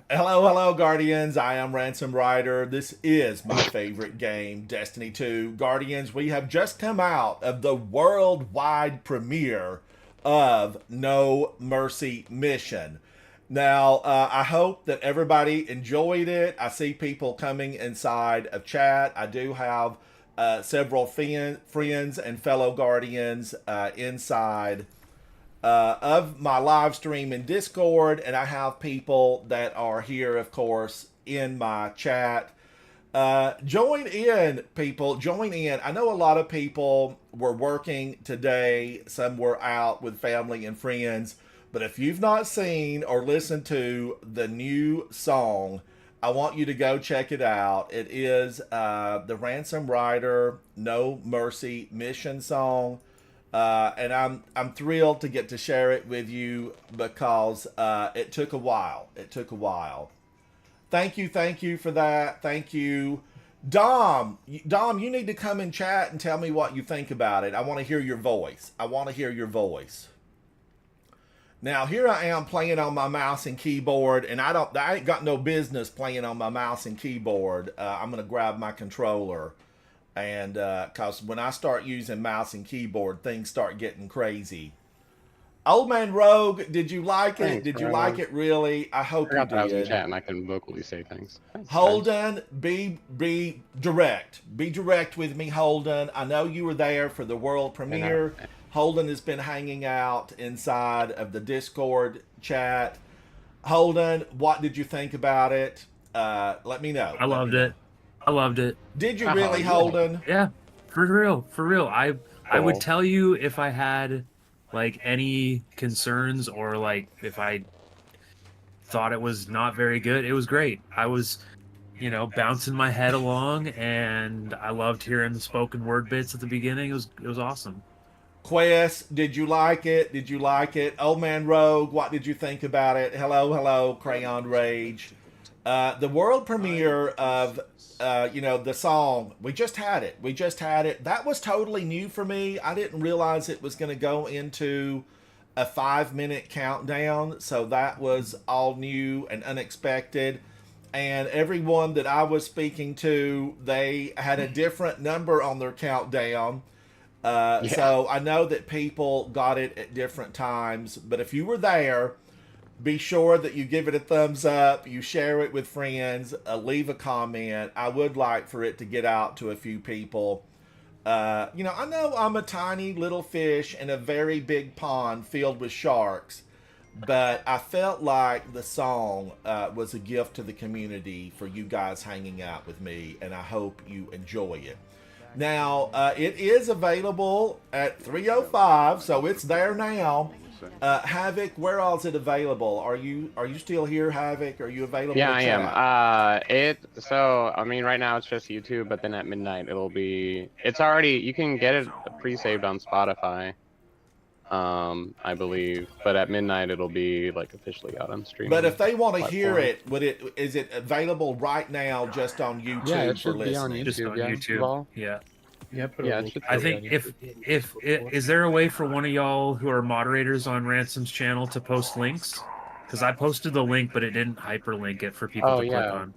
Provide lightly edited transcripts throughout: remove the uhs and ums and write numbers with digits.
Hello, hello, Guardians. I am Ransom Rider. This is my favorite game, Destiny 2. Guardians, we have just come out of the worldwide premiere of No Mercy Mission. Now, I hope that everybody enjoyed it. I see people coming inside of chat. I do have several friends and fellow Guardians inside of my live stream in Discord, and I have people that are here, of course, in my chat. Join in, people. Join in. I know a lot of people were working today, some were out with family and friends, but if you've not seen or listened to the new song, I want you to go check it out. It is the Ransom Rider No Mercy Mission song. And I'm thrilled to get to share it with you because it took a while. It took a while. Thank you for that. Thank you, Dom. You need to come in chat and tell me what you think about it. I want to hear your voice. I want to hear your voice. Now here I am playing on my mouse and keyboard, and I ain't got no business playing on my mouse and keyboard. I'm gonna grab my controller. And because when I start using mouse and keyboard, things start getting crazy. Old Man Rogue, did you like it? Thanks, Did you bro. like it really? I hope I you forgot that I was in did. chat and I can vocally say things. Thanks, guys. Holden, be direct. Be direct with me, Holden. I know you were there for the world premiere. Holden has been hanging out inside of the Discord chat. Holden, what did you think about it? Let me know. I loved it. I loved it. Did you really, Holden? Yeah, for real, for real. I would Cool. tell you if I had like any concerns or like if I thought it was not very good. It was great. I was, bouncing my head along, and I loved hearing the spoken word bits at the beginning. It was awesome. Quest, did you like it? Did you like it? Old Man Rogue, what did you think about it? Hello, hello, Crayon Rage. The world premiere of, the song, we just had it. We just had it. That was totally new for me. I didn't realize it was going to go into a 5-minute countdown. So that was all new and unexpected. And everyone that I was speaking to, they had a different number on their countdown. So I know that people got it at different times, but if you were there, be sure that you give it a thumbs up, you share it with friends, leave a comment. I would like for it to get out to a few people. I know I'm a tiny little fish in a very big pond filled with sharks, but I felt like the song was a gift to the community for you guys hanging out with me, and I hope you enjoy it. Now, it is available at 3:05, so it's there now. Havoc, where else is it available? Are you still here, Havoc? Are you available? Yeah, I am. So I mean, right now it's just YouTube, but then at midnight it's already, you can get it pre-saved on Spotify, I believe, but at midnight it'll be like officially out on stream. But if they want to hear it, is it available right now just on YouTube? Yeah, it for should be on listening? YouTube. Just on YouTube. Yeah. I think if is there a way for one of y'all who are moderators on Ransom's channel to post links? Because I posted the link, but it didn't hyperlink it for people to click on.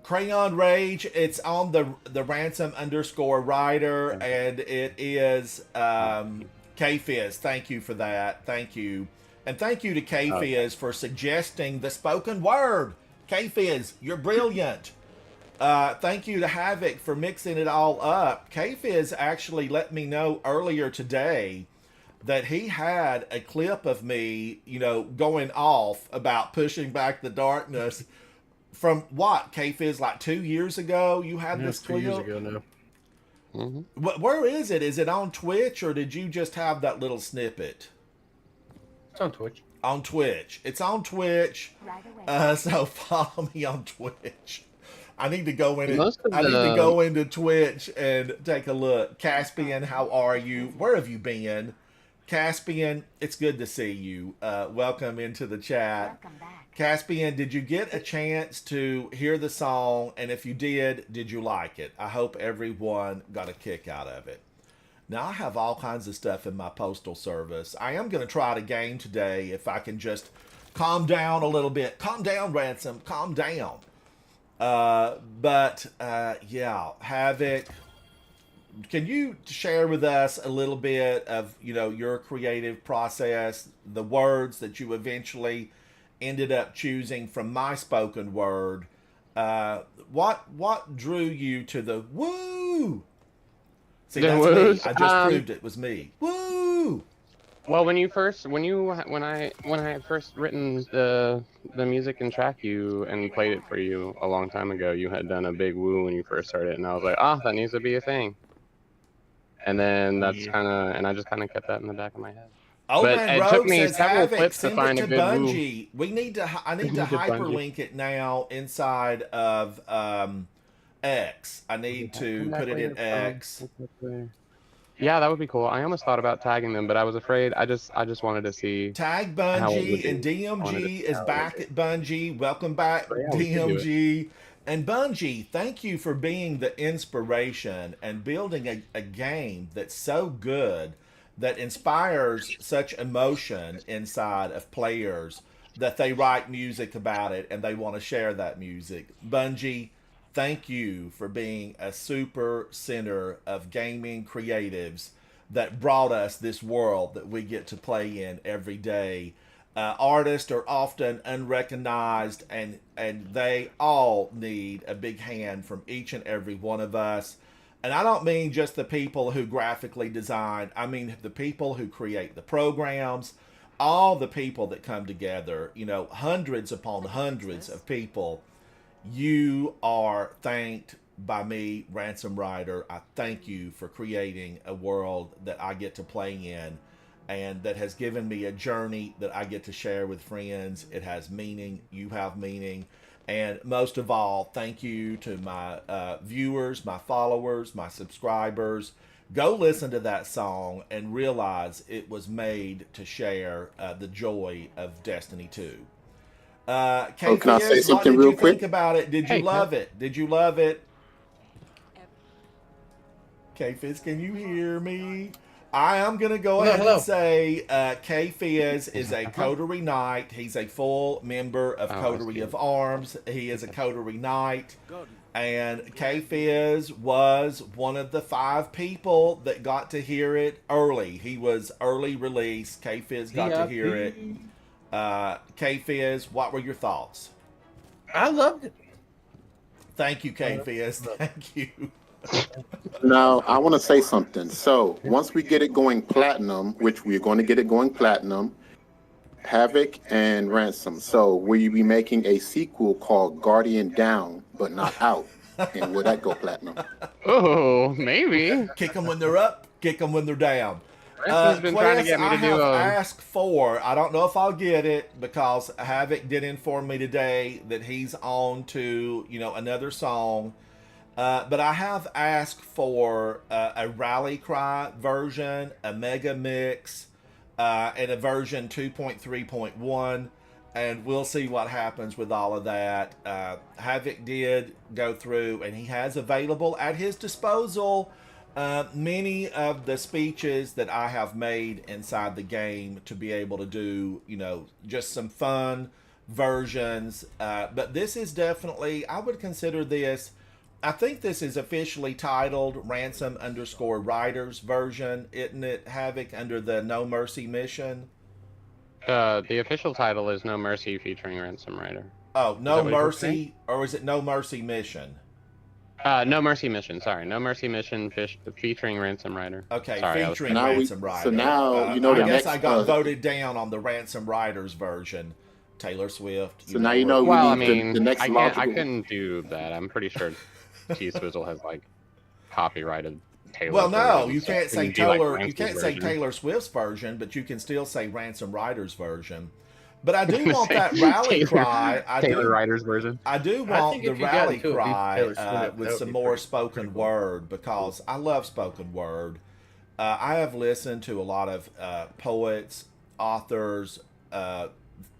Crayon Rage, it's on the Ransom_Rider, and it is K-Fizz. Thank you for that. Thank you. And thank you to K-Fizz for suggesting the spoken word. K-Fizz, you're brilliant. Thank you to Havoc for mixing it all up. K-Fizz actually let me know earlier today that he had a clip of me, going off about pushing back the darkness from what, K-Fizz, like 2 years ago? You had this clip? 2 years ago now. Mm-hmm. Where is it? Is it on Twitch, or did you just have that little snippet? It's on Twitch. On Twitch. It's on Twitch. So follow me on Twitch. I need to go in. I need to go into Twitch and take a look. Caspian, how are you? Where have you been? Caspian, it's good to see you. Welcome into the chat. Welcome back. Caspian, did you get a chance to hear the song? And if you did you like it? I hope everyone got a kick out of it. Now I have all kinds of stuff in my postal service. I am going to try a game today if I can just calm down a little bit. Calm down, Ransom. Calm down. Yeah, Havoc. Can you share with us a little bit of, your creative process, the words that you eventually ended up choosing from my spoken word? What drew you to the woo? See, The that's woos? me. I just proved it was me. Woo! Well, when I had first written the music and track you and played it for you a long time ago, you had done a big woo when you first started, and I was like, oh, that needs to be a thing. And then and I just kind of kept that in the back of my head. Old But Man it took Rogue me says, several Havoc, clips to send find it a to good woo. Bungie. I need to To Bungie. hyperlink it now inside of X. I need to put it in X. Yeah, that would be cool. I almost thought about tagging them, but I was afraid. I just wanted to see. Tag How it would Bungie, be. and I wanted to DMG see is how it would back be. at Bungie. Welcome back, Oh, yeah, we can do it. DMG. And Bungie, thank you for being the inspiration and building a game that's so good that inspires such emotion inside of players that they write music about it and they want to share that music. Bungie, thank you for being a super center of gaming creatives that brought us this world that we get to play in every day. Artists are often unrecognized, and they all need a big hand from each and every one of us. And I don't mean just the people who graphically design. I mean the people who create the programs, all the people that come together. Hundreds upon hundreds of people. You are thanked by me, Ransom Rider. I thank you for creating a world that I get to play in and that has given me a journey that I get to share with friends. It has meaning. You have meaning. And most of all, thank you to my viewers, my followers, my subscribers. Go listen to that song and realize it was made to share the joy of Destiny 2. Can I say What something did real you quick? think about it? Did you Hey, love it? Did you love it? K-Fizz, can you hear me? I am going to go ahead Hello. and say K-Fizz is a Coterie Knight. He's a full member of Oh, that's Coterie cute. of Arms. He is a Coterie Knight. And K-Fizz was one of the 5 people that got to hear it early. He was early release. K-Fizz got to hear it. K-Fizz, what were your thoughts? I loved it. Thank you, K-Fizz. Thank you. Now, I want to say something. So, once we get it going platinum, which we're going to get it going platinum, Havoc and Ransom. So, will you be making a sequel called Guardian Down, but not out? And will that go platinum? Oh, maybe. Kick them when they're up, kick them when they're down. Ransom's been trying to Quest, get me I to do have a. asked for. I don't know if I'll get it because Havoc did inform me today that he's on to another song. But I have asked for a Rally Cry version, a Mega Mix, and a version 2.3.1, and we'll see what happens with all of that. Havoc did go through, and he has available at his disposal many of the speeches that I have made inside the game to be able to do, just some fun versions. But this is definitely, I would consider this. I think this is officially titled Ransom_Riders version, isn't it, Havoc, under the No Mercy mission? The official title is No Mercy featuring Ransom Rider. Oh, No that what you're Mercy, or is it No Mercy mission? No Mercy Mission. Sorry, No Mercy Mission featuring Ransom Rider. Okay, Sorry, I was featuring Now we- Ransom Rider. so now, you know, I the guess next, I got uh, voted down on the Ransom Riders version. Taylor Swift. So now you know we Well, I need the- mean, the next I logical- couldn't do that. I'm pretty sure T-Swizzle has like copyrighted Taylor. Well, no, version, you so can't it say couldn't be, like, Taylor. You Ransom's can't say version. Taylor Swift's version, but you can still say Ransom Riders version. But I do gonna want say that rally Taylor- cry. Taylor Rider's version. I do I want think the if you got rally into it, it'd be cry Taylor Swift. That with would some be more pretty spoken cool. word because I love spoken word. I have listened to a lot of poets, authors,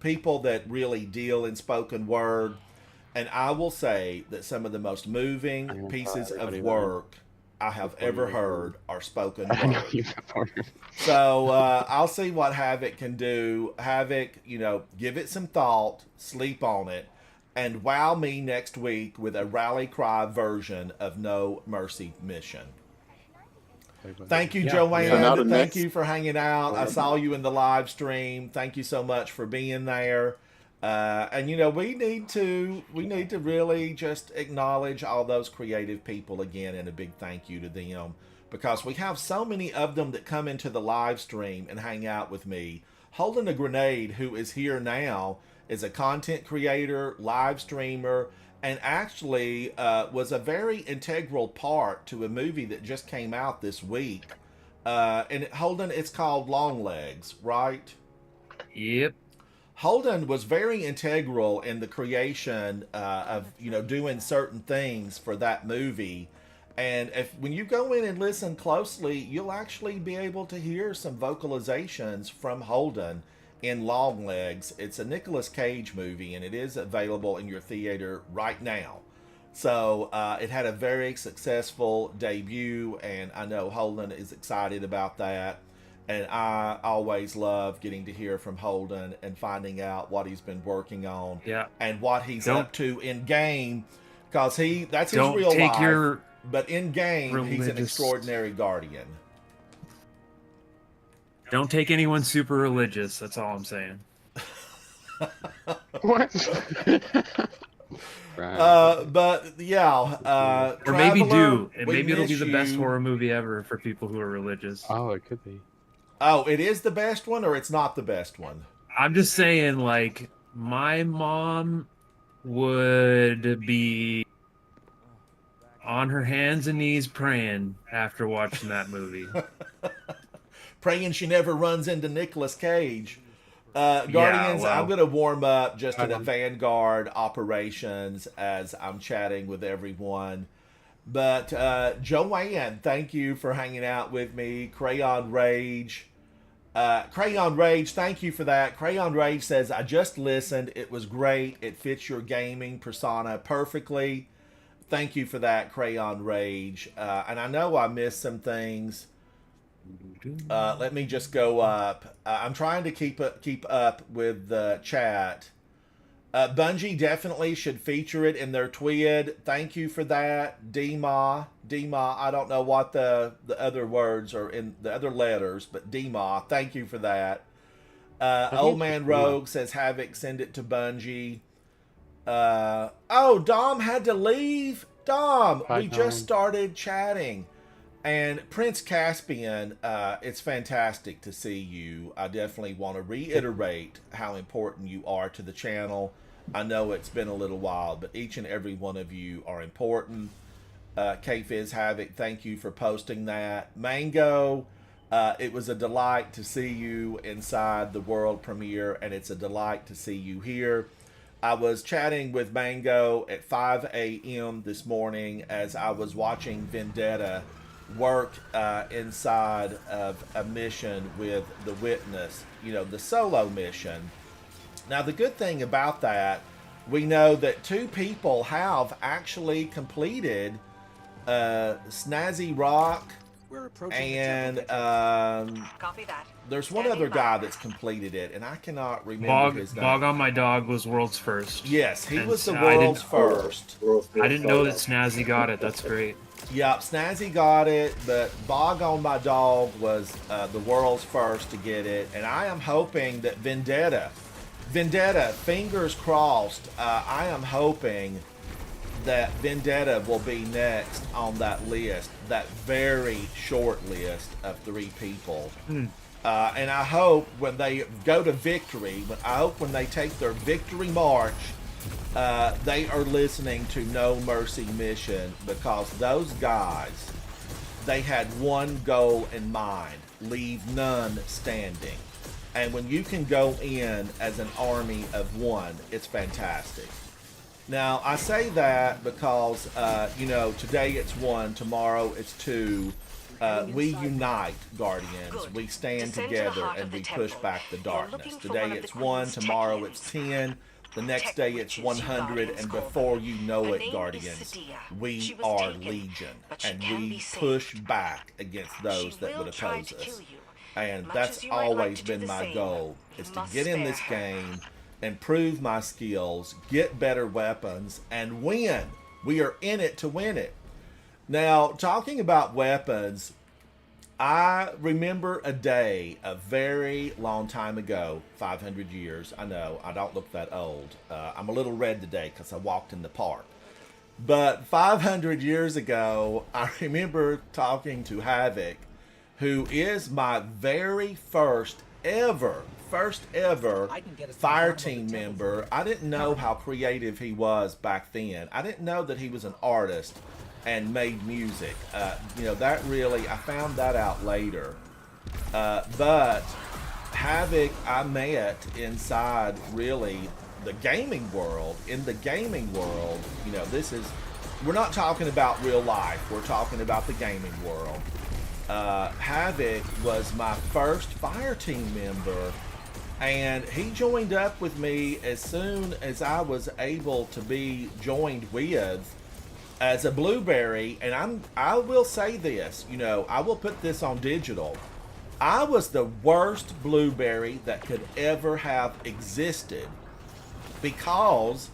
people that really deal in spoken word, and I will say that some of the most moving I'm gonna pieces tell of everybody work I have ever heard are spoken I know word. you before. So I'll see what Havoc can do. Havoc, give it some thought, sleep on it, and wow me next week with a rally cry version of No Mercy Mission. Thank you, Yeah. Joanne. So now the Thank next- you for hanging out. I saw you in the live stream. Thank you so much for being there. And we need to really just acknowledge all those creative people again, and a big thank you to them, because we have so many of them that come into the live stream and hang out with me. Holding a Grenade, who is here now, is a content creator, live streamer, and actually was a very integral part to a movie that just came out this week. And Holden, it's called Longlegs, right? Yep. Holden was very integral in the creation of doing certain things for that movie. And when you go in and listen closely, you'll actually be able to hear some vocalizations from Holden in Longlegs. It's a Nicolas Cage movie, and it is available in your theater right now. So it had a very successful debut, and I know Holden is excited about that. And I always love getting to hear from Holden and finding out what he's been working on, Yeah. and what he's Don't- up to in game, because that's his Don't real take life. your But in game, he's an religious- extraordinary guardian. Don't take anyone super religious. That's all I'm saying. What? Right. But yeah, Or maybe Traveler, do, and we maybe it'll be miss the best you. horror movie ever for people who are religious. Oh, it could be. Oh, it is the best one, or it's not the best one? I'm just saying, like, my mom would be on her hands and knees praying after watching that movie. Praying she never runs into Nicolas Cage. Guardians, well, I'm going to warm up just I in a know. Vanguard operations as I'm chatting with everyone. But Joanne, thank you for hanging out with me. Crayon Rage. Crayon Rage, thank you for that. Crayon Rage says, I just listened. It was great. It fits your gaming persona perfectly. Thank you for that, Crayon Rage. And I know I missed some things. Let me just go up. I'm trying to keep up with the chat. Bungie definitely should feature it in their tweet. Thank you for that, Dima. I don't know what the other words are in the other letters, but Dima, thank you for that. Old Man Rogue says Havoc, send it to Bungie. Dom had to leave. Dom, Hi, we Dom. just started chatting. And Prince Caspian, it's fantastic to see you. I definitely want to reiterate how important you are to the channel. I know it's been a little while, but each and every one of you are important. K-Fizz Havoc, thank you for posting that. Mango, it was a delight to see you inside the world premiere, and it's a delight to see you here. I was chatting with Mango at 5 a.m. this morning as I was watching Vendetta work inside of a mission with the Witness, the solo mission. Now, the good thing about that, we know that 2 people have actually completed Snazzy Rock, We're approaching and Copy that. there's one other guy that's completed it, and I cannot remember Bog, his name. Bog on My Dog was world's first. Yes, he And was the I world's didn't- first. I didn't know that Snazzy got it. That's great. Yep, Snazzy got it, but Bog on My Dog was the world's first to get it, and I am hoping that Vendetta, fingers crossed, I am hoping that Vendetta will be next on that list, that very short list of 3 people. And I hope when they go to victory, when they take their victory march, they are listening to No Mercy Mission, because those guys, they had one goal in mind: leave none standing. And when you can go in as an army of one, it's fantastic. Now, I say that because, today it's 1, tomorrow it's 2. We unite, Guardians. Good. We stand Descend to the together heart and of the we push temple. back the You're darkness. looking for Today one of it's the 1, Queen's tomorrow tech it's 10. The next day it's 100, and before you know it, Guardians, we are Legion, and we push back against those that would oppose us. And that's always been my goal, is to get in this game, improve my skills, get better weapons, and win. We are in it to win it. Now, talking about weapons, I remember a day a very long time ago, 500 years. I know, I don't look that old. I'm a little red today because I walked in the park. But 500 years ago, I remember talking to Havoc, who is my very first ever fire team member. I didn't know how creative he was back then. I didn't know that he was an artist and made music. You know, that really, I found that out later. But Havoc, I met inside really the gaming world. In the gaming world, you know, we're not talking about real life. We're talking about the gaming world. Havoc was my first fire team member, and he joined up with me as soon as I was able to be joined with as a blueberry. And I will say this, you know, I will put this on digital. I was the worst blueberry that could ever have existed because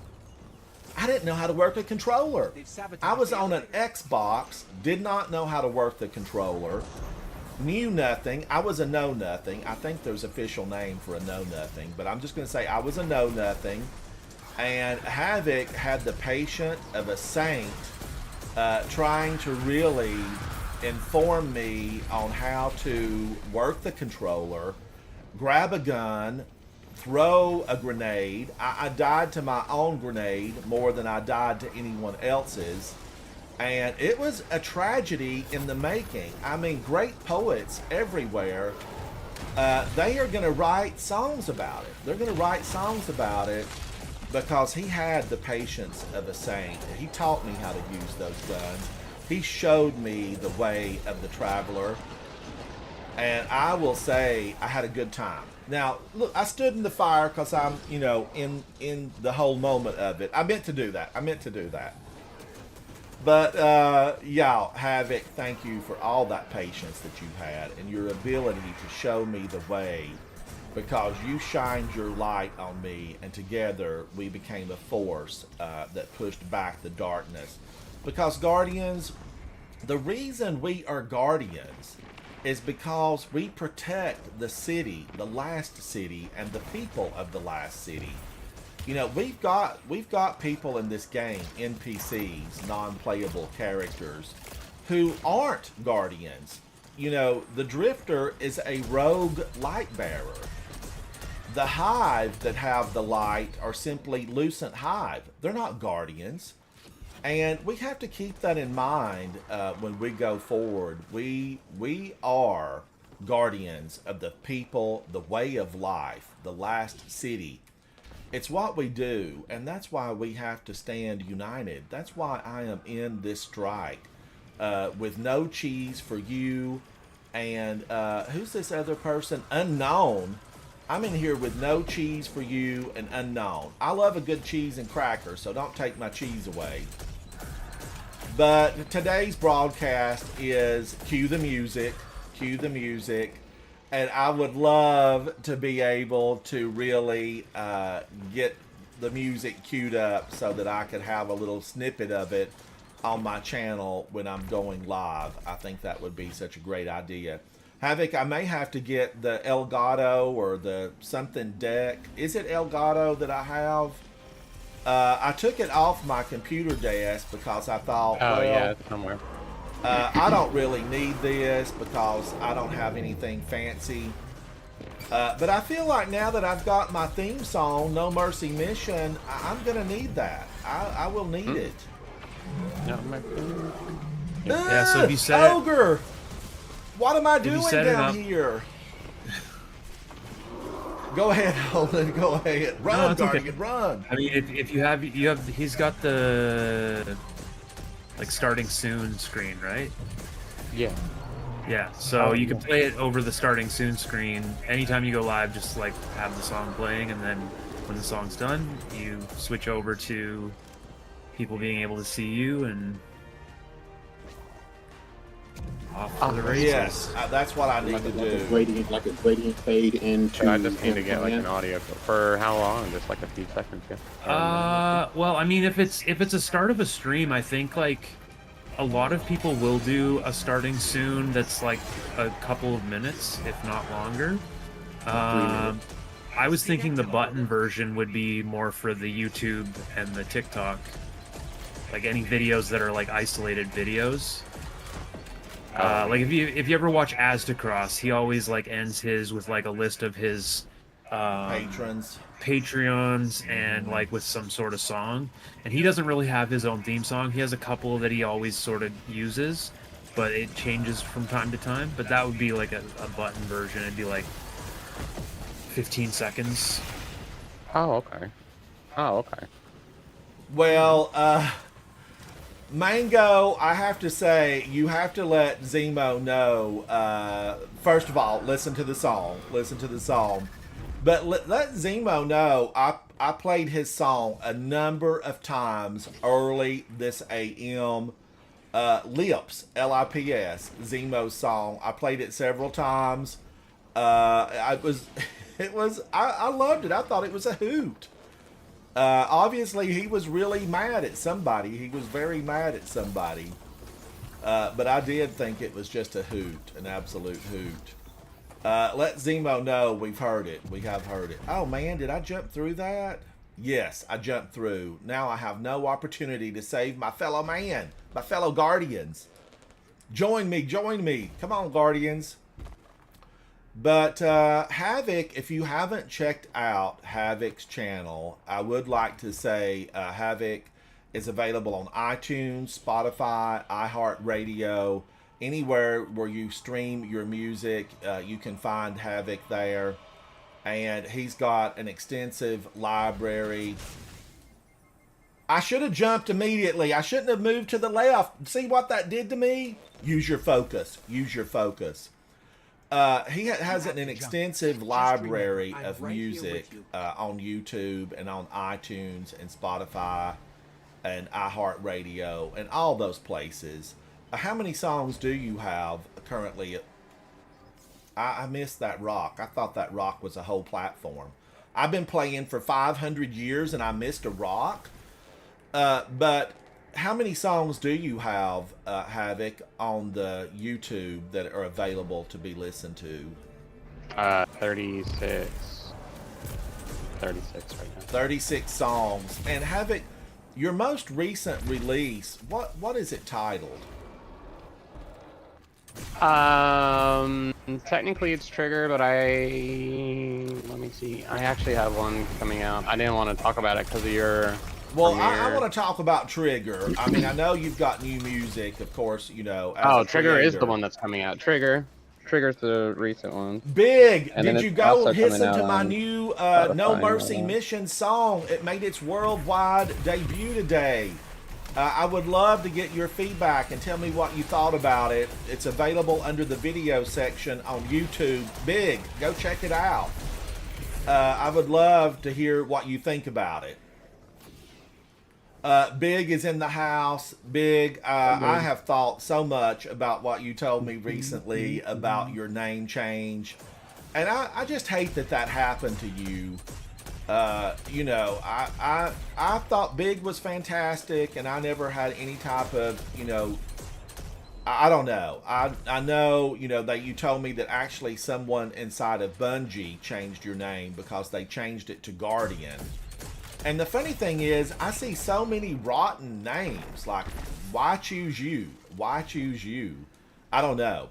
I didn't know how to work a controller. I was on an Xbox, did not know how to work the controller, knew nothing. I was a know-nothing. I think there's an official name for a know-nothing, but I'm just going to say I was a know-nothing. And Havoc had the patience of a saint, trying to really inform me on how to work the controller, grab a gun, throw a grenade. I died to my own grenade more than I died to anyone else's. And it was a tragedy in the making. I mean, great poets everywhere, they are going to write songs about it. They're going to write songs about it because he had the patience of a saint. He taught me how to use those guns. He showed me the way of the traveler. And I will say I had a good time. Now, look, I stood in the fire because I'm, you know, in the whole moment of it. I meant to do that. But, yeah, Havoc, thank you for all that patience that you've had and your ability to show me the way, because you shined your light on me, and together we became a force that pushed back the darkness. Because, Guardians, the reason we are Guardians is because we protect the city, the last city, and the people of the last city. You know, we've got people in this game, NPCs, non-playable characters, who aren't Guardians. You know, the Drifter is a rogue light bearer. The Hive that have the light are simply Lucent Hive. They're not Guardians. And we have to keep that in mind when we go forward. We are Guardians of the people, the way of life, the last city. It's what we do, and that's why we have to stand united. That's why I am in this strike with no cheese for you. And who's this other person? Unknown. I'm in here with no cheese for you and Unknown. I love a good cheese and cracker, so don't take my cheese away. But today's broadcast is cue the music, and I would love to be able to really get the music queued up so that I could have a little snippet of it on my channel when I'm going live. I think that would be such a great idea. Havoc, I may have to get the Elgato or the something deck. Is it Elgato that I have? I took it off my computer desk because I thought, Oh, well, yeah, it's somewhere. I don't really need this because I don't have anything fancy. But I feel like now that I've got my theme song, No Mercy Mission, I'm going to need that. I will need it. Yeah, so if you set Ogre! What am I you doing set it down up- here? Go ahead, Holden. Go ahead. Run, it's okay. Guardian, run. I mean, if you have, he's got the like starting soon screen, right? Yeah. Yeah, so you can play it over the starting soon screen. Anytime you go live, just like have the song playing, and then when the song's done, you switch over to people being able to see you and off for the races. Yes, that's what I need to do. Like a gradient fade into. So I just need to get like him an audio for how long? Just like a few seconds. Yeah. Well, I mean, if it's a start of a stream, I think like a lot of people will do a starting soon that's like a couple of minutes, if not longer. I was thinking the button version would be more for the YouTube and the TikTok, like any videos that are like isolated videos. Like if you ever watch Asdacross, he always like ends his with like a list of his Patreons and like with some sort of song. And he doesn't really have his own theme song. He has a couple that he always sort of uses, but it changes from time to time. But that would be like a button version. It'd be like 15 seconds. Oh, okay. Well, Mango, I have to say, you have to let Zemo know. First of all, listen to the song. But let Zemo know I played his song a number of times early this AM. Lips, Lips, Zemo's song. I played it several times. I loved it. I thought it was a hoot. Obviously, he was really mad at somebody. He was very mad at somebody. But I did think it was just a hoot, an absolute hoot. Let Zemo know we've heard it. We have heard it. Oh, man, did I jump through that? Yes, I jumped through. Now I have no opportunity to save my fellow man, my fellow Guardians. Join me. Come on, Guardians. But Havoc, if you haven't checked out Havoc's channel, I would like to say Havoc is available on iTunes, Spotify, iHeartRadio, anywhere where you stream your music. You can find Havoc there. And he's got an extensive library. I should have jumped immediately. I shouldn't have moved to the left. See what that did to me? Use your focus. He has an extensive library of music on YouTube and on iTunes and Spotify and iHeartRadio and all those places. How many songs do you have currently? I missed that rock. I thought that rock was a whole platform. I've been playing for 500 years and I missed a rock. But how many songs do you have, Havoc, on the YouTube that are available to be listened to? 36. 36 right now. 36 songs. And Havoc, your most recent release, what is it titled? Technically it's Trigger, but let me see. I actually have one coming out. I didn't want to talk about it because of your... Well, I want to talk about Trigger. I mean, I know you've got new music, of course, you know. Oh, Trigger is the one that's coming out. Trigger's the recent one. Big! And did you go listen to my on new No Mercy Mission song? It made its worldwide debut today. I would love to get your feedback and tell me what you thought about it. It's available under the video section on YouTube. Big, go check it out. I would love to hear what you think about it. Big is in the house. Big, I have thought so much about what you told me recently about your name change. And I just hate that happened to you. You know, I thought Big was fantastic, and I never had any type of, you know, I don't know. I know, you know, that you told me that actually someone inside of Bungie changed your name because they changed it to Guardian. And the funny thing is, I see so many rotten names, like, why choose you? Why choose you? I don't know.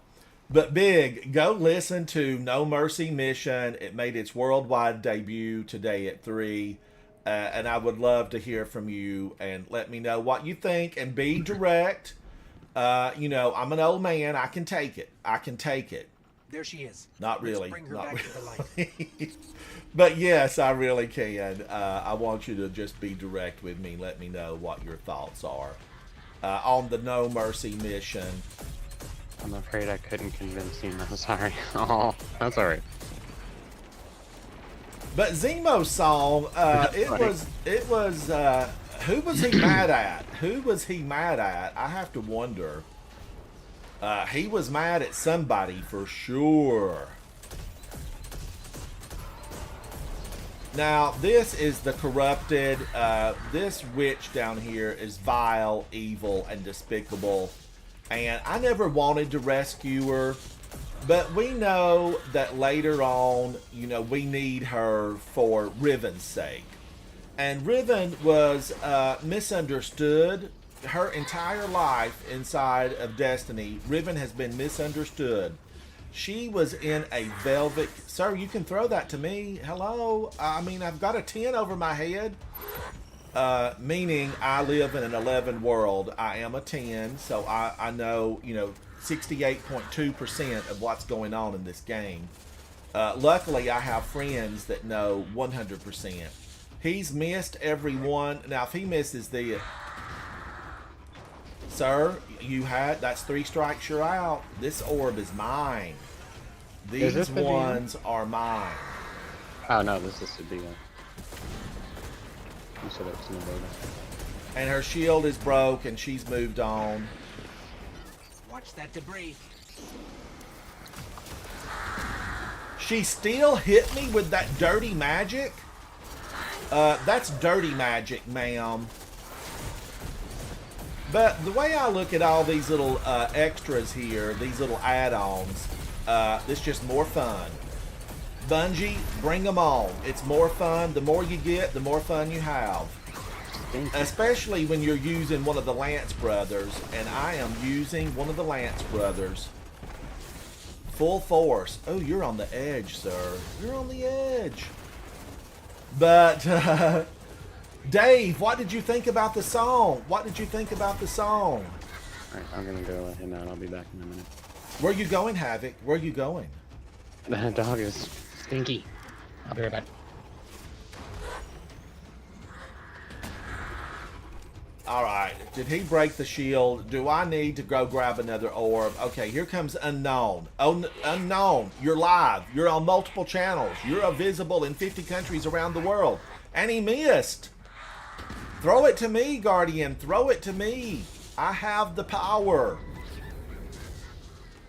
But Big, go listen to No Mercy Mission. It made its worldwide debut today at 3. And I would love to hear from you and let me know what you think and be direct. You know, I'm an old man. I can take it. There she is. Not really. Let's bring her Not back to the light. But yes, I really can. I want you to just be direct with me. Let me know what your thoughts are on the No Mercy Mission. I'm afraid I couldn't convince you. I'm sorry. Oh, that's alright. But Zemo's song, it was who was he mad at? Who was he mad at? I have to wonder. He was mad at somebody for sure. Now, this is the corrupted. This witch down here is vile, evil, and despicable. And I never wanted to rescue her. But we know that later on, you know, we need her for Riven's sake. And Riven was misunderstood. Her entire life inside of Destiny, Riven has been misunderstood. She was in a velvet... Sir, you can throw that to me. Hello? I mean, I've got a 10 over my head. Meaning I live in an 11 world. I am a 10, so I know, you know, 68.2% of what's going on in this game. Luckily, I have friends that know 100%. He's missed every one. Now, if he misses the... Sir, that's 3 strikes, you're out. This orb is mine. These ones are mine. Oh no, this is Sabina. You said it was Nevada. And her shield is broke and she's moved on. Watch that debris. She still hit me with that dirty magic? That's dirty magic, ma'am. But the way I look at all these little extras here, these little add-ons, it's just more fun. Bungie, bring them on. It's more fun. The more you get, the more fun you have. Especially when you're using one of the Lance brothers, and I am using one of the Lance brothers. Full force. Oh, you're on the edge, sir. You're on the edge. But, Dave, what did you think about the song? What did you think about the song? Alright, I'm gonna go and I'll be back in a minute. Where you going, Havoc? Where you going? That dog is stinky. I'll be right back. Alright, did he break the shield? Do I need to go grab another orb? Okay, here comes Unknown. Oh, Unknown, you're live. You're on multiple channels. You're visible in 50 countries around the world. And he missed. Throw it to me, Guardian. Throw it to me. I have the power.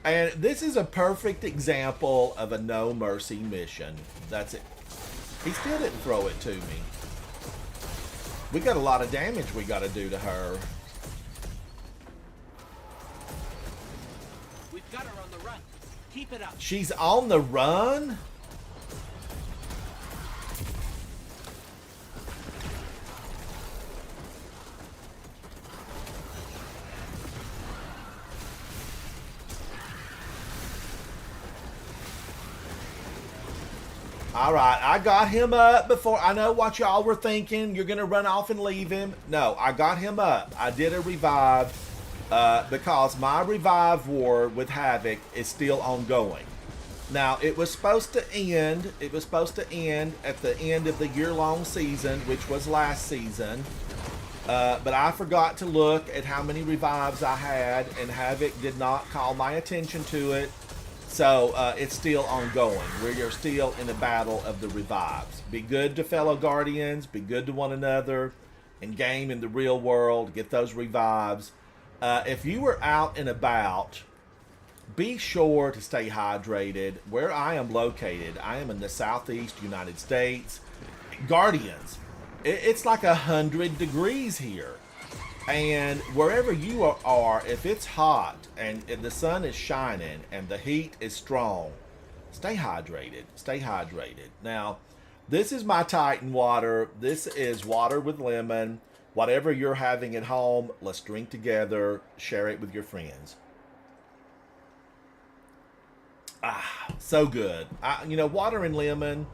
And this is a perfect example of a no mercy mission. That's it. He still didn't throw it to me. We got a lot of damage we got to do to her. We've got her on the run. Keep it up. She's on the run? All right, I got him up before. I know what y'all were thinking. You're going to run off and leave him. No, I got him up. I did a revive because my revive war with Havoc is still ongoing. Now, it was supposed to end. It was supposed to end at the end of the year-long season, which was last season. But I forgot to look at how many revives I had, and Havoc did not call my attention to it. So it's still ongoing. We are still in the battle of the revives. Be good to fellow Guardians. Be good to one another. And game in the real world. Get those revives. If you were out and about, be sure to stay hydrated. Where I am located, I am in the southeast United States. Guardians, it's like 100 degrees here. And wherever you are, if it's hot and if the sun is shining and the heat is strong, stay hydrated. Stay hydrated. Now, this is my Titan water. This is water with lemon. Whatever you're having at home, let's drink together. Share it with your friends. Ah, so good. You know, water and lemon,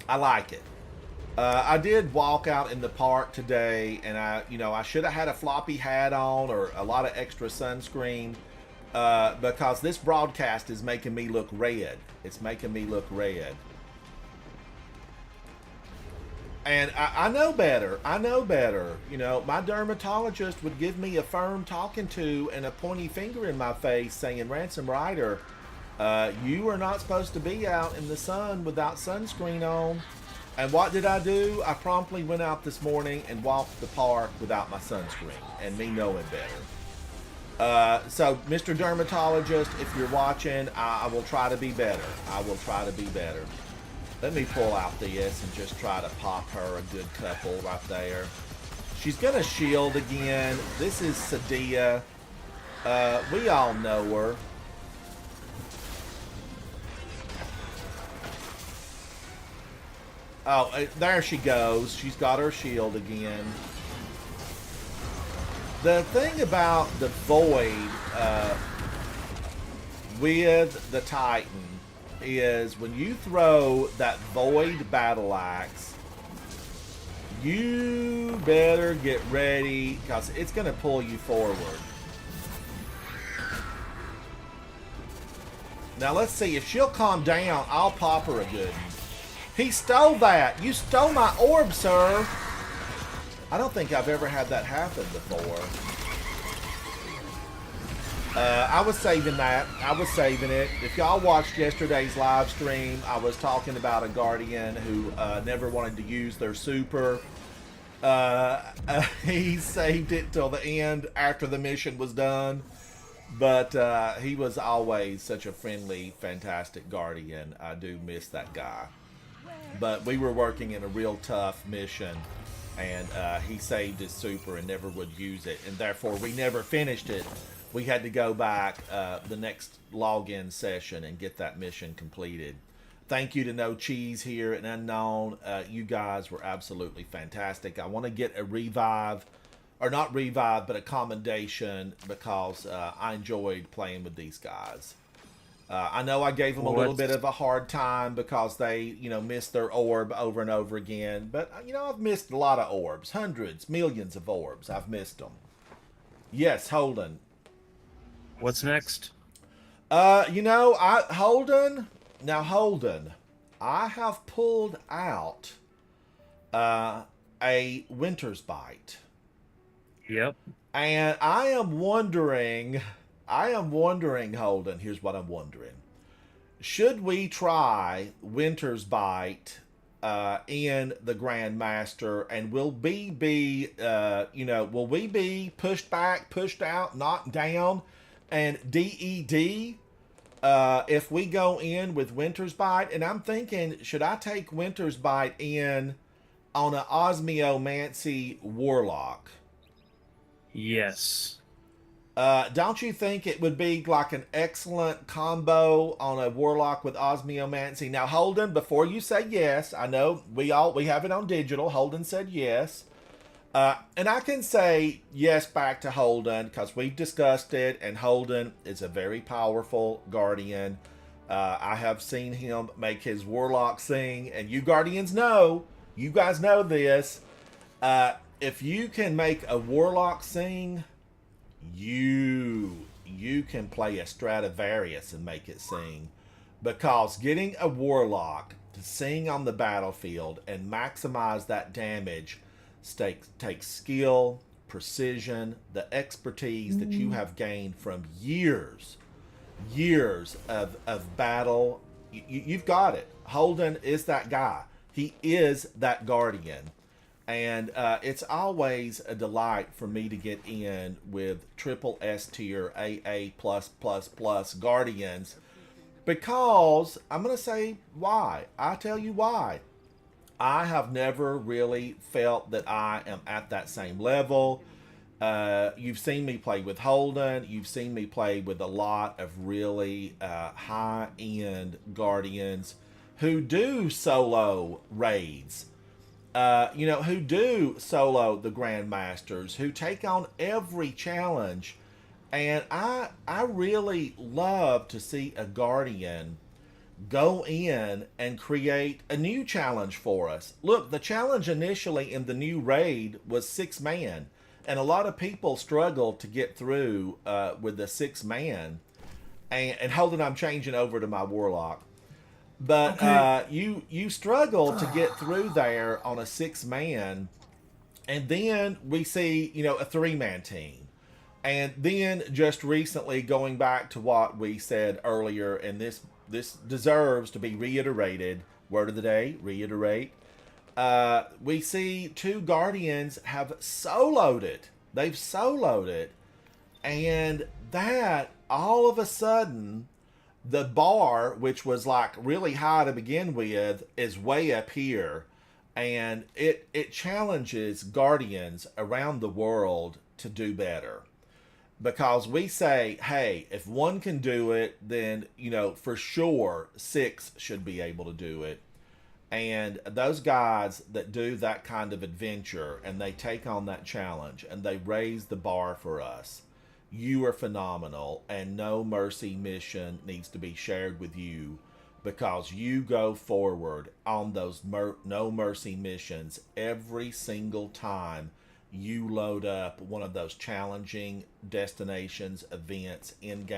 I like it. I did walk out in the park today, and I should have had a floppy hat on or a lot of extra sunscreen because this broadcast is making me look red. It's making me look red. And I know better. I know better. You know, my dermatologist would give me a firm talking to and a pointy finger in my face saying, Ransom Rider, you are not supposed to be out in the sun without sunscreen on. And what did I do? I promptly went out this morning and walked the park without my sunscreen, and me knowing better. So, Mr. Dermatologist, if you're watching, I will try to be better. I will try to be better. Let me pull out this and just try to pop her a good couple right there. She's going to shield again. This is Sadia. We all know her. Oh, there she goes. She's got her shield again. The thing about the Void with the Titan is when you throw that Void Battle Axe, you better get ready because it's going to pull you forward. Now let's see. If she'll calm down, I'll pop her a good one. He stole that. You stole my orb, sir. I don't think I've ever had that happen before. I was saving that. I was saving it. If y'all watched yesterday's live stream, I was talking about a Guardian who never wanted to use their super. He saved it till the end after the mission was done. But he was always such a friendly, fantastic Guardian. I do miss that guy. But we were working in a real tough mission, and he saved his super and never would use it, and therefore we never finished it. We had to go back the next login session and get that mission completed. Thank you to No Cheese here and Unknown. You guys were absolutely fantastic. I want to get a revive, or not revive, but a commendation, because I enjoyed playing with these guys. I know I gave them a little bit of a hard time because they, you know, missed their orb over and over again. But, you know, I've missed a lot of orbs. Hundreds, millions of orbs. I've missed them. Yes, Holden. What's next? You know, Holden, I have pulled out a Winter's Bite. Yep. And I am wondering, Holden, here's what I'm wondering. Should we try Winter's Bite in the Grandmaster, and will we be, will we be pushed back, pushed out, knocked down, and DED if we go in with Winter's Bite? And I'm thinking, should I take Winter's Bite in on an Osmiomancy Warlock? Yes. Don't you think it would be like an excellent combo on a Warlock with Osmiomancy? Now, Holden, before you say yes, I know we have it on digital. Holden said yes. And I can say yes back to Holden because we've discussed it, and Holden is a very powerful Guardian. I have seen him make his Warlock sing, and you Guardians know, you guys know this. If you can make a Warlock sing, you can play a Stradivarius and make it sing, because getting a Warlock to sing on the battlefield and maximize that damage takes skill, precision, the expertise that you have gained from years of battle. You've got it. Holden is that guy. He is that Guardian. And it's always a delight for me to get in with triple S tier AA plus Guardians, because I'm going to say why. I tell you why. I have never really felt that I am at that same level. You've seen me play with Holden. You've seen me play with a lot of really high-end Guardians who do solo raids. Who do solo the Grandmasters, who take on every challenge. And I really love to see a Guardian go in and create a new challenge for us. Look, the challenge initially in the new raid was 6-man, and a lot of people struggled to get through with the 6-man. And Holden, I'm changing over to my Warlock. But okay. You struggle to get through there on a 6-man, and then we see, a 3-man team. And then just recently, going back to what we said earlier, and this deserves to be reiterated, word of the day, reiterate. we see two Guardians have soloed it. They've soloed it. And that, all of a sudden, the bar, which was like really high to begin with, is way up here. And it challenges Guardians around the world to do better. Because we say, hey, if one can do it, then, you know, for sure 6 should be able to do it. And those guys that do that kind of adventure and they take on that challenge and they raise the bar for us, you are phenomenal. And No Mercy mission needs to be shared with you, because you go forward on those No Mercy missions every single time you load up one of those challenging destinations, events, end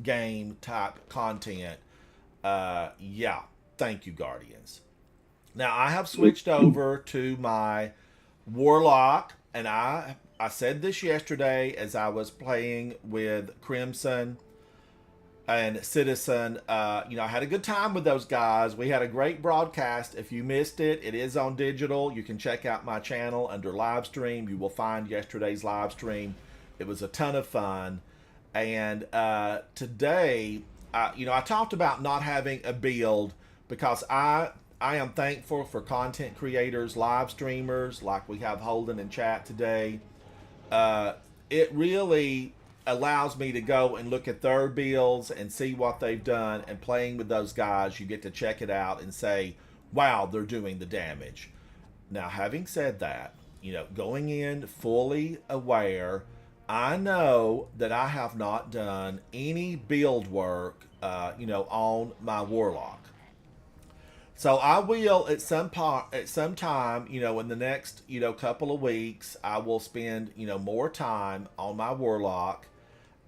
game type content. Yeah, thank you, Guardians. Now I have switched over to my Warlock, and I said this yesterday as I was playing with Crimson and Citizen. You know, I had a good time with those guys. We had a great broadcast. If you missed it, it is on digital. You can check out my channel under live stream. You will find yesterday's live stream. It was a ton of fun. And today, you know, I talked about not having a build because I am thankful for content creators, live streamers like we have Holden in chat today. It really allows me to go and look at their builds and see what they've done, and playing with those guys, you get to check it out and say, wow, they're doing the damage. Now, having said that, you know, going in fully aware, I know that I have not done any build work, you know, on my Warlock. So I will at some time, you know, in the next, you know, couple of weeks, I will spend, you know, more time on my Warlock,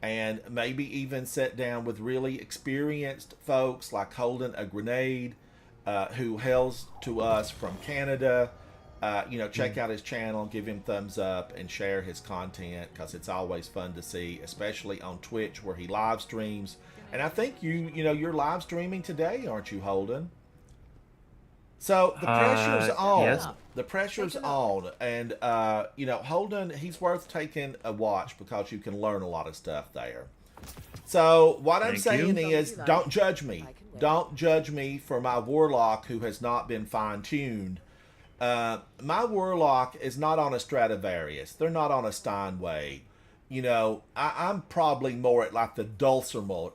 and maybe even sit down with really experienced folks like Holden a Grenade, who hails to us from Canada. You know, check out his channel, give him thumbs up, and share his content, because it's always fun to see, especially on Twitch where he live streams. And I think you know, you're live streaming today, aren't you, Holden? So the pressure's on. Yes. The pressure's on. And, you know, Holden, he's worth taking a watch because you can learn a lot of stuff there. So what I'm saying is, don't judge me. Don't judge me for my Warlock who has not been fine-tuned. My Warlock is not on a Stradivarius. They're not on a Steinway. You know, I'm probably more at like the Dulcimer.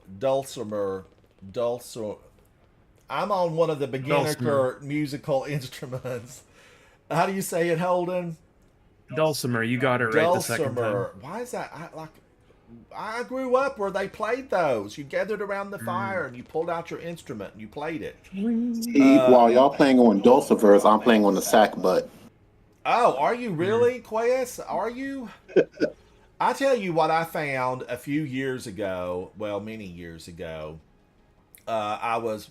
I'm on one of the beginner musical instruments. How do you say it, Holden? Dulcimer, you got it right the second time. Dulcimer. Why is that? I grew up where they played those. You gathered around the fire and you pulled out your instrument and you played it. See, while y'all playing on dulcivers, I'm playing on the sack butt. Oh, are you really, Quest? Are you? I tell you what I found a few years ago, well, many years ago. I was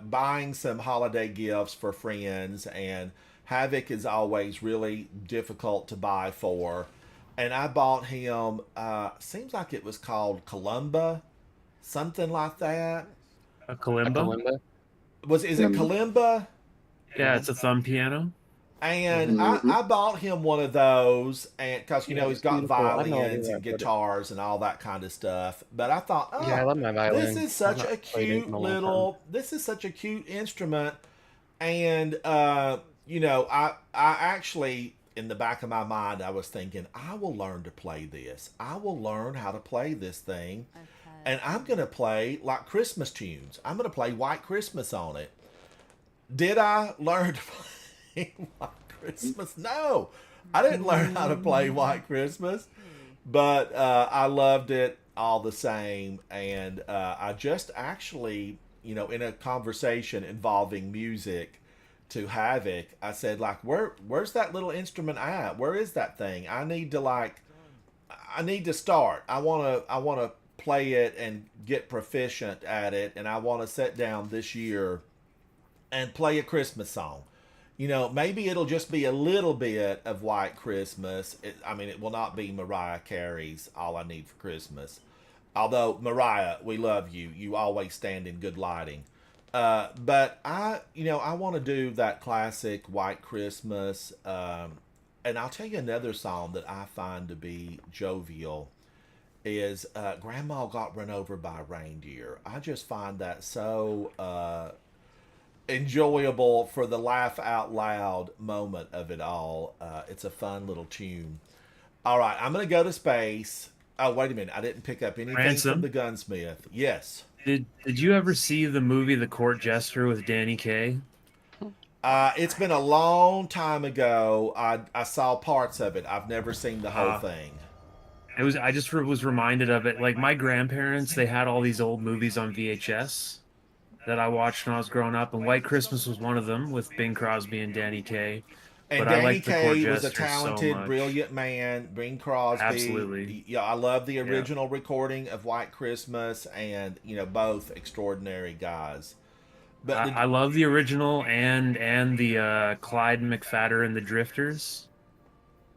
buying some holiday gifts for friends, and Havoc is always really difficult to buy for. And I bought him, seems like it was called Kalimba, something like that. A kalimba? Is it Kalimba? Yeah, it's a thumb piano. And I bought him one of those, and because you know he's got violins and guitars and all that kind of stuff. But I thought, oh, Yeah, I love my violin. this is such I've a not played it cute in a long little. This is such a cute instrument, and you know, I actually, in the back of my mind, I was thinking, I will learn to play this. I will learn how to play this thing, and I'm gonna play like Christmas tunes. I'm gonna play White Christmas on it. Did I learn to play White Christmas? No, I didn't learn how to play White Christmas, but I loved it all the same. And I just actually, you know, in a conversation involving music to Havoc, I said, like, where's that little instrument at? Where is that thing? I need to start. I want to play it and get proficient at it, and I want to sit down this year and play a Christmas song. You know, maybe it'll just be a little bit of White Christmas. It will not be Mariah Carey's All I Need for Christmas. Although, Mariah, we love you. You always stand in good lighting. But I want to do that classic White Christmas. And I'll tell you another song that I find to be jovial is Grandma Got Run Over by a Reindeer. I just find that so enjoyable for the laugh out loud moment of it all. It's a fun little tune. All right, I'm going to go to space. Oh, wait a minute. I didn't pick up anything Ransom? from the gunsmith. Yes. Did you ever see the movie The Court Jester with Danny Kaye? It's been a long time ago. I saw parts of it. I've never seen the whole thing. I just was reminded of it. Like my grandparents, they had all these old movies on VHS that I watched when I was growing up, and White Christmas was one of them with Bing Crosby and Danny Kaye. And But I Danny like The Court Kaye was a Jester so talented, much. brilliant man. Bing Crosby. Absolutely. Yeah, I love the original recording of White Christmas, and both extraordinary guys. But I love the original and the Clyde McPhatter and the Drifters,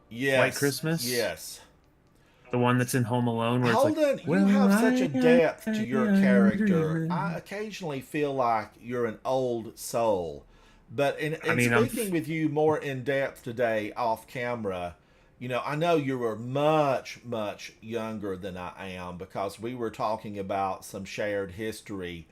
yes, White Christmas? Yes. the one that's in Home Alone, where Holden, it's like, you have such a I depth to your am character. dreaming. I occasionally feel like you're an old soul. But in I'm speaking with you more in depth today off camera, I know you were much, much younger than I am because we were talking about some shared history.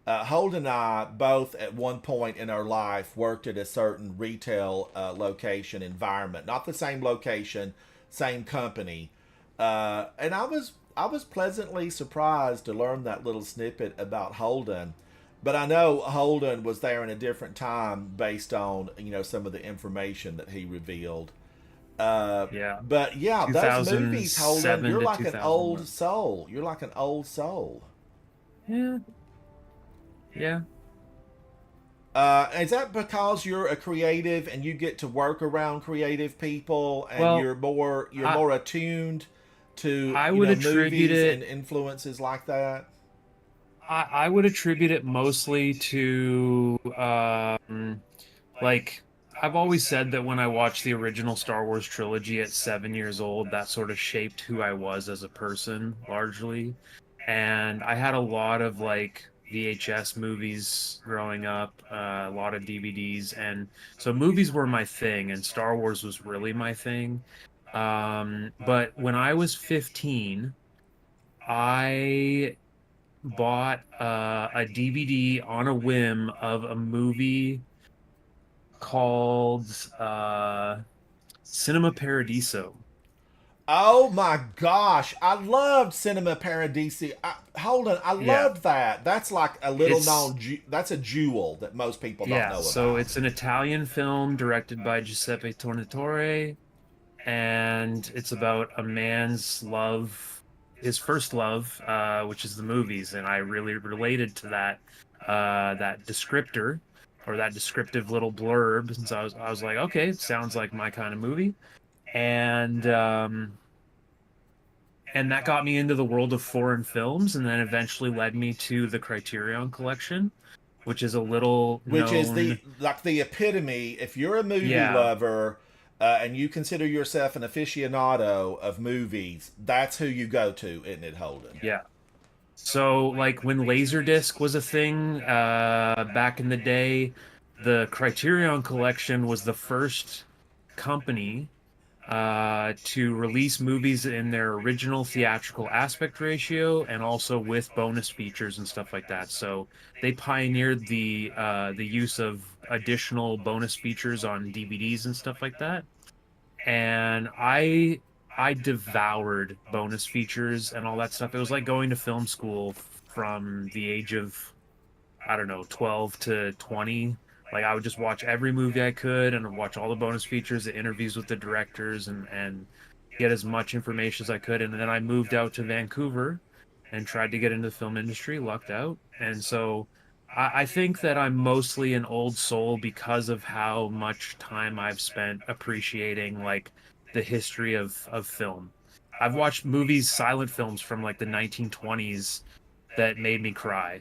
Holden and I both at one point in our life worked at a certain retail location environment, not the same location, same company. And I was pleasantly surprised to learn that little snippet about Holden. But I know Holden was there in a different time based on some of the information that he revealed. Yeah. But yeah, those movies, Holden, 2007 you're to like an 2001. old soul. You're like an old soul. Yeah. Yeah. Is that because you're a creative and you get to work around creative people and Well, you're more attuned to I would attribute movies it- and influences like that? I would attribute it mostly to like I've always said that when I watched the original Star Wars trilogy at 7 years old, that sort of shaped who I was as a person largely. And I had a lot of like VHS movies growing up, a lot of DVDs, and so movies were my thing, and Star Wars was really my thing. But when I was 15, I bought a DVD on a whim of a movie called Cinema Paradiso. Oh my gosh, I loved Cinema Paradiso. Holden, I Yeah. loved that. That's like a little It's- known. That's a jewel that most people don't know about. So it's an Italian film directed by Giuseppe Tornatore, and it's about a man's love, his first love, which is the movies, and I really related to that descriptor or that descriptive little blurb. And so I was like, okay, it sounds like my kind of movie, and that got me into the world of foreign films, and then eventually led me to the Criterion Collection, which is a little Which is known- the epitome. If you're a movie Yeah. lover and you consider yourself an aficionado of movies, that's who you go to, isn't it, Holden? Yeah. So, like, when Laserdisc was a thing back in the day, the Criterion Collection was the first company to release movies in their original theatrical aspect ratio and also with bonus features and stuff like that. So they pioneered the use of additional bonus features on DVDs and stuff like that. And I devoured bonus features and all that stuff. It was like going to film school from the age of, I don't know, 12 to 20. Like, I would just watch every movie I could and watch all the bonus features, the interviews with the directors, and get as much information as I could. And then I moved out to Vancouver and tried to get into the film industry, lucked out. And so I think that I'm mostly an old soul because of how much time I've spent appreciating, like, the history of film. I've watched movies, silent films from like the 1920s that made me cry.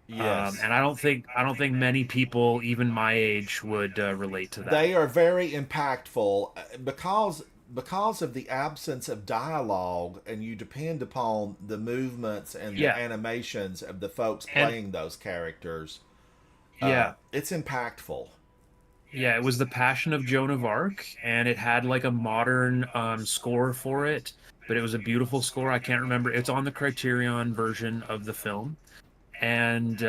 Yes. And I don't think many people, even my age, would relate to that. They are very impactful because of the absence of dialogue, and you depend upon the movements and the Yeah. animations of the folks And- playing those characters. Yeah. It's impactful. Yeah, it was The Passion of Joan of Arc, and it had like a modern score for it, but it was a beautiful score. I can't remember. It's on the Criterion version of the film, and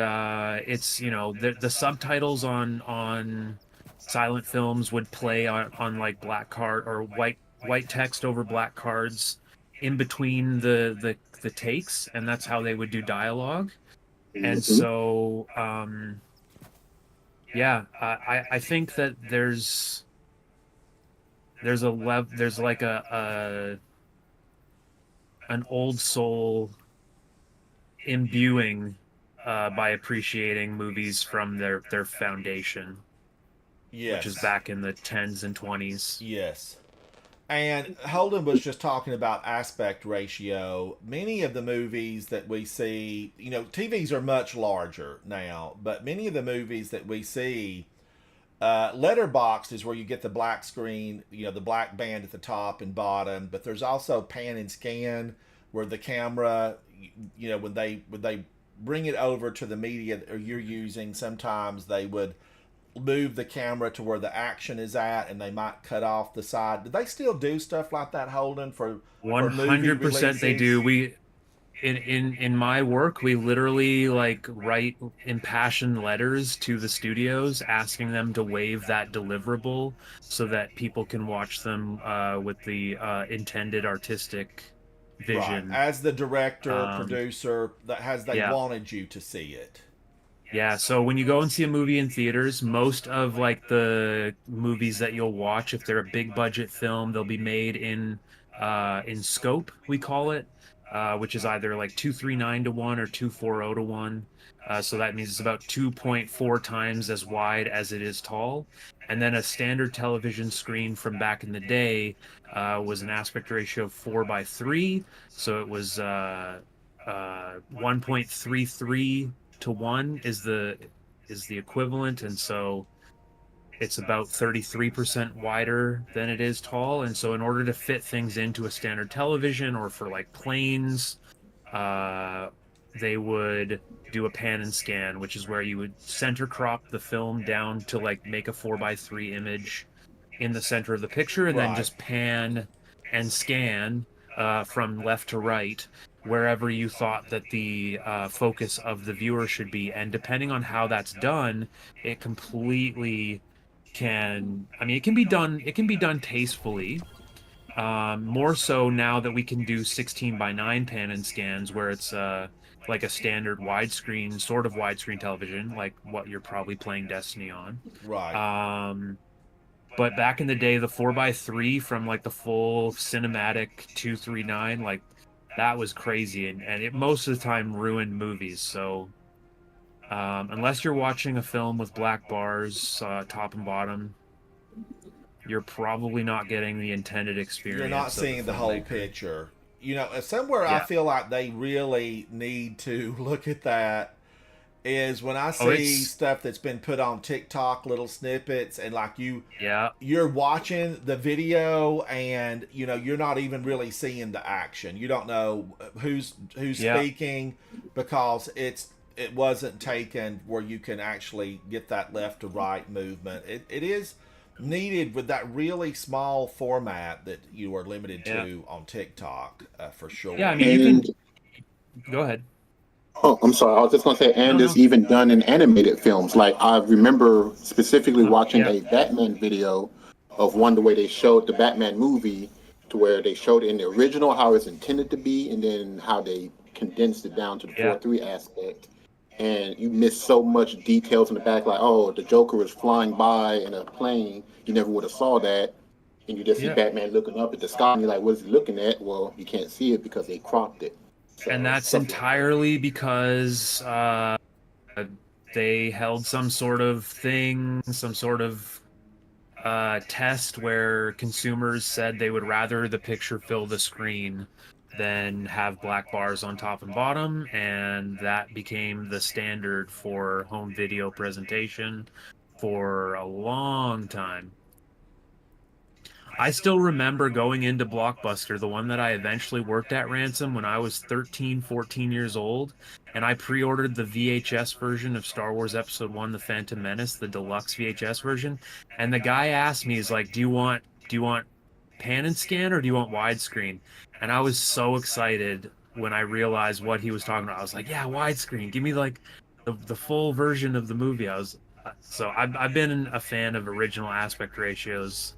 it's the subtitles on silent films would play on like black card or white text over black cards in between the takes, and that's how they would do dialogue. And Mhm. so yeah, I think that there's like an old soul imbuing by appreciating movies from their foundation, which is Yes. back in the tens and twenties. Yes. And Holden was just talking about aspect ratio. Many of the movies that we see, TVs are much larger now, but many of the movies that we see, letterboxed is where you get the black screen, the black band at the top and bottom, but there's also pan and scan where the camera, when they bring it over to the media that you're using, sometimes they would move the camera to where the action is at and they might cut off the side. Do they still do stuff like that, Holden, for movie 100% they releases? do. We in my work, we literally like write impassioned letters to the studios asking them to waive that deliverable so that people can watch them with the intended artistic Right. vision. As the director, Um, producer, that has they yeah. wanted you to see it. Yeah, so when you go and see a movie in theaters, most of like the movies that you'll watch, if they're a big budget film, they'll be made in scope, we call it, which is either like 239 to 1 or 240 to 1. So that means it's about 2.4 times as wide as it is tall. And then a standard television screen from back in the day was an aspect ratio of 4 by 3. So it was 1.33 to 1 is the equivalent, and so it's about 33% wider than it is tall. And so in order to fit things into a standard television or for like planes, they would do a pan and scan, which is where you would center crop the film down to like make a 4 by 3 image in the center of the picture, and then Right. just pan and scan from left to right wherever you thought that the focus of the viewer should be. And depending on how that's done, it completely it can be done tastefully. More so now that we can do 16 by 9 pan and scans where it's like a standard widescreen, sort of widescreen television, like what you're probably playing Destiny on. Right. But back in the day, the 4 by 3 from like the full cinematic 239, like that was crazy, and it most of the time ruined movies. So unless you're watching a film with black bars, top and bottom, you're probably not getting the intended experience. You're not of seeing the whole filmmaker. picture. Somewhere I Yeah. feel like they really need to look at that is when I Oh, see it's stuff that's been put on TikTok, little snippets, and like yeah, you're watching the video and you're not even really seeing the action. You don't know who's yeah. speaking because it wasn't taken where you can actually get that left to right movement. It is needed with that really small format that you are limited Yeah. to on TikTok, for sure. Yeah, I mean, you And can go ahead. oh, I'm sorry. I was just gonna say, and No, it's no. even done in animated films. Like I remember specifically watching Yeah. a Batman video of one the way they showed the Batman movie, to where they showed it in the original how it's intended to be, and then how they condensed it down to the Yeah. 4:3 aspect. And you miss so much details in the back, like oh, the Joker was flying by in a plane. You never would have saw that, and you just see Yeah. Batman looking up at the sky, and you're like, what is he looking at? Well, you can't see it because they cropped it. So, And that's stuff like that. entirely because they held some sort of thing, some sort of test where consumers said they would rather the picture fill the screen than have black bars on top and bottom, and that became the standard for home video presentation for a long time. I still remember going into Blockbuster, the one that I eventually worked at, Ransom, when I was 13, 14 years old, and I pre-ordered the VHS version of Star Wars Episode 1, The Phantom Menace, the deluxe VHS version, and the guy asked me, he's like, do you want pan and scan or do you want widescreen? And I was so excited when I realized what he was talking about. I was like, yeah, widescreen. Give me like the full version of the movie. I've been a fan of original aspect ratios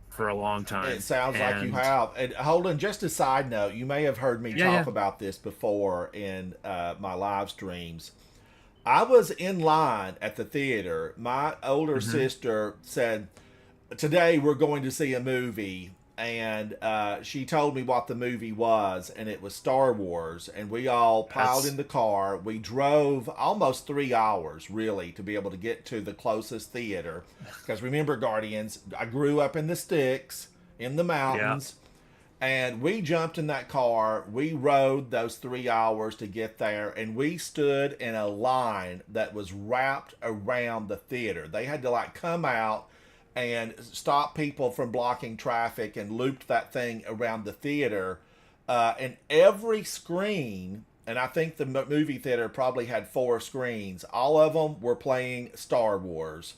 for a long time. It sounds like you And- have. And Holden, just a side note, you may have heard me Yeah, talk yeah. about this before in my live streams. I was in line at the theater. My older sister said, "Today we're going to see a movie." And she told me what the movie was, and it was Star Wars. And we all piled That's- in the car. We drove almost 3 hours, really, to be able to get to the closest theater. Because remember, Guardians, I grew up in the sticks, in the mountains. And we jumped in that car. We rode those 3 hours to get there, and we stood in a line that was wrapped around the theater. They had to like come out and stop people from blocking traffic and looped that thing around the theater. And every screen, and I think the movie theater probably had 4 screens, all of them were playing Star Wars.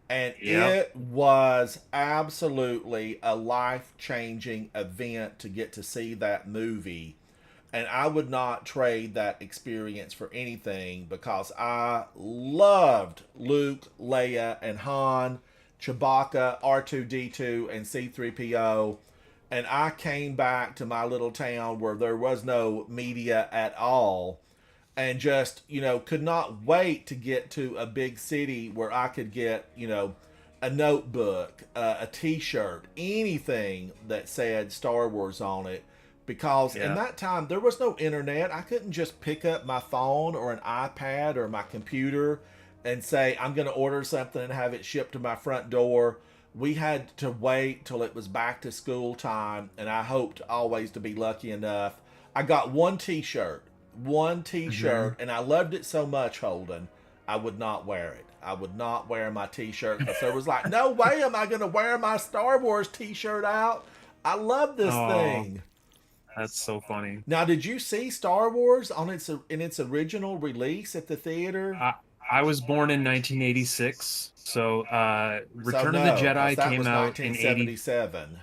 And Yep. it was absolutely a life-changing event to get to see that movie. And I would not trade that experience for anything because I loved Luke, Leia, and Han, Chewbacca, R2-D2, and C-3PO. And I came back to my little town where there was no media at all and just, could not wait to get to a big city where I could get, a notebook, a t-shirt, anything that said Star Wars on it. Because in Yeah. that time, there was no internet. I couldn't just pick up my phone or an iPad or my computer and say, I'm going to order something and have it shipped to my front door. We had to wait till it was back to school time, and I hoped always to be lucky enough. I got one t-shirt, and I loved it so much, Holden, I would not wear it. I would not wear my t-shirt because there was like, no way am I going to wear my Star Wars t-shirt out. I love this Oh. thing. That's so funny. Now, did you see Star Wars in its original release at the theater? I was born in 1986, so Return of the Jedi that came was out in 80. 1977.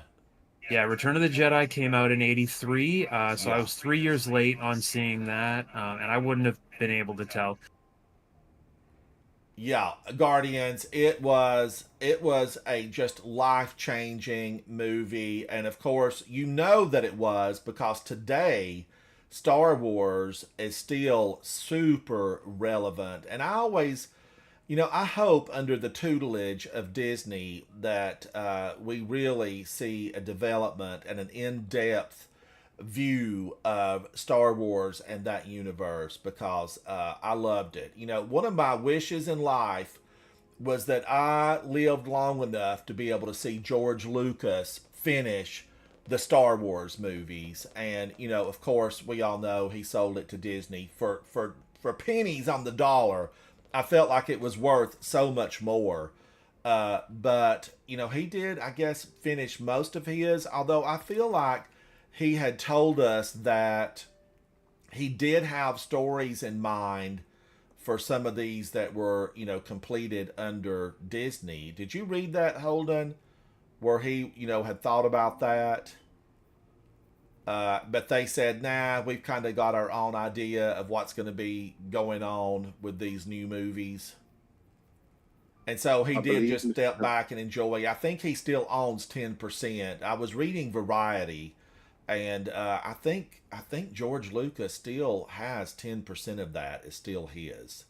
Yeah, Return of the Jedi came out in 83, so Yeah. I was 3 years late on seeing that, and I wouldn't have been able to tell. Yeah, Guardians. It was a just life-changing movie, and of course, you know that it was because today Star Wars is still super relevant. And I always, I hope under the tutelage of Disney that we really see a development and an in-depth view of Star Wars and that universe because I loved it. One of my wishes in life was that I lived long enough to be able to see George Lucas finish the Star Wars movies. And, of course, we all know he sold it to Disney for pennies on the dollar. I felt like it was worth so much more. But, he did, I guess, finish most of his, although I feel like he had told us that he did have stories in mind for some of these that were, completed under Disney. Did you read that, Holden? Where he, had thought about that? But they said, nah, we've kind of got our own idea of what's going to be going on with these new movies. And so he I did believe just Mr. step back and enjoy. I think he still owns 10%. I was reading Variety, and I think George Lucas still has 10% of that is still his.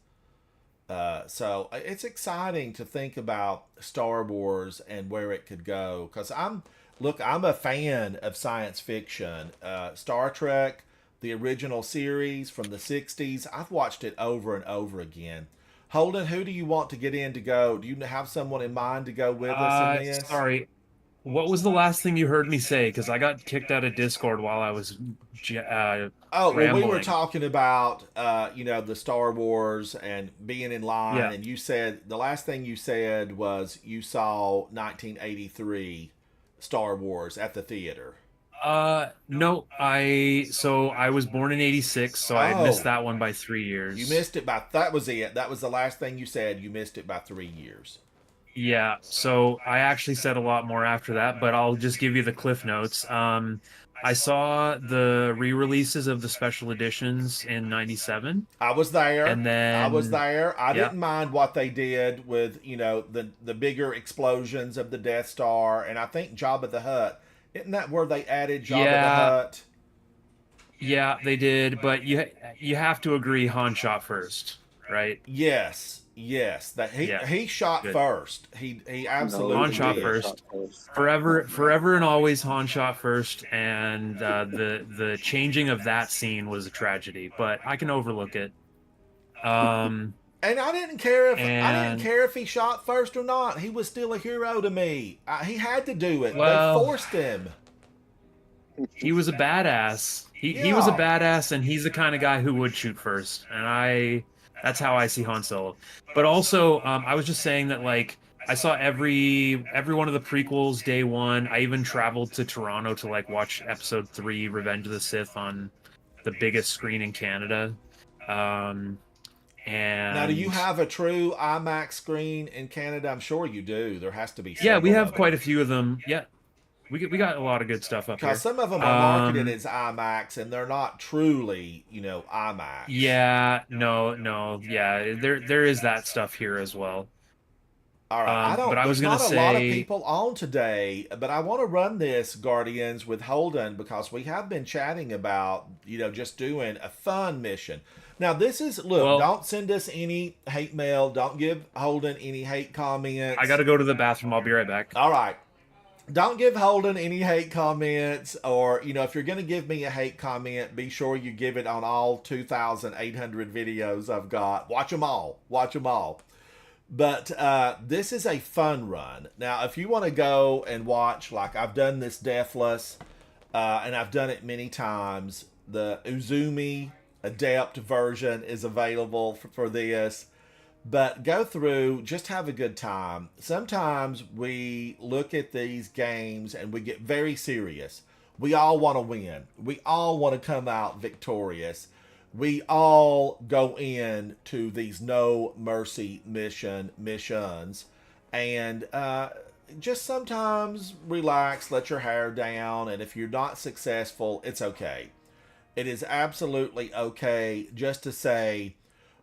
So it's exciting to think about Star Wars and where it could go. Because I'm a fan of science fiction. Star Trek, the original series from the 60s, I've watched it over and over again. Holden, who do you want to get in to go? Do you have someone in mind to go with us in this? Sorry, what was the last thing you heard me say? Because I got kicked out of Discord while I was Oh, well, we were rambling. talking about, the Star Wars and being in line, Yeah. and you said, the last thing you said was you saw 1983 Star Wars at the theater? No, I was born in '86, so I missed Oh, that one by 3 years. you missed it by, that was it. That was the last thing you said. You missed it by 3 years. Yeah, so I actually said a lot more after that, but I'll just give you the cliff notes. I saw the re-releases of the special editions in '97, I was there. and I was then there. I yeah, didn't mind what they did with, the bigger explosions of the Death Star, and I think Jabba the Hutt. Isn't that where they added Jabba the yeah, Hutt? yeah, they did, but you have to agree Han shot first, right? Yes, yes. That Yeah, he shot good. first. He No, Han absolutely shot did. first. Forever and always Han shot first, and the changing of that scene was a tragedy, but I can overlook it. Um, And I didn't care and if he shot first or not. He was still a hero to me. He had to do it. They well, forced him. he was a badass. He was a Yeah. badass, and he's the kind of guy who would shoot first. And that's how I see Han Solo. But also, I was just saying that like I saw every one of the prequels day one. I even traveled to Toronto to like watch Episode 3, Revenge of the Sith, on the biggest screen in Canada. Um, Now, do you and have a true IMAX screen in Canada? I'm sure you do. There has to be yeah, we several have of quite them. a few of them. Yeah, we got a lot of good stuff up Because here. some of them are marketed Um, as IMAX and they're not truly, IMAX. yeah, no, yeah, there is that stuff here as well. All right. But I was There's gonna not a lot of say, people on today, but I want to run this Guardians with Holden because we have been chatting about, just doing a fun mission. Now, this is, look, well, don't send us any hate mail. Don't give Holden any hate I comments. got to go to the bathroom. I'll be right back. All right. Don't give Holden any hate comments, or, if you're going to give me a hate comment, be sure you give it on all 2,800 videos I've got. Watch them all. Watch them all. But this is a fun run. Now, if you want to go and watch, like I've done this Deathless, and I've done it many times, the Uzumi Adept version is available for this. But go through, just have a good time. Sometimes we look at these games and we get very serious. We all want to win. We all want to come out victorious. We all go in to these no mercy missions, and just sometimes relax, let your hair down, and if you're not successful, it's okay. It is absolutely okay just to say,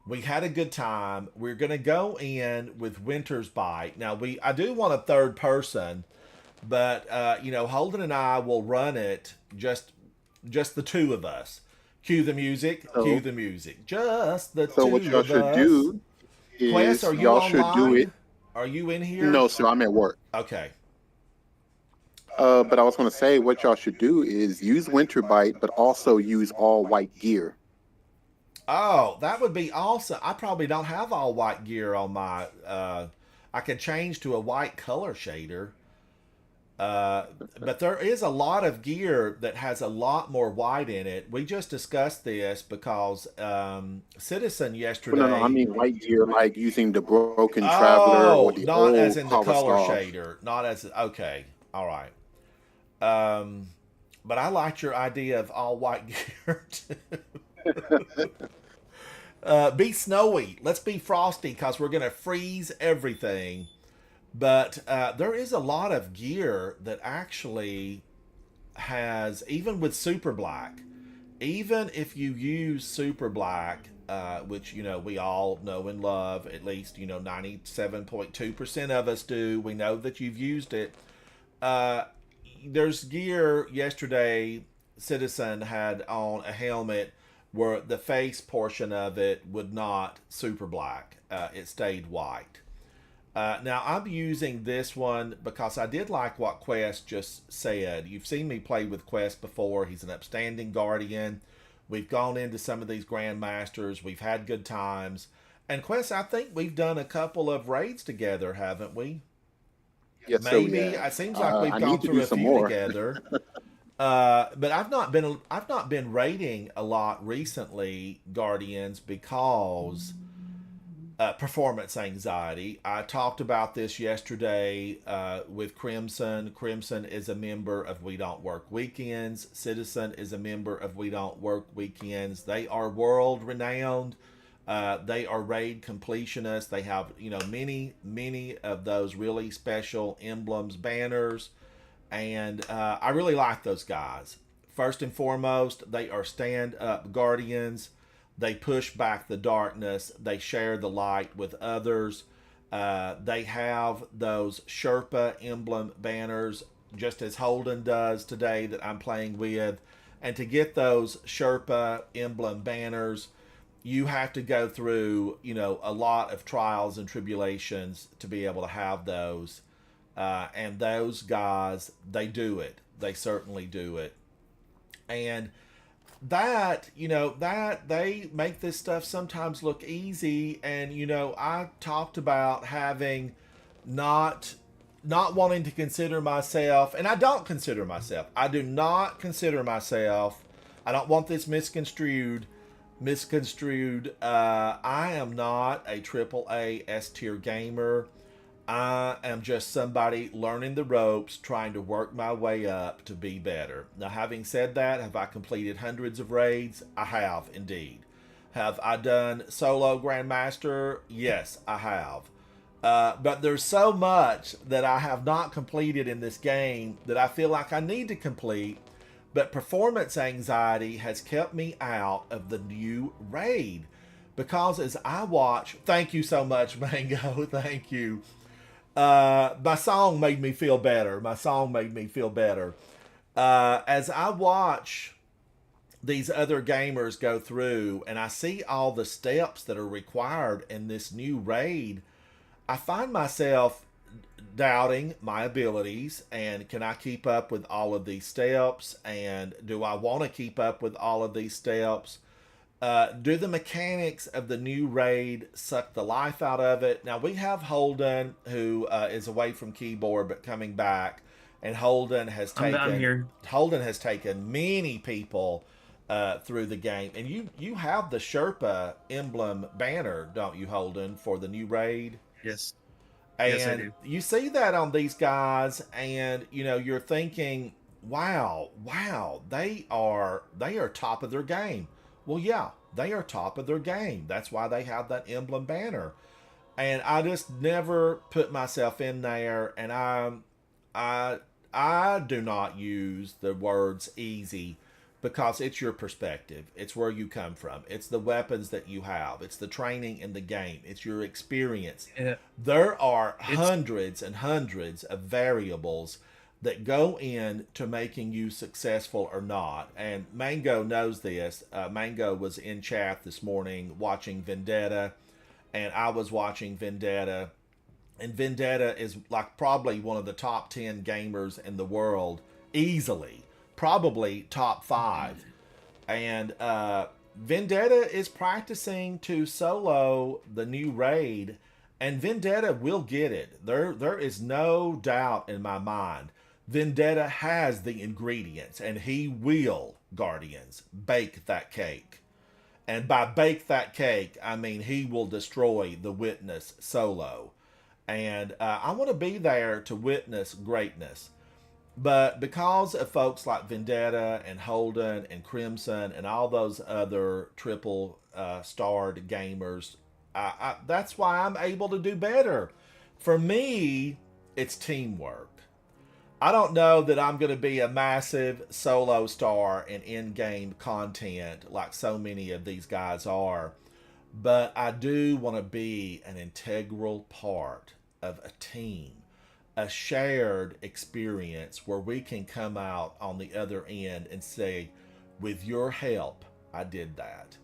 we had a good time. We're going to go in with Winter's Bite. Now, I do want a third person, but Holden and I will run it just the two of us. Cue the music. Cue So, the music. Just the so what two y'all of should us. do Quest, is are you y'all should do online? it. Are you in here? No, sir, I'm at work. Okay. But I was going to say what y'all should do is use Winter Bite, but also use all white gear. Oh, that would be awesome. I probably don't have all white gear on my. I could change to a white color shader. But there is a lot of gear that has a lot more white in it. We just discussed this because Citizen yesterday. But no, I mean white gear, like using the Broken Traveler or Oh, the not as old in the Power color Star. shader. Not as okay. All right. But I liked your idea of all white gear too. Be snowy. Let's be frosty because we're gonna freeze everything. But there is a lot of gear that actually has, even with Super Black, even if you use Super Black, which we all know and love, at least 97.2% of us do. We know that you've used it. There's gear. Yesterday, Citizen had on a helmet where the face portion of it would not Super Black. It stayed white. Now, I'm using this one because I did like what Quest just said. You've seen me play with Quest before. He's an upstanding Guardian. We've gone into some of these Grandmasters. We've had good times. And Quest, I think we've done a couple of raids together, haven't we? Yes, sir. Maybe. Yeah. It seems like we've I gone need to through do a some few more. together. But I've not been raiding a lot recently, Guardians, because performance anxiety. I talked about this yesterday with Crimson. Crimson is a member of We Don't Work Weekends. Citizen is a member of We Don't Work Weekends. They are world renowned. They are raid completionists. They have, many of those really special emblems, banners, and I really like those guys. First and foremost, they are stand-up guardians. They push back the darkness. They share the light with others. They have those Sherpa emblem banners, just as Holden does today that I'm playing with. And to get those Sherpa emblem banners, you have to go through, a lot of trials and tribulations to be able to have those. And those guys, they do it. They certainly do it. And that they make this stuff sometimes look easy. And I talked about having not wanting to consider myself, and I don't consider myself, I do not consider myself, I don't want this misconstrued. I am not a AAA S tier gamer. I am just somebody learning the ropes, trying to work my way up to be better. Now, having said that, have I completed hundreds of raids? I have, indeed. Have I done solo Grandmaster? Yes, I have. But there's so much that I have not completed in this game that I feel like I need to complete, but performance anxiety has kept me out of the new raid. Because as I watch... Thank you so much, Mango. Thank you. My song made me feel better. As I watch these other gamers go through and I see all the steps that are required in this new raid, I find myself doubting my abilities, and can I keep up with all of these steps, and do I want to keep up with all of these steps? Do the mechanics of the new raid suck the life out of it? Now, we have Holden, who is away from keyboard but coming back, and Holden has taken many people through the game. And you have the Sherpa emblem banner, don't you, Holden, for the new raid? Yes. And yes, I do. You see that on these guys, and you're thinking, wow, they are top of their game. Well, yeah, they are top of their game. That's why they have that emblem banner. And I just never put myself in there, and I do not use the words easy, because it's your perspective. It's where you come from. It's the weapons that you have. It's the training in the game. It's your experience. Yeah. There are hundreds and hundreds of variables that go into making you successful or not. And Mango knows this. Mango was in chat this morning watching Vendetta, and I was watching Vendetta. And Vendetta is like probably one of the top 10 gamers in the world, easily. Probably top 5. And Vendetta is practicing to solo the new raid, and Vendetta will get it. There is no doubt in my mind. Vendetta has the ingredients, and he will, Guardians, bake that cake. And by bake that cake, I mean he will destroy the Witness solo. And I want to be there to witness greatness. But because of folks like Vendetta and Holden and Crimson and all those other triple starred gamers, that's why I'm able to do better. For me, it's teamwork. I don't know that I'm going to be a massive solo star in in-game content like so many of these guys are, but I do want to be an integral part of a team, a shared experience where we can come out on the other end and say, with your help, I did that.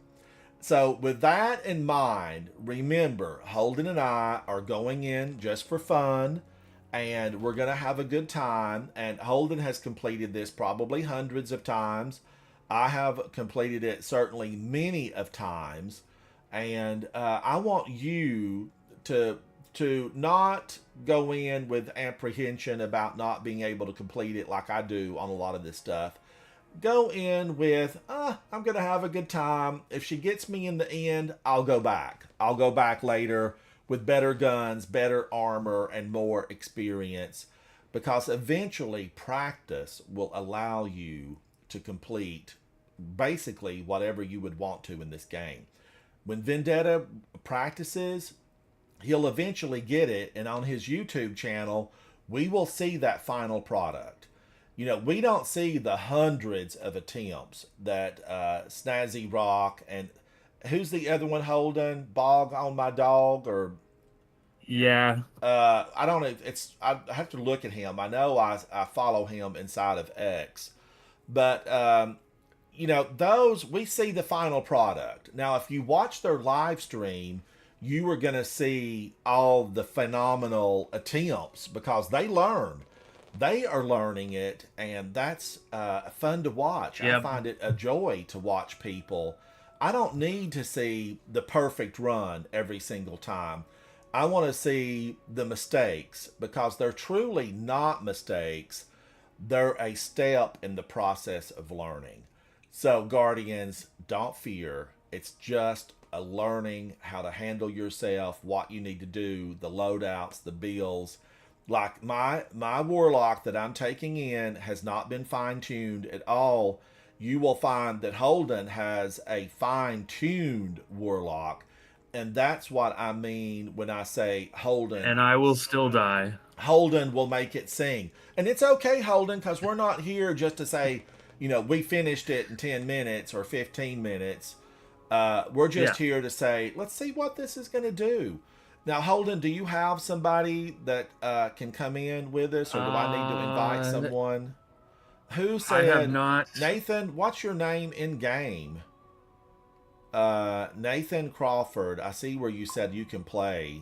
So with that in mind, remember, Holden and I are going in just for fun, and we're going to have a good time. And Holden has completed this probably hundreds of times. I have completed it certainly many of times. And I want you to not go in with apprehension about not being able to complete it like I do on a lot of this stuff. go in with, I'm going to have a good time. If she gets me in the end, I'll go back. I'll go back later with better guns, better armor, and more experience, because eventually practice will allow you to complete basically whatever you would want to in this game. When Vendetta practices, he'll eventually get it, and on his YouTube channel, we will see that final product. You know, we don't see the hundreds of attempts that Snazzy Rock and who's the other one holding Bog on my dog, or Yeah. I don't know. I have to look at him. I know I follow him inside of X, but you know, those we see the final product. Now, if you watch their live stream, you are going to see all the phenomenal attempts because they learn. They are learning it, and that's fun to watch. I Yep. find it a joy to watch people. I don't need to see the perfect run every single time. I want to see the mistakes because they're truly not mistakes. They're a step in the process of learning. So, Guardians, don't fear. It's just a learning how to handle yourself, what you need to do, the loadouts, the builds. Like my warlock that I'm taking in has not been fine-tuned at all. You will find that Holden has a fine-tuned warlock, and that's what I mean when I say Holden. And I will still die. Holden will make it sing. And it's okay, Holden, because we're not here just to say, you know, we finished it in 10 minutes or 15 minutes. We're just here to say, let's see what this is going to do. Now, Holden, do you have somebody that can come in with us, or do I need to invite someone? Who said, I have not. Nathan, what's your name in game? Nathan Crawford. I see where you said you can play.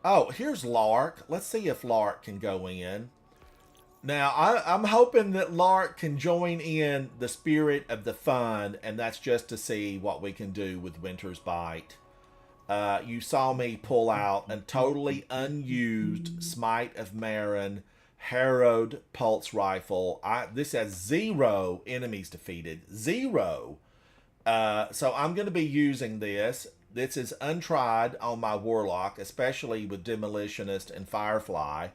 Oh, here's Lark. Let's see if Lark can go in. Now, I'm hoping that Lark can join in the spirit of the fun, and that's just to see what we can do with Winter's Bite. You saw me pull out a totally unused Smite of Marin Harrowed Pulse Rifle. This has 0 enemies defeated. 0. So I'm going to be using this. This is untried on my Warlock, especially with Demolitionist and Firefly.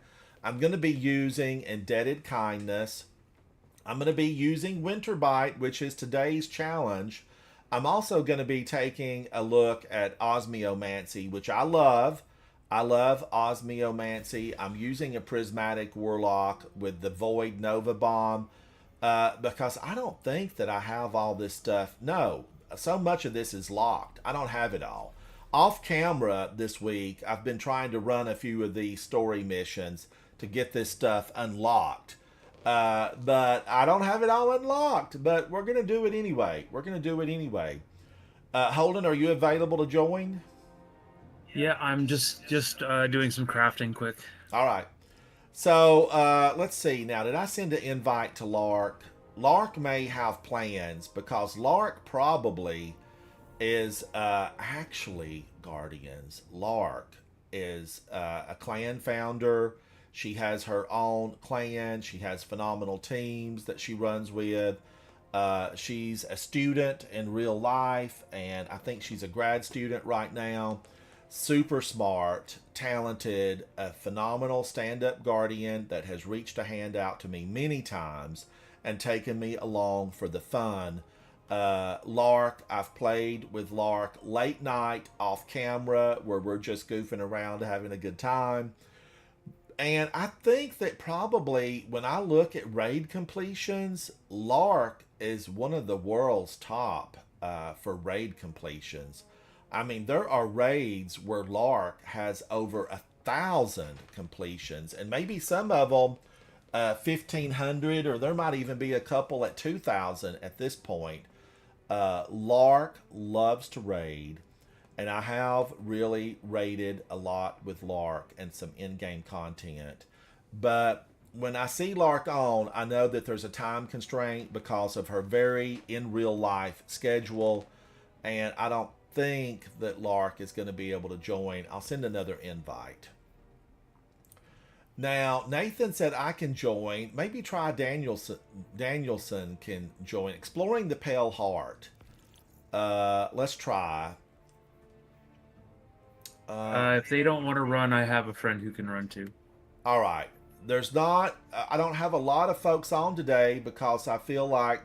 I'm going to be using Indebted Kindness. I'm going to be using Winter Bite, which is today's challenge. I'm also going to be taking a look at Osmiomancy, which I love. I love Osmiomancy. I'm using a Prismatic Warlock with the Void Nova Bomb because I don't think that I have all this stuff. No, so much of this is locked. I don't have it all. Off camera this week, I've been trying to run a few of these story missions to get this stuff unlocked. But I don't have it all unlocked, but we're going to do it anyway. Holden, are you available to join? Yeah, I'm just doing some crafting quick. All right. So let's see. Now, did I send an invite to Lark? Lark may have plans because Lark probably is actually Guardians. Lark is a clan founder. She has her own clan. She has phenomenal teams that she runs with. She's a student in real life, and I think she's a grad student right now. Super smart, talented, a phenomenal stand-up guardian that has reached a hand out to me many times and taken me along for the fun. Lark, I've played with Lark late night off camera where we're just goofing around having a good time. And I think that probably when I look at raid completions, Lark is one of the world's top for raid completions. I mean, there are raids where Lark has over 1,000 completions, and maybe some of them 1,500, or there might even be a couple at 2,000 at this point. Lark loves to raid, and I have really raided a lot with Lark and some in-game content. But when I see Lark on, I know that there's a time constraint because of her very in real life schedule, and I don't think that Lark is going to be able to join. I'll send another invite. Now, Nathan said I can join. Maybe try Danielson. Danielson can join. Exploring the Pale Heart. Let's try. If they don't want to run, I have a friend who can run too. All right. There's not. I don't have a lot of folks on today because I feel like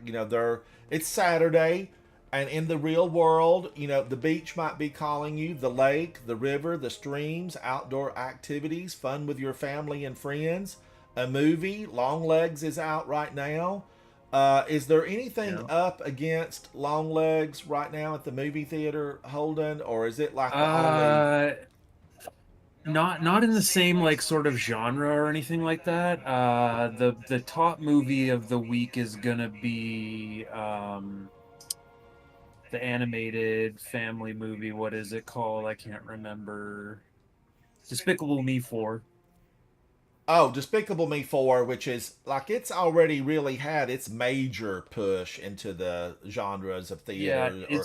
it's Saturday, and in the real world, the beach might be calling you, the lake, the river, the streams, outdoor activities, fun with your family and friends, a movie. Long Legs is out right now. Is there anything up against Long Legs right now at the movie theater, Holden, or is it like the only? Not in the same like sort of genre or anything like that. The top movie of the week is gonna be the animated family movie. What is it called? I can't remember. Despicable Me 4. Oh, Despicable Me 4, which is like it's already really had its major push into the genres of theater. Yeah,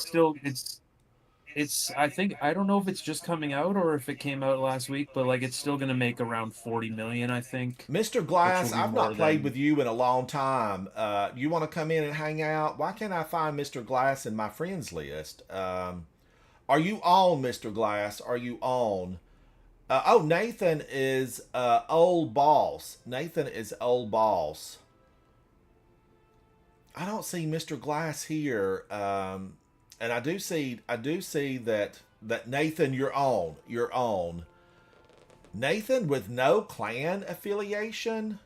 it's I think I don't know if it's just coming out or if it came out last week, but like it's still gonna make around 40 million, I think. Mr. Glass, I've not played than... with you in a long time. You want to come in and hang out? Why can't I find Mr. Glass in my friends list? Are you on, Mr. Glass? Are you on? Nathan is old boss. Nathan is old boss. I don't see Mr. Glass here. And I do see that Nathan, you're on. You're on. Nathan with no clan affiliation?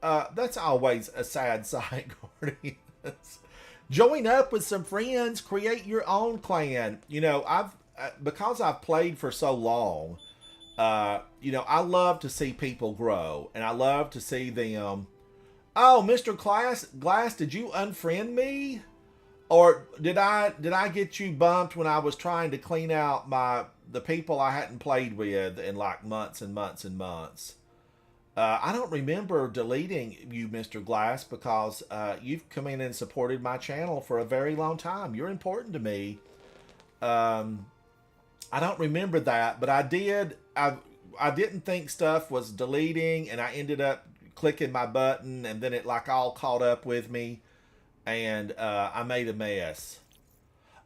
That's always a sad sight, Guardians. Join up with some friends, create your own clan. Because I've played for so long, I love to see people grow, and I love to see them. Oh, Mr. Glass, did you unfriend me? Or did I get you bumped when I was trying to clean out the people I hadn't played with in like months and months and months? I don't remember deleting you, Mr. Glass, because you've come in and supported my channel for a very long time. You're important to me. I don't remember that, but I did. I didn't think stuff was deleting, and I ended up clicking my button, and then it like all caught up with me. And I made a mess.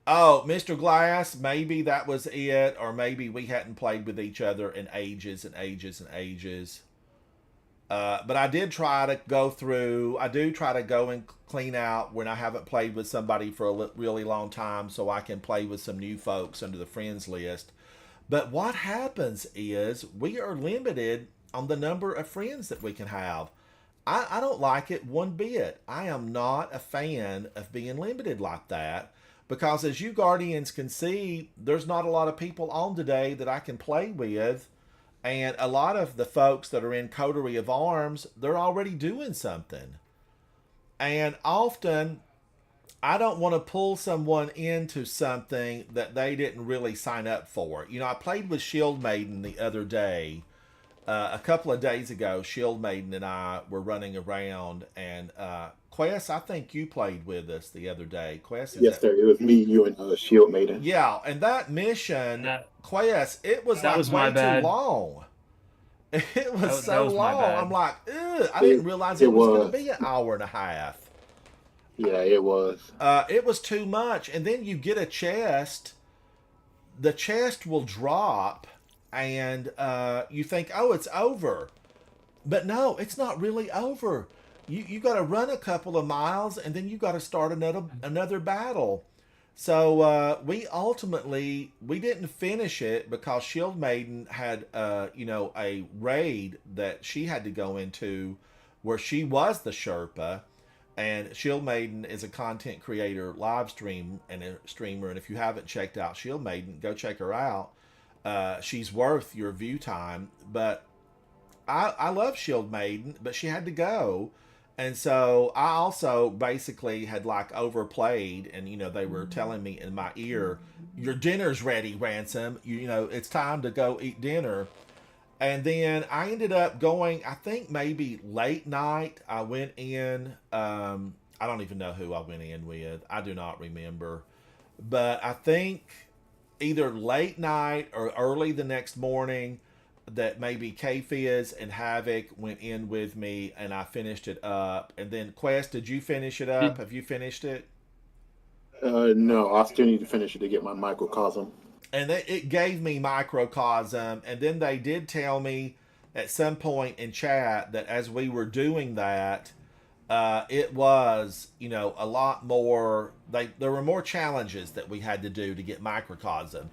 Oh, Mr. Glass, maybe that was it, or maybe we hadn't played with each other in ages and ages and ages. But I did try to go through. I do try to go and clean out when I haven't played with somebody for a really long time, so I can play with some new folks under the friends list. But what happens is we are limited on the number of friends that we can have. I don't like it one bit. I am not a fan of being limited like that because, as you Guardians can see, there's not a lot of people on today that I can play with. And a lot of the folks that are in Coterie of Arms, they're already doing something. And often, I don't want to pull someone into something that they didn't really sign up for. I played with Shield Maiden the other day. A couple of days ago, Shield Maiden and I were running around, and Quest, I think you played with us the other day. Quest, yes, sir. It was me, you, and Shield Maiden. Yeah, and that mission, Quest, it was like way too long. It was so long. I'm like, ugh, I didn't realize it was going to be an hour and a half. Yeah, it was. It was too much, and then you get a chest. The chest will drop. And you think, oh, it's over. But no, it's not really over. You got to run a couple of miles, and then you got to start another battle. So we didn't finish it because Shield Maiden had a raid that she had to go into where she was the Sherpa. And Shield Maiden is a content creator, live stream, and a streamer. And if you haven't checked out Shield Maiden, go check her out. She's worth your view time, but I love Shield Maiden, but she had to go. And so I also basically had like overplayed, and they were telling me in my ear, your dinner's ready, Ransom. It's time to go eat dinner. And then I ended up going, I think maybe late night. I went in, I don't even know who I went in with. I do not remember. But I think either late night or early the next morning, that maybe K-Fizz and Havoc went in with me, and I finished it up. And then Quest, did you finish it up? Have you finished it? No, I still need to finish it to get my microcosm. And it gave me microcosm, and then they did tell me at some point in chat that as we were doing that, it was, you know, a lot more. There were more challenges that we had to do to get microcosm.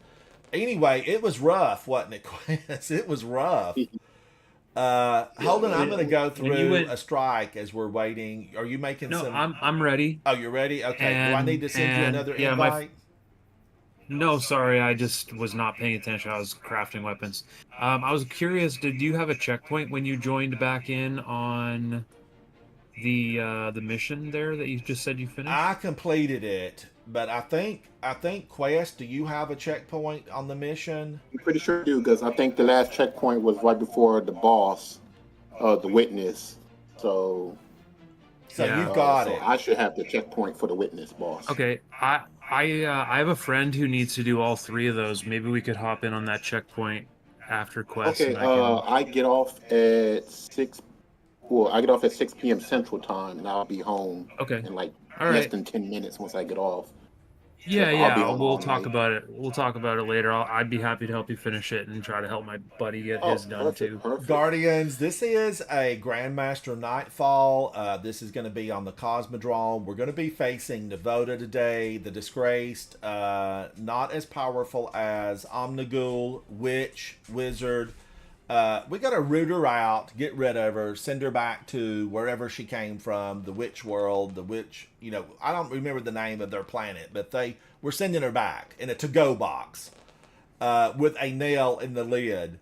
Anyway, it was rough, wasn't it, Quest? It was rough. Hold on, I'm going to go through a strike as we're waiting. Are you making No, some? I'm ready. Oh, you're ready. Okay. Do I need to send you another yeah, invite? No, sorry, I just was not paying attention. I was crafting weapons. I was curious, did you have a checkpoint when you joined back in on the mission there that you just said you finished? I completed it, but I think Quest, do you have a checkpoint on the mission? I'm pretty sure I do, because I think the last checkpoint was right before the boss, the witness. So Yeah. you've got so it. I should have the checkpoint for the witness boss. Okay, I have a friend who needs to do all three of those. Maybe we could hop in on that checkpoint after Quest. Okay, and I get off at 6. Well, I get off at 6 p.m. Central Time, and I'll be home Okay. in like All less right. than 10 minutes once I get off. Yeah, I'll be yeah. home We'll all talk night. about it. We'll talk about it later. I'd be happy to help you finish it and try to help my buddy get his done too. Perfect. Guardians, this is a Grandmaster Nightfall. This is going to be on the Cosmodrome. We're going to be facing Navoda today, the Disgraced. Not as powerful as Omnigul, Witch, Wizard. We got to root her out, get rid of her, send her back to wherever she came from, the Witch world, the Witch, you know, I don't remember the name of their planet, but we're sending her back in a to-go box with a nail in the lid.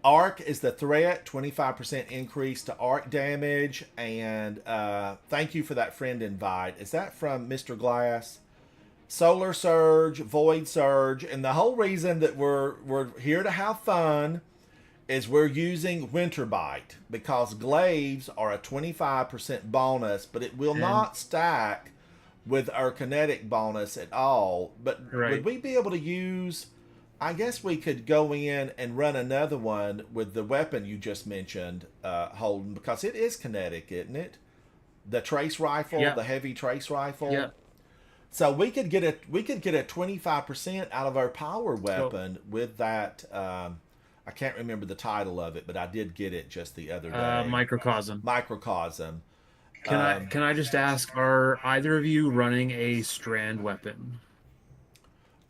Arc is the threat, 25% increase to arc damage, and thank you for that friend invite. Is that from Mr. Glass? Solar Surge, Void Surge, and the whole reason that we're here to have fun is we're using Winter Bite because glaives are a 25% bonus, but it will not stack with our kinetic bonus at all. But would we be able to use, I guess we could go in and run another one with the weapon you just mentioned, Holden, because it is kinetic, isn't it? The trace rifle, the heavy trace rifle. Yeah. So we could get a 25% out of our power weapon with that. I can't remember the title of it, but I did get it just the other day. Microcosm. Microcosm. Can I just ask, are either of you running a strand weapon?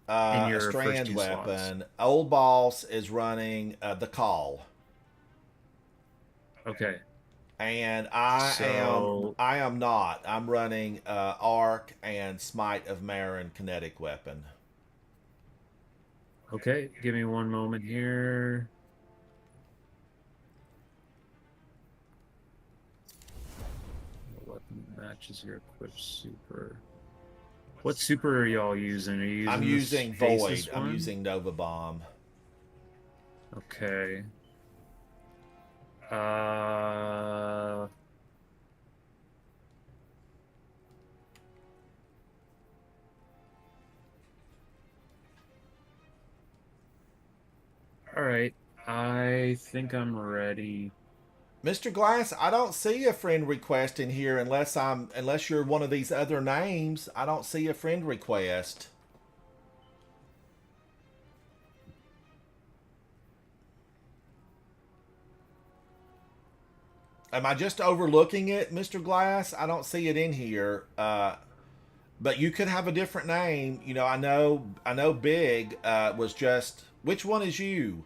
In your A strand first two weapon. slots? Old Boss is running the Call. Okay. And I am not. I'm running Arc and Smite of Marin kinetic weapon. Okay, give me one moment here. What matches your equipped super? What super are y'all using? Are you using I'm the using Stasis Void. I'm one? using Nova Bomb. Okay. All right. I think I'm ready. Mr. Glass, I don't see a friend request in here unless you're one of these other names. I don't see a friend request. Am I just overlooking it, Mr. Glass? I don't see it in here. But you could have a different name. You know, I know Big was just, which one is you?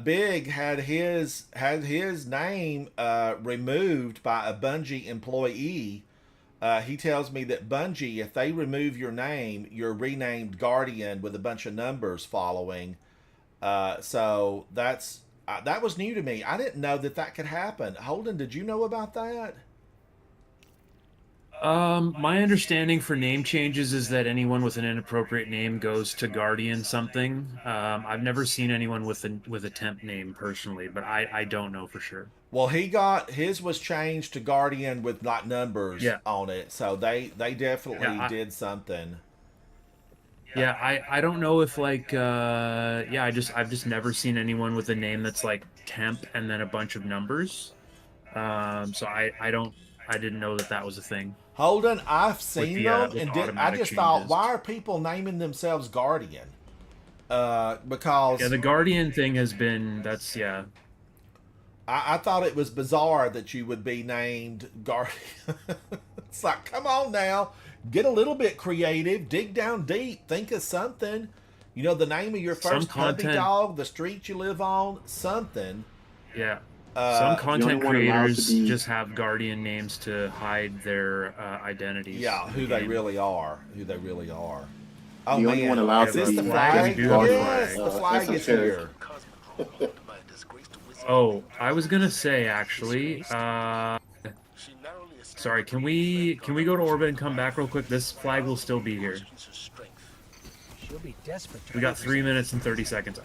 Big had his name removed by a Bungie employee. He tells me that Bungie, if they remove your name, you're renamed Guardian with a bunch of numbers following. So that was new to me. I didn't know that could happen. Holden, did you know about that? My understanding for name changes is that anyone with an inappropriate name goes to Guardian something. I've never seen anyone with a temp name personally, but I don't know for sure. Well, his was changed to Guardian with not numbers on it, so they definitely did something. Yeah, I don't know if like yeah, I've just never seen anyone with a name that's like temp and then a bunch of numbers. So I didn't know that that was a thing Holden, I've seen them with and the I automatic just thought, changes. why are people naming themselves Guardian? Yeah, Because the Guardian thing has been that's yeah. I thought it was bizarre that you would be named Guardian. It's like, come on now, get a little bit creative, dig down deep, think of something. You know, the name of your Some first puppy content dog, the street you live on, something. Yeah. Some Uh, content one allowed to creators be- just have Guardian names to hide their identities. yeah, in who the they game. really are. Who they really are. Oh, The only man. one allowed Is to this be the flag? flag? We do have a Yes, flag. the flag is here. esoteric. Oh, I was gonna say actually. Sorry, can we go to orbit and come back real quick? This flag will still be here. She'll be desperate to We got prove 3 herself. minutes and 30 seconds.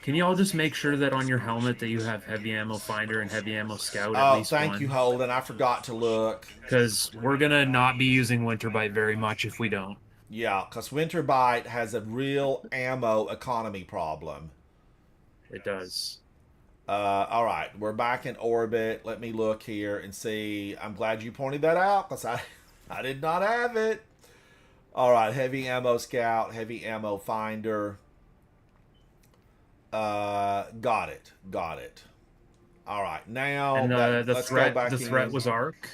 Can you all just make sure that on your helmet that you have heavy ammo finder and heavy ammo scout at Oh, least thank one? you, Holden. I forgot to look. Because we're gonna not be using Winterbite very much if we don't. Yeah, because Winterbite has a real ammo economy problem. It does. All right, we're back in orbit. Let me look here and see. I'm glad you pointed that out because I did not have it. All right, heavy ammo scout, heavy ammo finder. Got it. All right, now And the let's threat go back the threat in. was Arc.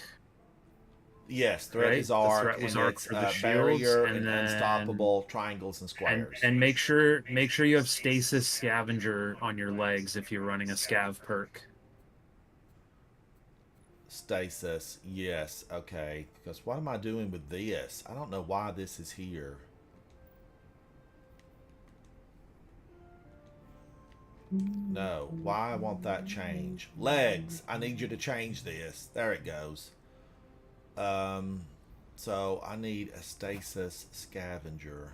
Yes, threat right? is The arc, threat was and arc it's for the shields, barrier and and then- unstoppable triangles and And squares. and make sure you have stasis scavenger on your legs if you're running a scav perk. Stasis, yes, okay. Because what am I doing with this? I don't know why this is here. No, why I want that change? Legs, I need you to change this. There it goes. So I need a stasis scavenger.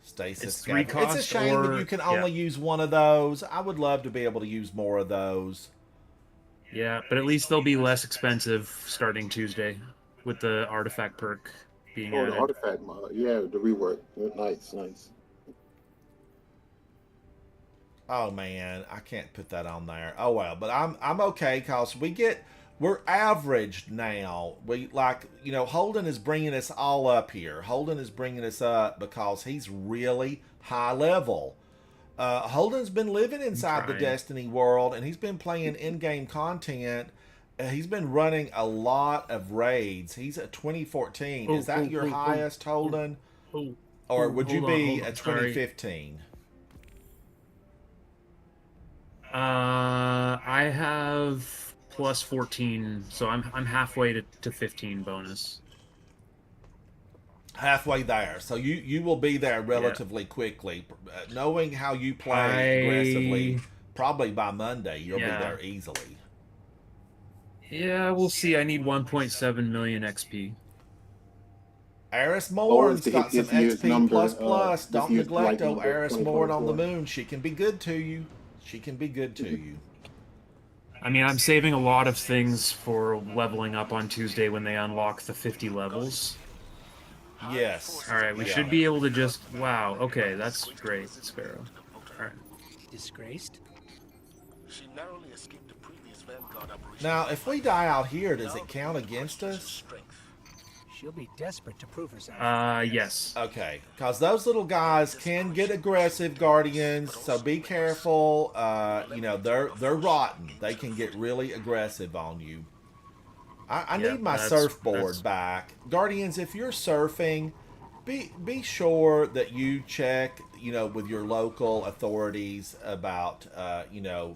Stasis It's 3 scavenger. It's a cost shame that or- you can yeah. only use one of those. I would love to be able to use more of those. Yeah, but at least they'll be less expensive starting Tuesday with the artifact perk being Oh, the added. artifact mod. Yeah, the rework. Nice. Oh man, I can't put that on there. Oh well, but I'm okay because we're averaged now. We like, you know, Holden is bringing us all up here. Holden is bringing us up because he's really high level. Holden's been living inside the trying. Destiny world, and he's been playing in-game content. He's been running a lot of raids. He's at 2014. Is that your highest, Holden? Oh, Or oh, would you hold on, be hold on, at sorry. 2015? I have plus 14, so I'm halfway to 15 bonus. Halfway there, so you will be there relatively quickly. Knowing how you play aggressively, probably by Monday you'll Yeah. be there easily. Yeah, we'll see. I need 1.7 million XP. Eris Morn's it's got some this year's XP number, plus plus. this Don't year's neglect flight old number, Eris Morn on the 2024. moon. She can be good to you. She can be good to you. I mean, I'm saving a lot of things for leveling up on Tuesday when they unlock the 50 levels. Yes. All right, we Yeah. should be able to just... Wow, okay, that's great, Sparrow. All right. Disgraced? She narrowly escaped the previous Vanguard operation. Now, if we die out here, does it count against us? She'll be desperate to prove herself. Yes. Okay, because those little guys can get aggressive, Guardians. So be careful. You know they're rotten. They can get really aggressive on you. I Yeah, need my that's- surfboard back, Guardians. If you're surfing, be sure that you check, you know, with your local authorities about you know,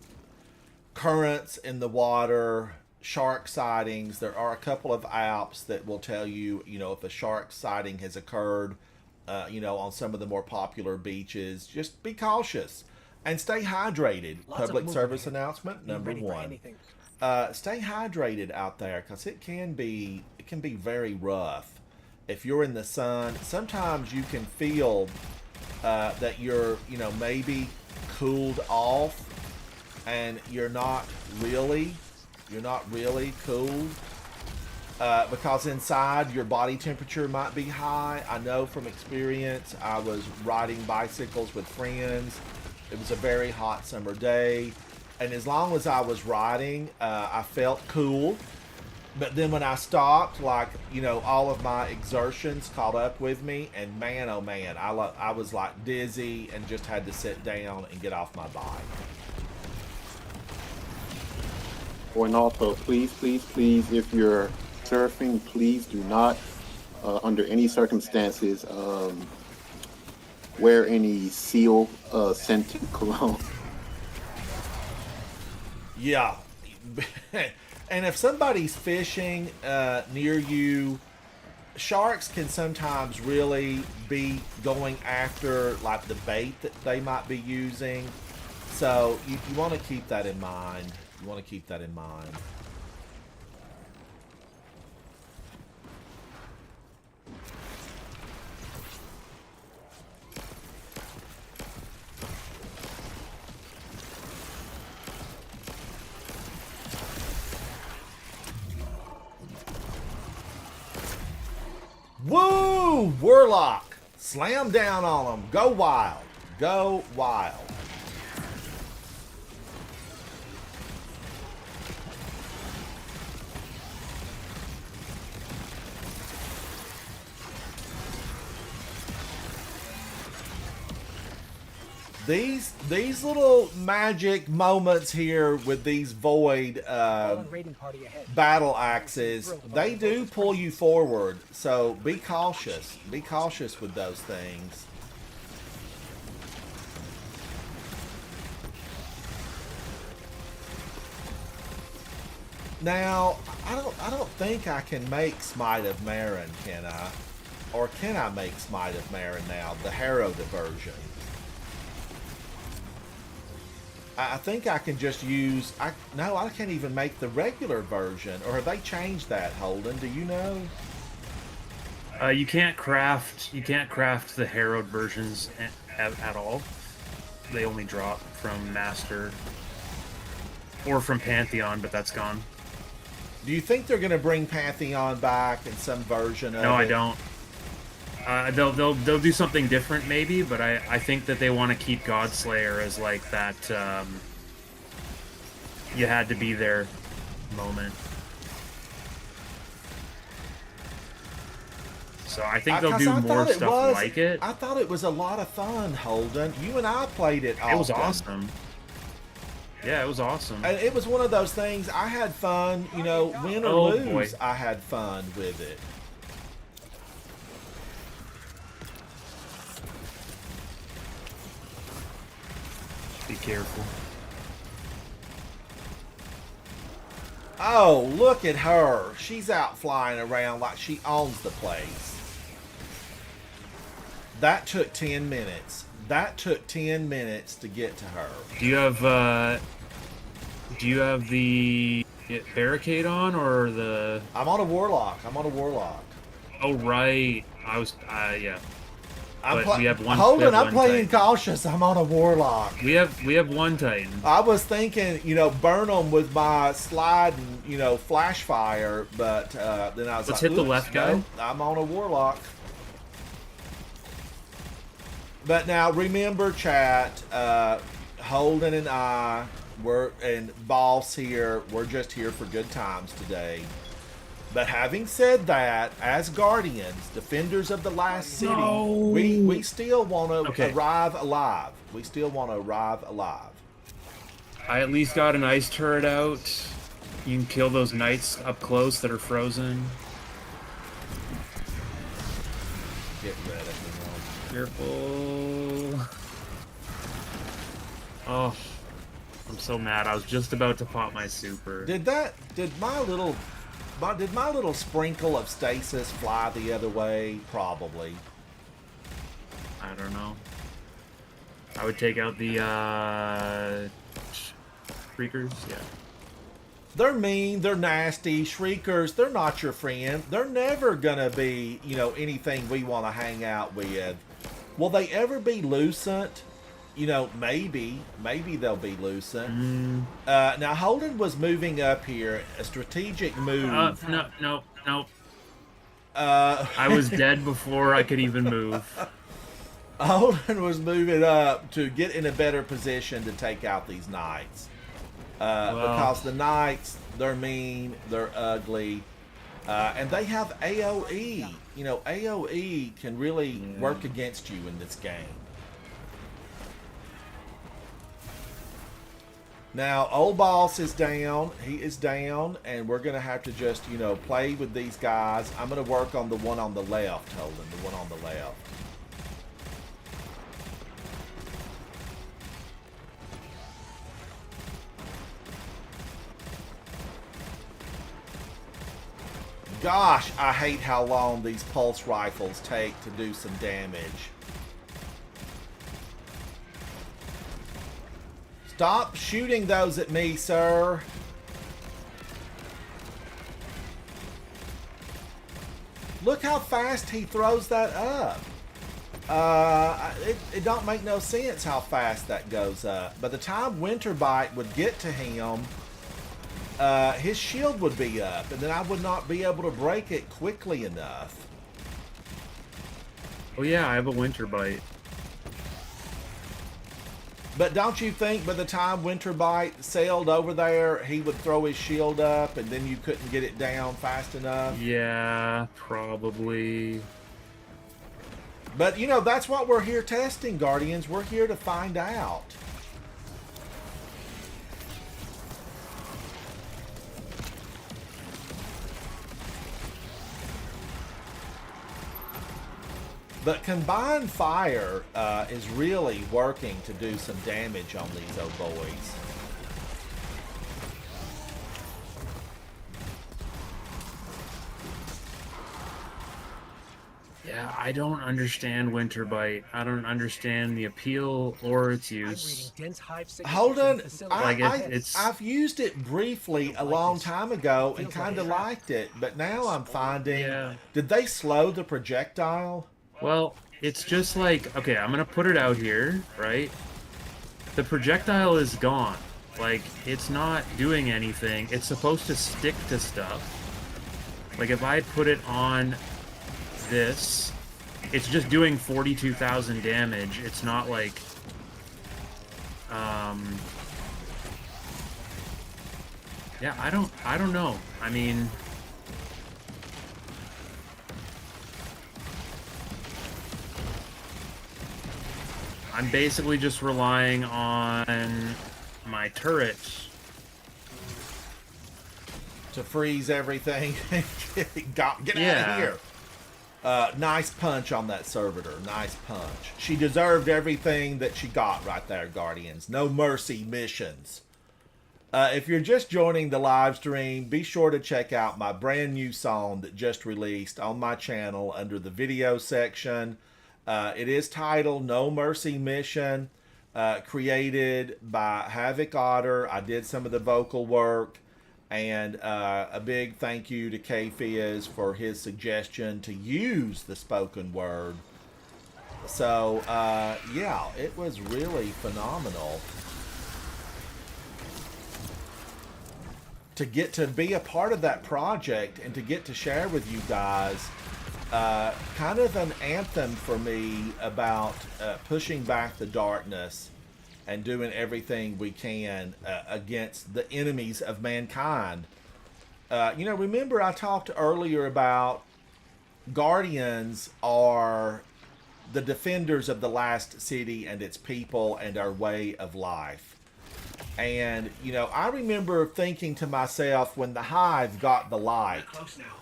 currents in the water, shark sightings. There are a couple of apps that will tell you, you know, if a shark sighting has occurred, you know, on some of the more popular beaches. Just be cautious and stay hydrated. Lots of Public movement service here. announcement Be number ready for 1. anything. Stay hydrated out there because it can be very rough. If you're in the sun, sometimes you can feel that you're, you know, maybe cooled off, and you're not really cooled. because inside your body temperature might be high. I know from experience. I was riding bicycles with friends. It was a very hot summer day, and as long as I was riding, I felt cool. But then when I stopped, like, you know, all of my exertions caught up with me, and man, oh man, I was like dizzy and just had to sit down and get off my bike. Oh, and also, please, please, please, if you're surfing, please do not, under any circumstances, wear any seal scented cologne. Yeah. And if somebody's fishing near you, sharks can sometimes really be going after like the bait that they might be using. So you want to keep that in mind. You want to keep that in mind. Woo! Warlock! Slam down on them. Go wild. Go wild. These little magic moments here with these void Raiding party ahead. battle axes, they do pull you forward, so be cautious. Be cautious with those things. Now, I don't think I can make Smite of Marin, can I? Or can I make Smite of Marin now, the Harrowed version? I think I can just use... No, I can't even make the regular version. Or have they changed that, Holden? Do you know? You can't craft the Harrowed versions at all. They only drop from Master or from Pantheon, but that's gone. Do you think they're going to bring Pantheon back in some version of it? No, I don't. They'll do something different maybe, but I think that they want to keep Godslayer as like that you had to be there moment. So I think they'll do more stuff like it. I thought it was a lot of fun, Holden. You and I played it often. It was awesome. Yeah, it was awesome. And it was one of those things, I had fun, you know, win or lose, I had fun with it. Be careful. Oh, look at her. She's out flying around like she owns the place. That took 10 minutes. That took 10 minutes to get to her. Do you have the barricade on or the... I'm on a warlock. I'm on a warlock. Oh, right. I was, yeah. We have one. Holden, I'm playing cautious. I'm on a warlock. We have one Titan. I was thinking, you know, burn them with my slide and, you know, flash fire, but then I was Let's like, hit the left guy. No, I'm on a warlock. But now remember, chat, Holden and I, and Boss here, we're just here for good times today. But having said that, as Guardians, defenders of the last city, we still want to arrive alive. We still want to arrive alive. I at least got an ice turret out. You can kill those knights up close that are frozen. Get rid of them. Careful. Oh, I'm so mad. I was just about to pop my super. Did my little sprinkle of stasis fly the other way? Probably. I don't know. I would take out the Shriekers, yeah. They're mean, they're nasty. Shriekers, they're not your friend. They're never gonna be, you know, anything we want to hang out with. Will they ever be Lucent? You know, maybe they'll be Lucent. Now Holden was moving up here, a strategic move. No. Nope. I was dead before I could even move. Holden was moving up to get in a better position to take out these knights. Because the knights, they're mean, they're ugly, and they have AoE. You know, AoE can really work against you in this game. Now, old boss is down. He is down, and we're going to have to just, you know, play with these guys. I'm going to work on the one on the left, Holden, the one on the left. Gosh, I hate how long these pulse rifles take to do some damage. Stop shooting those at me, sir. Look how fast he throws that up. It don't make no sense how fast that goes up. By the time Winterbite would get to him, his shield would be up, and then I would not be able to break it quickly enough. Oh yeah, I have a winter bite. But don't you think by the time Winterbite sailed over there, he would throw his shield up, and then you couldn't get it down fast enough? Yeah, probably. But, you know, that's what we're here testing, Guardians. We're here to find out. But Combined Fire is really working to do some damage on these old boys. Yeah, I don't understand Winterbite. I don't understand the appeal or its use. Hold on, it's I've used it briefly a long time ago and kind of liked it, but now I'm finding... Yeah. Did they slow the projectile? Well, it's just like, okay, I'm gonna put it out here, right? The projectile is gone. Like, it's not doing anything. It's supposed to stick to stuff. Like, if I put it on this, it's just doing 42,000 damage. It's not like, yeah, I don't know. I mean, I'm basically just relying on my turrets To freeze everything. Get out of Yeah. here. Nice punch on that servitor. Nice punch. She deserved everything that she got right there, Guardians. No mercy missions. If you're just joining the live stream, be sure to check out my brand new song that just released on my channel under the video section. It is titled No Mercy Mission, created by Havoc Otter. I did some of the vocal work. And a big thank you to K-Fizz for his suggestion to use the spoken word. So, yeah, it was really phenomenal to get to be a part of that project and to get to share with you guys kind of an anthem for me about pushing back the darkness and doing everything we can against the enemies of mankind. You know, remember I talked earlier about Guardians are the defenders of the last city and its people and our way of life. And, you know, I remember thinking to myself when the Hive got the light,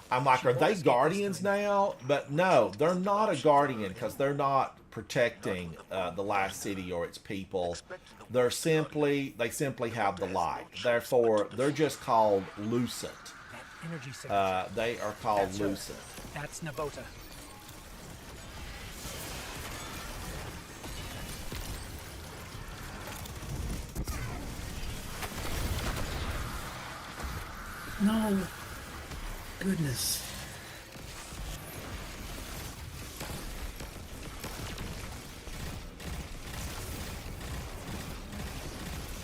I'm like, are they Guardians now? But no, they're not a Guardian because they're not protecting the last city or its people. They simply have the light. Therefore, they're just called Lucent. They are called Lucent. That's Navota. No. Goodness.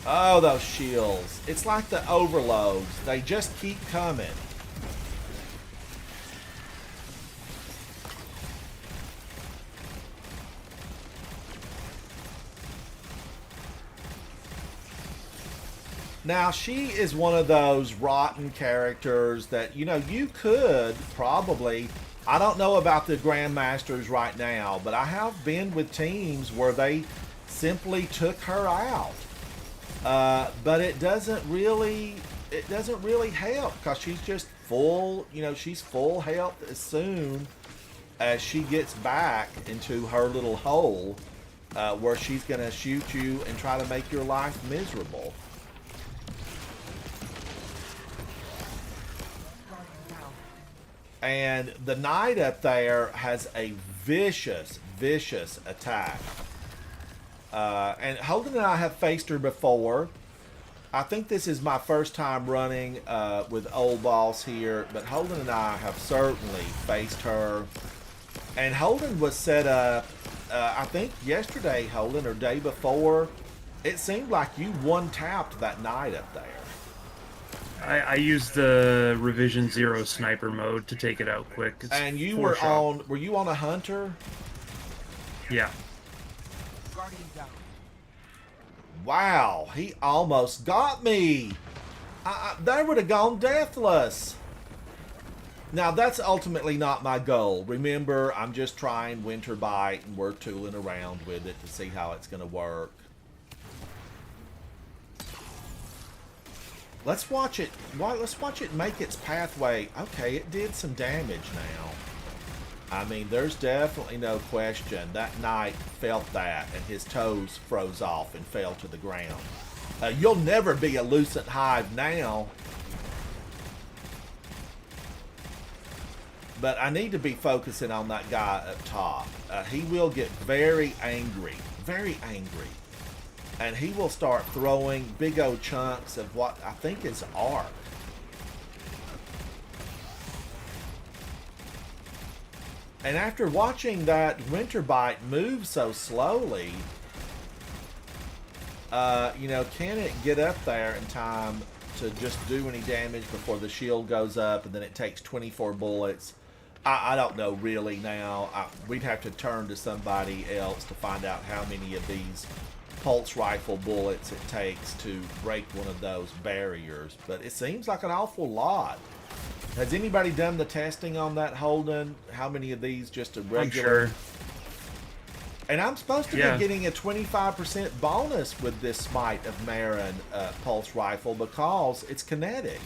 Oh, those shields. It's like the overloads. They just keep coming. Now, she is one of those rotten characters that, you know, you could probably... I don't know about the Grandmasters right now, but I have been with teams where they simply took her out. But it doesn't really help because she's just full, you know, she's full health as soon as she gets back into her little hole where she's going to shoot you and try to make your life miserable. And the knight up there has a vicious, vicious attack. And Holden and I have faced her before. I think this is my first time running with Old Boss here, but Holden and I have certainly faced her. And Holden was set up, I think yesterday, Holden, or day before. It seemed like you one-tapped that knight up there. I used the Revision 0 sniper mode to take it out quick. It's And you 4 were shot. were you on a hunter? Yeah. Guardian down. Wow, he almost got me. They would have gone deathless. Now, that's ultimately not my goal. Remember, I'm just trying Winter Bite, and we're tooling around with it to see how it's going to work. Let's watch it. Let's watch it make its pathway. Okay, it did some damage now. I mean, there's definitely no question. That knight felt that, and his toes froze off and fell to the ground. You'll never be a Lucent Hive now. But I need to be focusing on that guy up top. He will get very angry. Very angry. And he will start throwing big old chunks of what I think is arc. And after watching that Winter Bite move so slowly, you know, can it get up there in time to just do any damage before the shield goes up and then it takes 24 bullets? I don't know really now. We'd have to turn to somebody else to find out how many of these pulse rifle bullets it takes to break one of those barriers, but it seems like an awful lot. Has anybody done the testing on that, Holden? How many of these just a regular? I'm sure. And I'm supposed to Yeah. be getting a 25% bonus with this Smite of Marin pulse rifle because it's kinetic.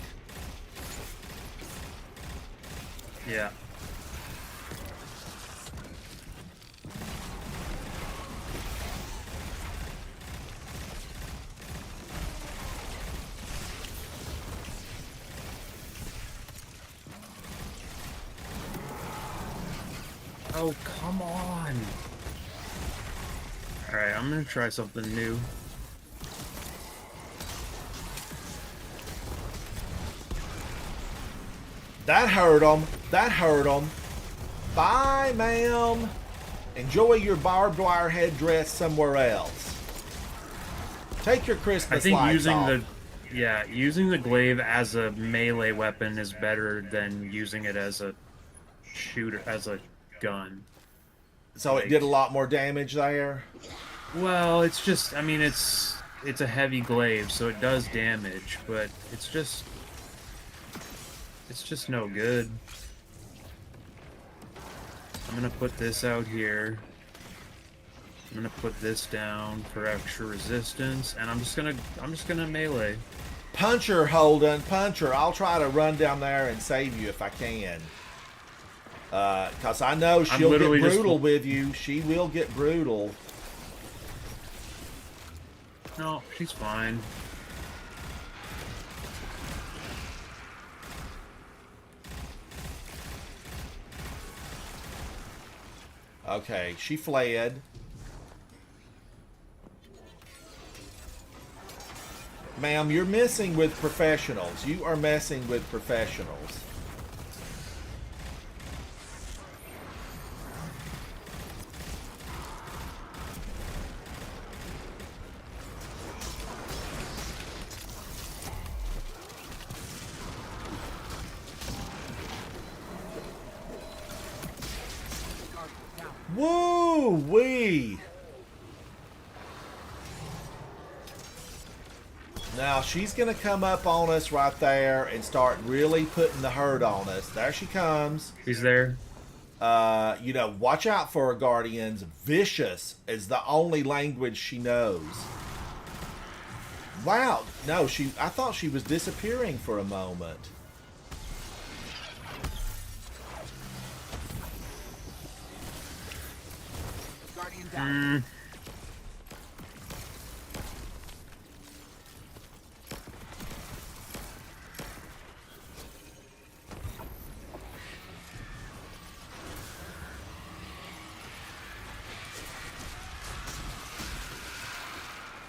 Yeah. Oh, come on. Alright, I'm gonna try something new. That hurt him. That hurt him. Bye, ma'am. Enjoy your barbed wire headdress somewhere else. Take your Christmas I think lights using off. using the glaive as a melee weapon is better than using it as a shooter, as a gun. So it did a lot more damage there. Well, it's just, I mean, it's a heavy glaive, so it does damage, but it's just no good. I'm gonna put this out here. I'm gonna put this down for extra resistance, and I'm just gonna melee. Punch her, Holden. Punch her. I'll try to run down there and save you if I can. Because I know she'll get literally just- brutal with you. She will get brutal. No, she's fine. Okay, she fled. Ma'am, you're messing with professionals. You are messing with professionals. Woo-wee! Now she's gonna come up on us right there and start really putting the hurt on us. There she comes. He's there. You know, watch out for her, Guardians. Vicious is the only language she knows. Wow. No, I thought she was disappearing for a moment. Guardian down.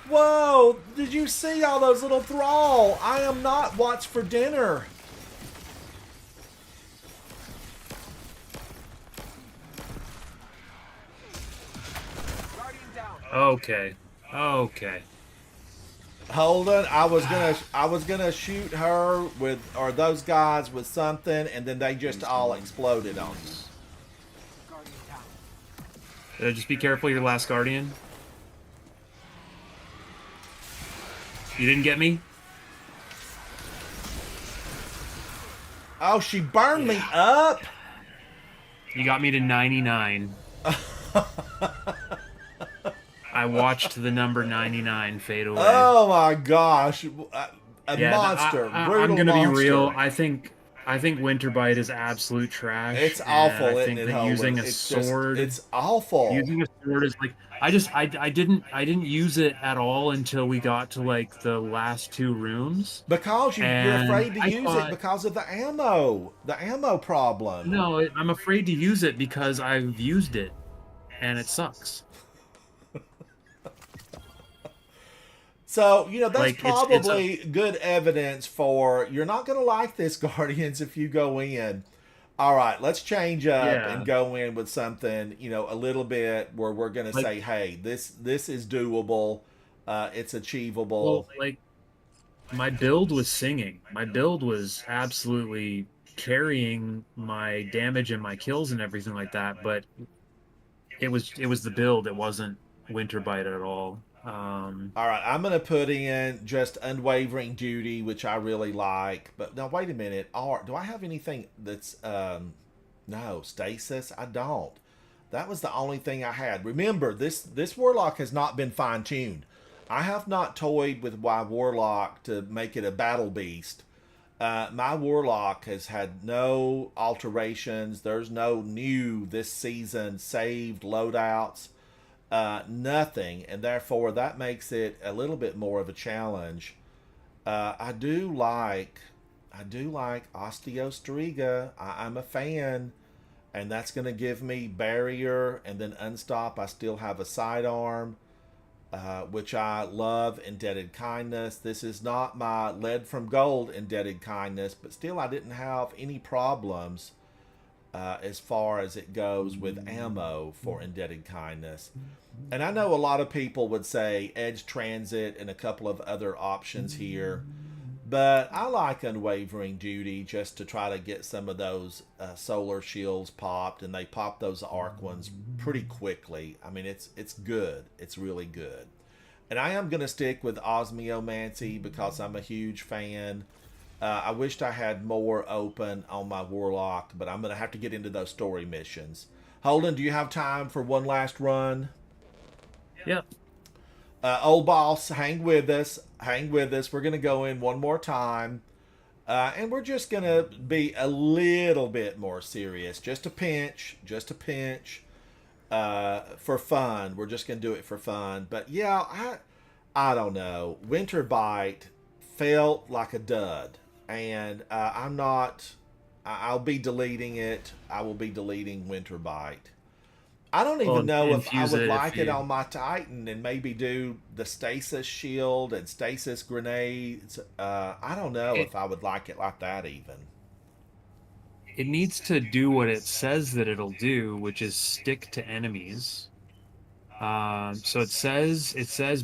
Whoa! Did you see all those little thrall? I am not what's for dinner. Guardian down. Okay. Okay. Holden, I was gonna shoot her with, or those guys with something, and then they just all exploded on you. Guardian down. Just be careful, your last Guardian. You didn't get me? Oh, she burned me up. You got me to 99. I watched the number 99 fade away. Oh my gosh, a Yeah, monster, brutal I'm gonna monster. be real. I think Winterbite is absolute trash. It's and awful, I isn't think it, that Holden? using a It's just- sword, it's awful. using a sword is like I didn't use it at all until we got to like the last 2 rooms. Because you're And afraid to I use thought- it because of the ammo problem. No, I'm afraid to use it because I've used it, and it sucks. So, you know, that's Like, probably good evidence for you're not going to like this, Guardians, if you go in. All right, let's change up Yeah. and go in with something, you know, a little bit where we're going to Like- say, hey, this is doable. It's achievable. Well, like my build was singing. My build was absolutely carrying my damage and my kills and everything like that. But it was the build. It wasn't Winterbite at all. All right, I'm going to put in just Unwavering Duty, which I really like. But now, wait a minute. Do I have anything that's... no, Stasis? I don't. That was the only thing I had. Remember, this Warlock has not been fine-tuned. I have not toyed with my Warlock to make it a battle beast. My Warlock has had no alterations. There's no new this season saved loadouts. Nothing, and therefore that makes it a little bit more of a challenge. I do like Osteostriga. I'm a fan, and that's going to give me barrier and then unstop. I still have a sidearm, which I love. Indebted Kindness. This is not my lead from gold Indebted Kindness, but still I didn't have any problems as far as it goes with ammo for Indebted Kindness. And I know a lot of people would say Edge Transit and a couple of other options here, but I like Unwavering Duty just to try to get some of those solar shields popped, and they pop those arc ones pretty quickly. I mean, it's good. It's really good. And I am going to stick with Osmiomancy because I'm a huge fan. I wished I had more open on my Warlock, but I'm going to have to get into those story missions. Holden, do you have time for one last run? Yep. Old boss, hang with us. Hang with us. We're going to go in one more time. And we're just going to be a little bit more serious. Just a pinch. Just a pinch. For fun. We're just going to do it for fun. But yeah, I don't know. Winterbite felt like a dud. And I'll be deleting it. I will be deleting Winterbite. I don't even know if I would like it on my Titan and maybe do the stasis shield and stasis grenades. I don't know if I would like it like that even. It needs to do what it says that it'll do, which is stick to enemies. So it says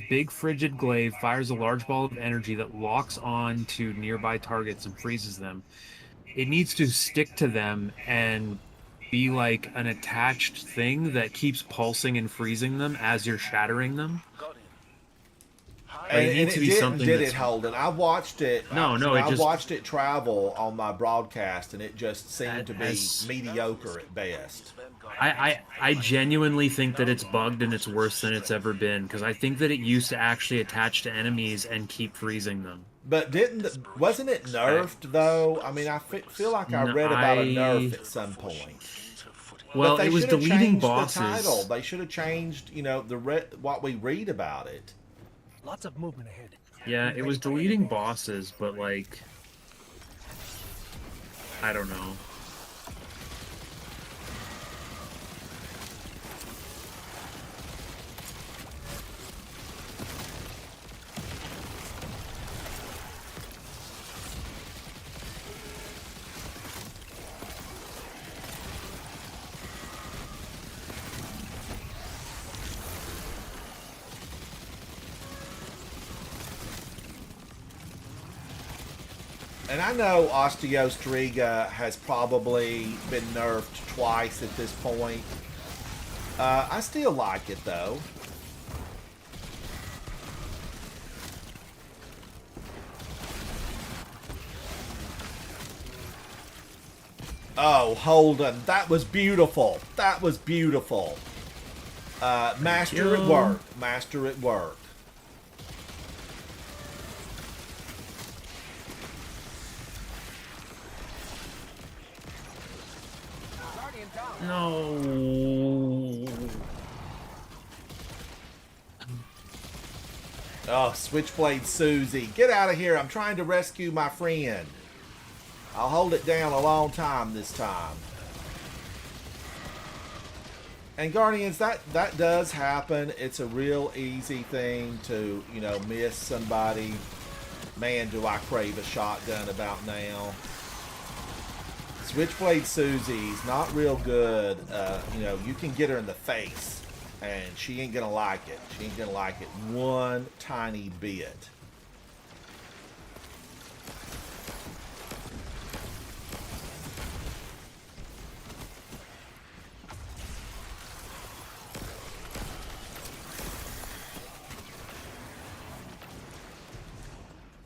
Big Frigid Glaive fires a large ball of energy that locks on to nearby targets and freezes them. It needs to stick to them and be like an attached thing that keeps pulsing and freezing them as you're shattering them. Guardian. But it needs to be didn't, something did that's- it, Holden? I watched it. No, no, I it just- watched it travel on my broadcast, and it just seemed to be As- mediocre at best. I genuinely think that it's bugged and it's worse than it's ever been, because I think that it used to actually attach to enemies and keep freezing them. But wasn't it nerfed though? I mean, I feel like I No, read about a I- nerf at some point. Well, But they it was should have deleting changed bosses. The title. They should have changed, what we read about it. Lots of movement ahead. Yeah, it was deleting bosses, but like, I don't know. And I know Osteostriga has probably been nerfed twice at this point. I still like it though. Oh, Holden, that was beautiful. That was beautiful. Master at you. work. Master at work. Guardian down. No. Oh, Switchblade Susie. Get out of here. I'm trying to rescue my friend. I'll hold it down a long time this time. And Guardians, that does happen. It's a real easy thing to, miss somebody. Man, do I crave a shotgun about now. Switchblade Susie's not real good. You can get her in the face, and she ain't gonna like it. She ain't gonna like it one tiny bit.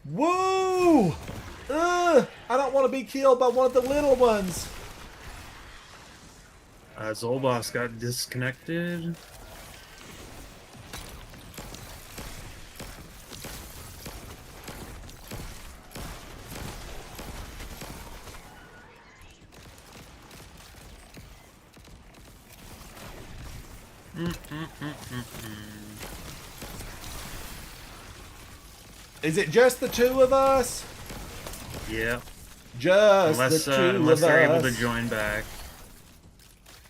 Woo! Ugh! I don't want to be killed by one of the little ones. Zolboss got disconnected. Is it just the two of us? Yeah. Just Unless, the two unless of they're us. able to join back.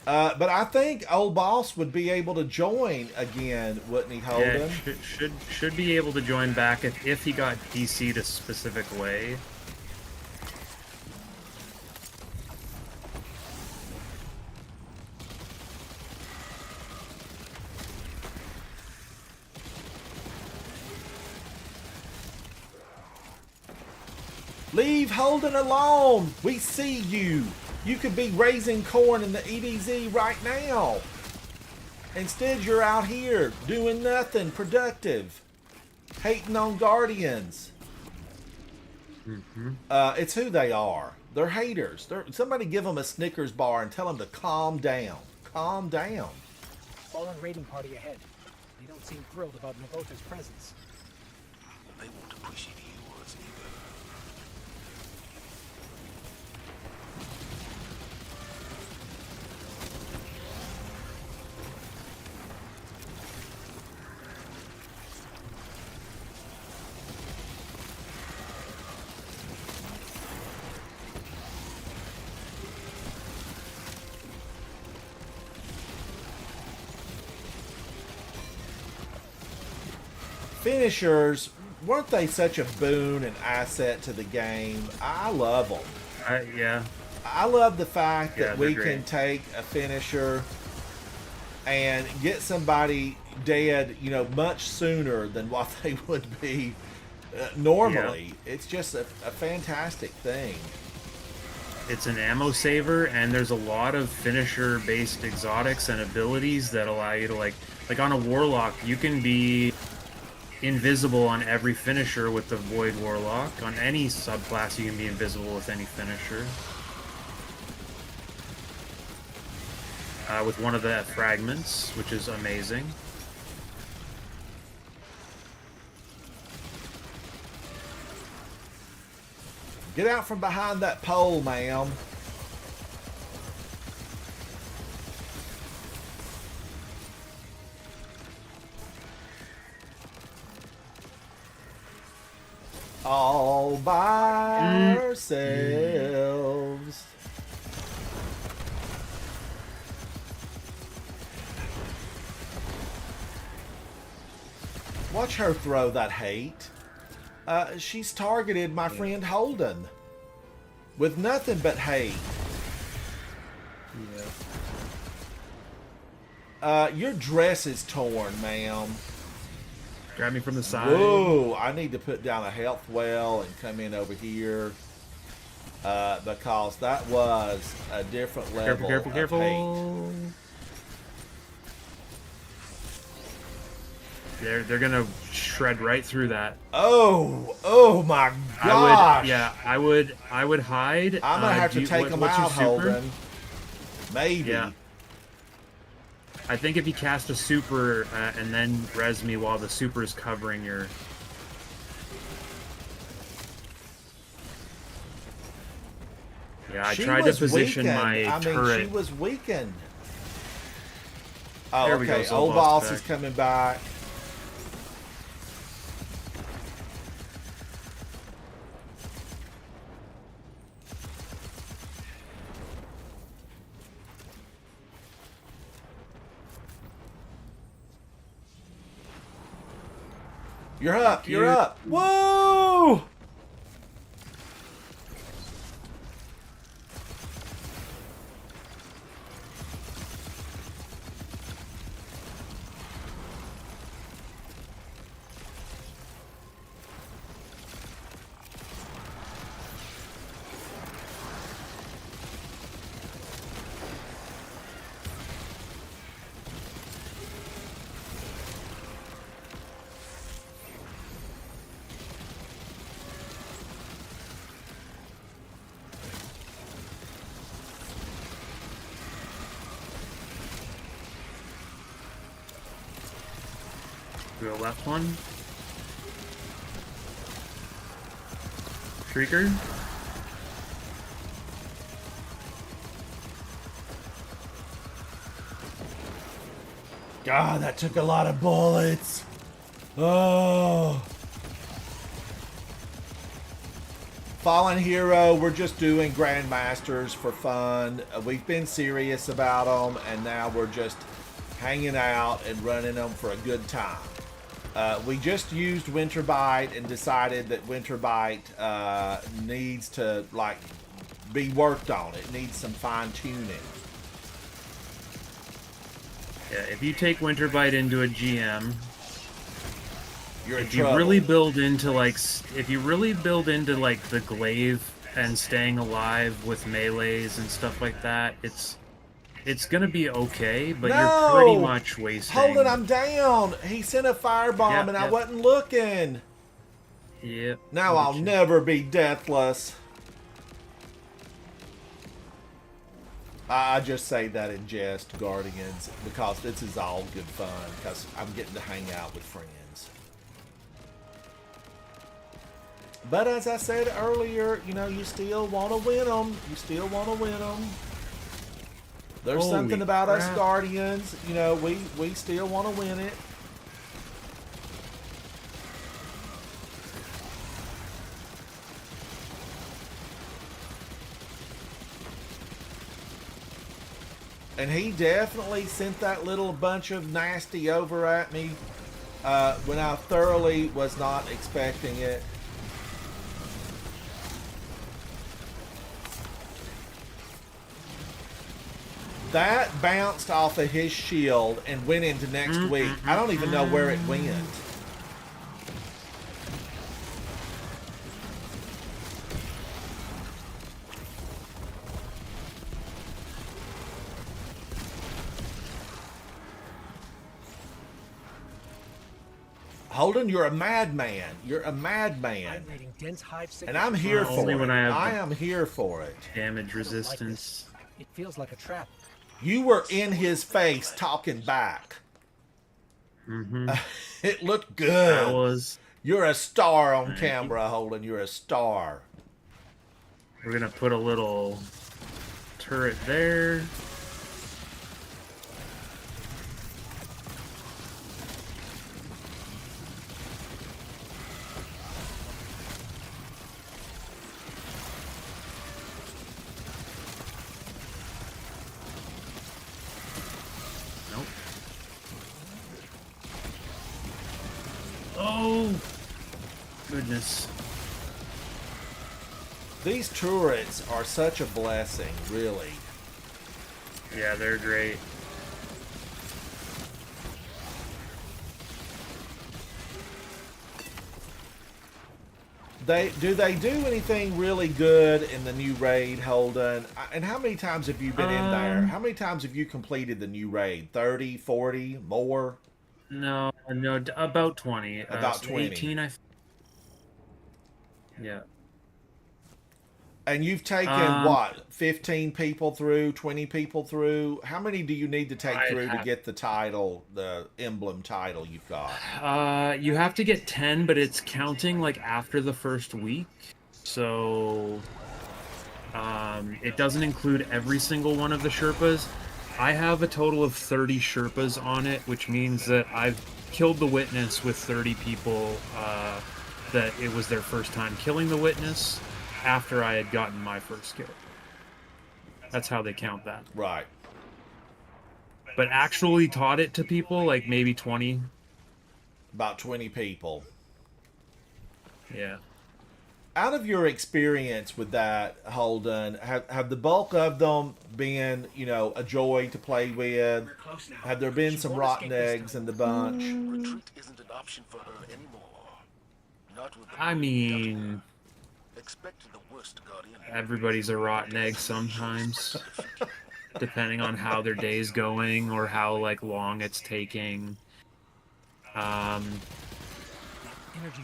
But I think old boss would be able to join again, wouldn't he, Holden? Yeah, should be able to join back if he got DC'd a specific way. Leave Holden alone. We see you. You could be raising corn in the EDZ right now. Instead, you're out here doing nothing productive, hating on Guardians. It's who they are. They're haters. Somebody give them a Snickers bar and tell them to calm down. Calm down. Fallen raiding party ahead. They don't seem thrilled about Navota's presence. They won't appreciate yours either. Finishers, weren't they such a boon and asset to the game? I love them. Yeah. I love the fact Yeah, that they're we great. can take a finisher and get somebody dead, much sooner than what they would be normally. It's just a fantastic thing. It's an ammo saver, and there's a lot of finisher-based exotics and abilities that allow you to like on a warlock, you can be invisible on every finisher with the Void Warlock. On any subclass, you can be invisible with any finisher. With one of the fragments, which is amazing. Get out from behind that pole, ma'am. All by ourselves. Watch her throw that hate. She's targeted my friend Holden with nothing but hate. Your dress is torn, ma'am. Grab me from the side. Whoa, I need to put down a health well and come in over here. Because that was a different level Careful, careful, of hate. careful. They're gonna shred right through that. Oh my gosh! I would hide. I'm gonna have to take them what's your out, super? Holden. Maybe. Yeah. I think if you cast a super and then res me while the super is covering your. Yeah, I She tried to was position weakened. my I mean, turret. she was weakened. Oh, There we go, okay. so Old boss boss is back. coming back. You're up. You're you. up. Whoa! Do a left one. Shrieker. God, that took a lot of bullets. Oh. Fallen Hero, we're just doing Grandmasters for fun. We've been serious about them, and now we're just hanging out and running them for a good time. We just used Winterbite and decided that Winterbite needs to be worked on. It needs some fine tuning. Yeah, if you take Winterbite into a GM, You're in if you trouble. really build into the glaive and staying alive with melees and stuff like that, it's gonna be okay, but you're pretty much wasting. Hold it, I'm down. He sent a firebomb Yep, and I yep. wasn't looking. Yep. Now I'll never be deathless. I just say that in jest, Guardians, because this is all good fun, because I'm getting to hang out with friends. But as I said earlier, you still want to win them. You still want to win them. There's Holy something about us crap. Guardians, we still want to win it. And he definitely sent that little bunch of nasty over at me when I thoroughly was not expecting it. That bounced off of his shield and went into next week. I don't even know where it went. Holden, you're a madman. You're a madman. I'm reading dense hive signatures. And I'm here Well, for only it. when I have I the- am here for it. Damage resistance. It feels like a trap. You were in his face talking back. Mm-hmm. It looked That good. was. You're a star on Thank you. camera, Holden. You're a star. We're gonna put a little turret there. Nope. Oh, goodness. These turrets are such a blessing, really. Yeah, they're great. Do they do anything really good in the new raid, Holden? And how many times have you been in there? How many times have you completed the new raid? 30, 40, more? No, about 20. About 20. 18, yeah. And you've taken, what, 15 people through, 20 people through? How many do you need to take I through to have- get the title, the emblem title you've got? You have to get 10, but it's counting like after the first week. So it doesn't include every single one of the Sherpas. I have a total of 30 Sherpas on it, which means that I've killed the Witness with 30 people that it was their first time killing the Witness after I had gotten my first kill. That's how they count that. Right. But actually taught it to people, like maybe 20. About 20 people. Yeah. Out of your experience with that, Holden, have the bulk of them been, a joy to play with? Close now. Have there been She some won't rotten escape this eggs time. in the bunch? Retreat isn't an option for her anymore. Not with the I mean, expected the worst, Guardian. everybody's a rotten egg sometimes, depending on how their day's going or how long it's taking. Energy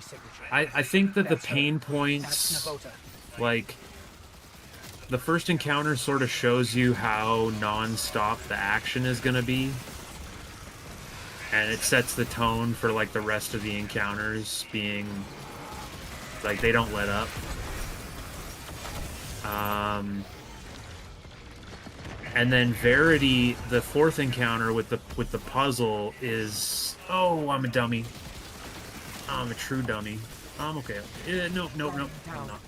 signature. I think that the That's her. pain That's points, Navota. like the first encounter sort of shows you how non-stop the action is going to be, and it sets the tone for the rest of the encounters being they don't let up. And then Verity, the fourth encounter with the puzzle is, oh, I'm a dummy. I'm a true dummy. I'm okay. Nope, I'm not.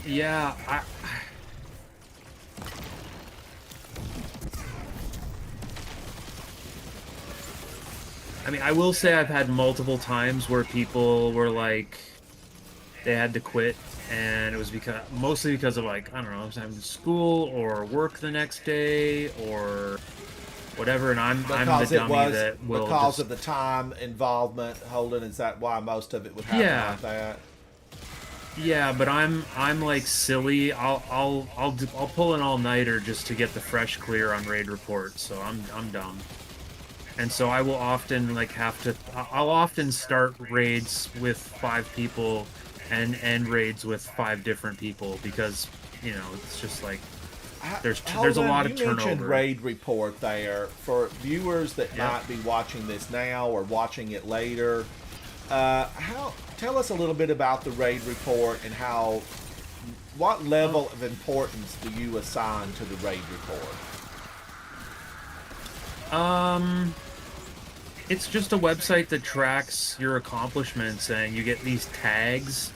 Yeah, I mean, I will say I've had multiple times where people were they had to quit, and it was mostly because of I don't know, I was having school or work the next day or whatever, and I'm the Because it dummy was that will because just, of the time involvement, Holden. Is that why most of it would happen Yeah. like that? yeah, but I'm silly. I'll pull an all-nighter just to get the fresh clear on raid reports. So I'm dumb. And so I will often I'll often start raids with 5 people and end raids with 5 different people because it's just there's a Holden, lot of you mentioned turnover. raid report there for viewers that Yeah. might be watching this now or watching it later. Tell us a little bit about the raid report and what level of importance do you assign to the raid report? It's just a website that tracks your accomplishments, and you get these tags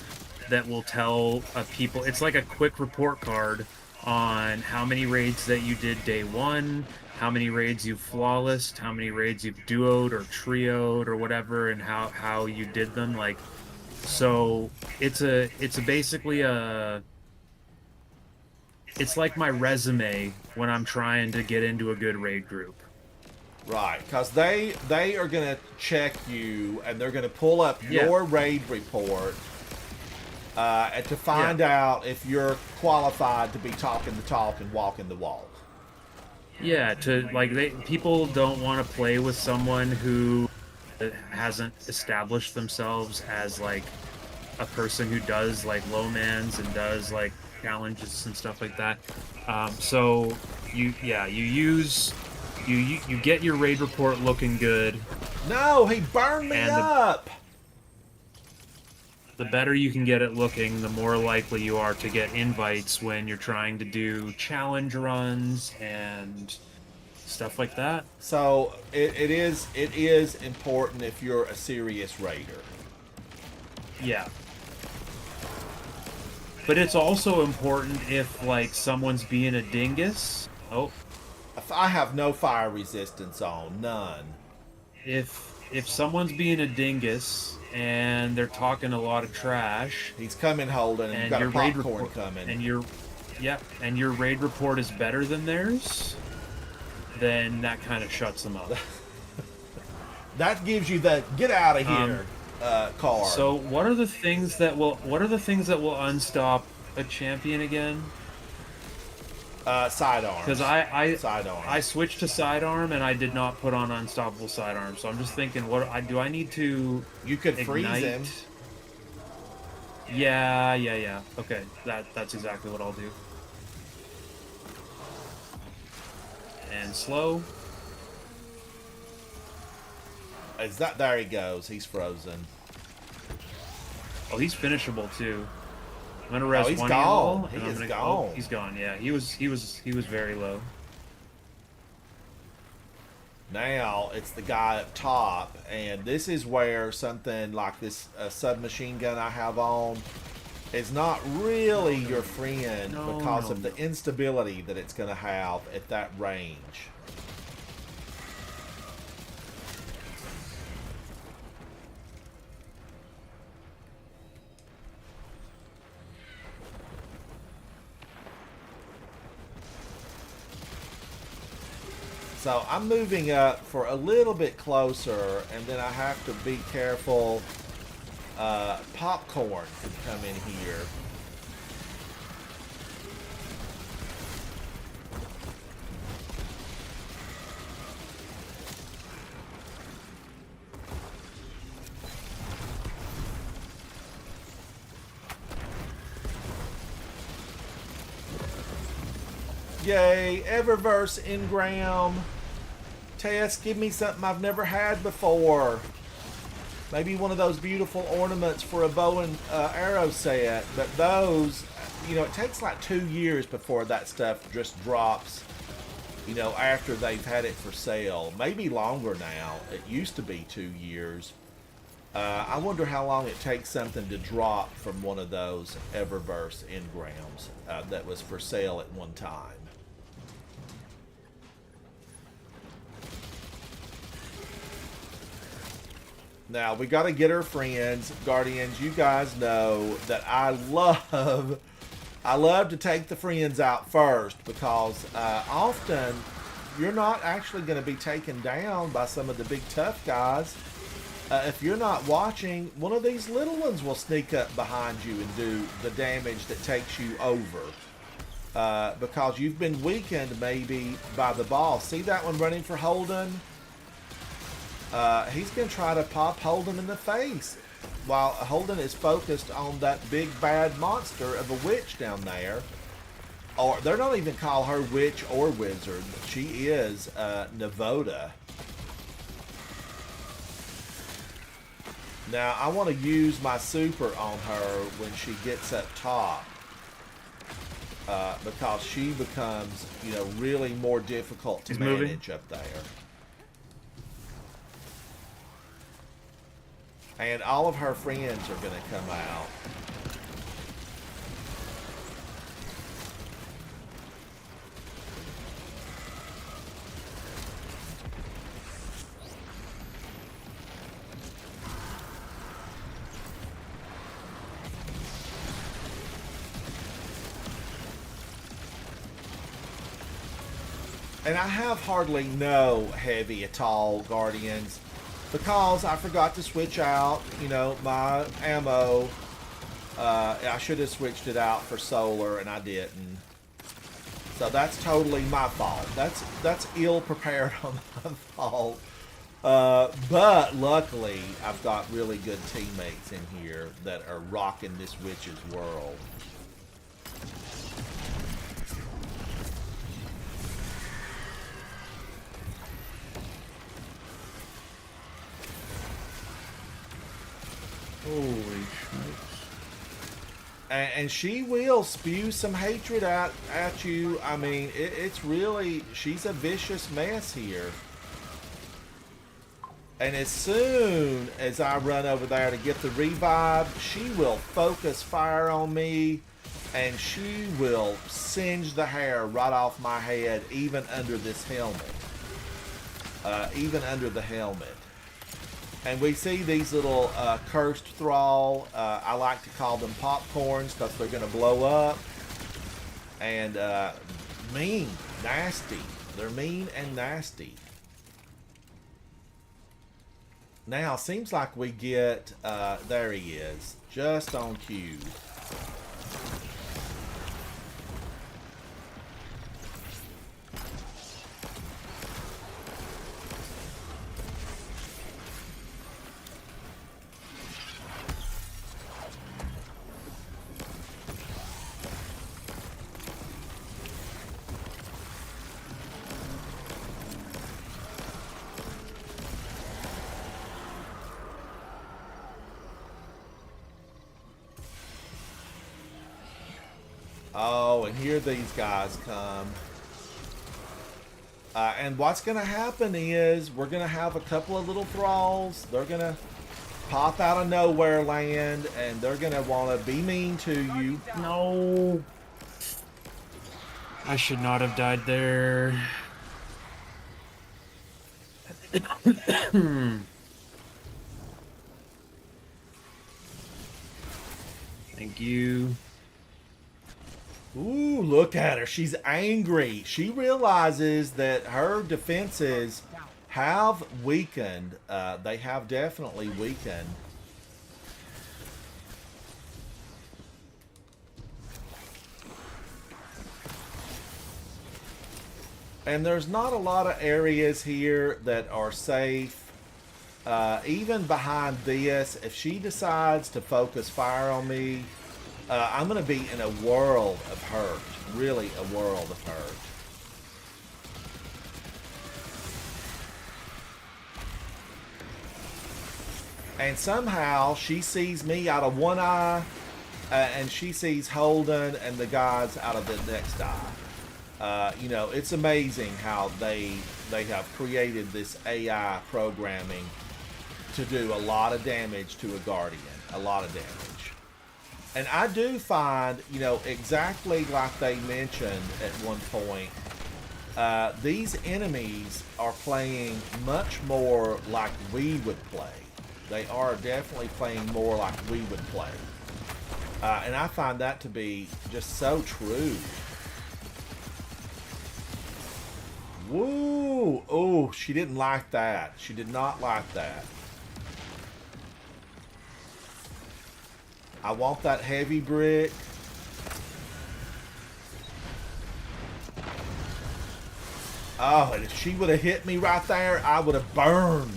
that will tell people. It's like a quick report card on how many raids that you did day 1, how many raids you've flawlessed, how many raids you've duoed or trioed or whatever, and how you did them. So it's basically it's like my resume when I'm trying to get into a good raid group. Right, because they are going to check you and they're going to pull up Yeah. your raid report and to find out if you're qualified to be talking the talk and walking the walk. Yeah, to like people don't want to play with someone who hasn't established themselves as like a person who does like low mans and does like challenges and stuff like that. So you get your raid report looking good. No, he burned me And up. The better you can get it looking, the more likely you are to get invites when you're trying to do challenge runs and stuff like that. So it is important if you're a serious raider. Yeah. But it's also important if like someone's being a dingus. Oh, I have no fire resistance on, none. if someone's being a dingus and they're talking a lot of trash, He's coming, Holden, and you've and got your a raid popcorn report coming. and your raid report is better than theirs, then that kind of shuts them up. That gives you the get out of here card. So what are the things that will unstop a champion again? Sidearms. Because I sidearms. switched to sidearm and I did not put on unstoppable sidearm. So I'm just thinking, do I need to You could freeze ignite? him. Yeah. Okay, that's exactly what I'll do. And slow. Is that there he goes? He's frozen. Oh, he's finishable too. I'm gonna rest he's one gone. all, He and I'm is gonna, gone. Oh, he's gone. Yeah, he was very low. Now it's the guy up top, and this is where something like this submachine gun I have on is not really your friend because of the instability that it's going to have at that range. So I'm moving up for a little bit closer, and then I have to be careful. Popcorn could come in here. Yay, Eververse Engram. Tess, give me something I've never had before. Maybe one of those beautiful ornaments for a bow and arrow set. But those, you know, it takes like 2 years before that stuff just drops, you know, after they've had it for sale. Maybe longer now. It used to be 2 years. I wonder how long it takes something to drop from one of those Eververse engrams that was for sale at one time. Now, we got to get our friends. Guardians, you guys know that I love to take the friends out first because often you're not actually going to be taken down by some of the big tough guys. If you're not watching, one of these little ones will sneak up behind you and do the damage that takes you over. Because you've been weakened maybe by the boss. See that one running for Holden? He's going to try to pop Holden in the face while Holden is focused on that big bad monster of a witch down there. Or they don't even call her witch or wizard. She is Navoda. Now I want to use my super on her when she gets up top. Because she becomes, you know, really more difficult to manage up there. And all of her friends are going to come out. And I have hardly no heavy at all, Guardians. Because I forgot to switch out, you know, my ammo. I should have switched it out for solar, and I didn't. So that's totally my fault. That's ill prepared on my fault. But luckily, I've got really good teammates in here that are rocking this witch's world. Holy smokes. And she will spew some hatred at you. I mean, it's really, she's a vicious mess here. And as soon as I run over there to get the revive, she will focus fire on me, and she will singe the hair right off my head, even under this helmet. Even under the helmet. And we see these little cursed thrall. I like to call them popcorns because they're going to blow up. And mean, nasty. They're mean and nasty. Now, seems like we get, there he is, just on cue. Oh, and here these guys come. And what's going to happen is we're going to have a couple of little thralls. They're going to pop out of nowhere land, and they're going to want to be mean to you. No. I should not have died there. Thank you. Ooh, look at her. She's angry. She realizes that her defenses have weakened. They have definitely weakened. And there's not a lot of areas here that are safe. Even behind this, if she decides to focus fire on me, I'm going to be in a world of hurt. Really a world of hurt. And somehow she sees me out of one eye, and she sees Holden and the guys out of the next eye. You know, it's amazing how they have created this AI programming to do a lot of damage to a Guardian. A lot of damage. And I do find, you know, exactly like they mentioned at one point, these enemies are playing much more like we would play. They are definitely playing more like we would play. And I find that to be just so true. Woo! Oh, she didn't like that. She did not like that. I want that heavy brick. Oh, and if she would have hit me right there, I would have burned.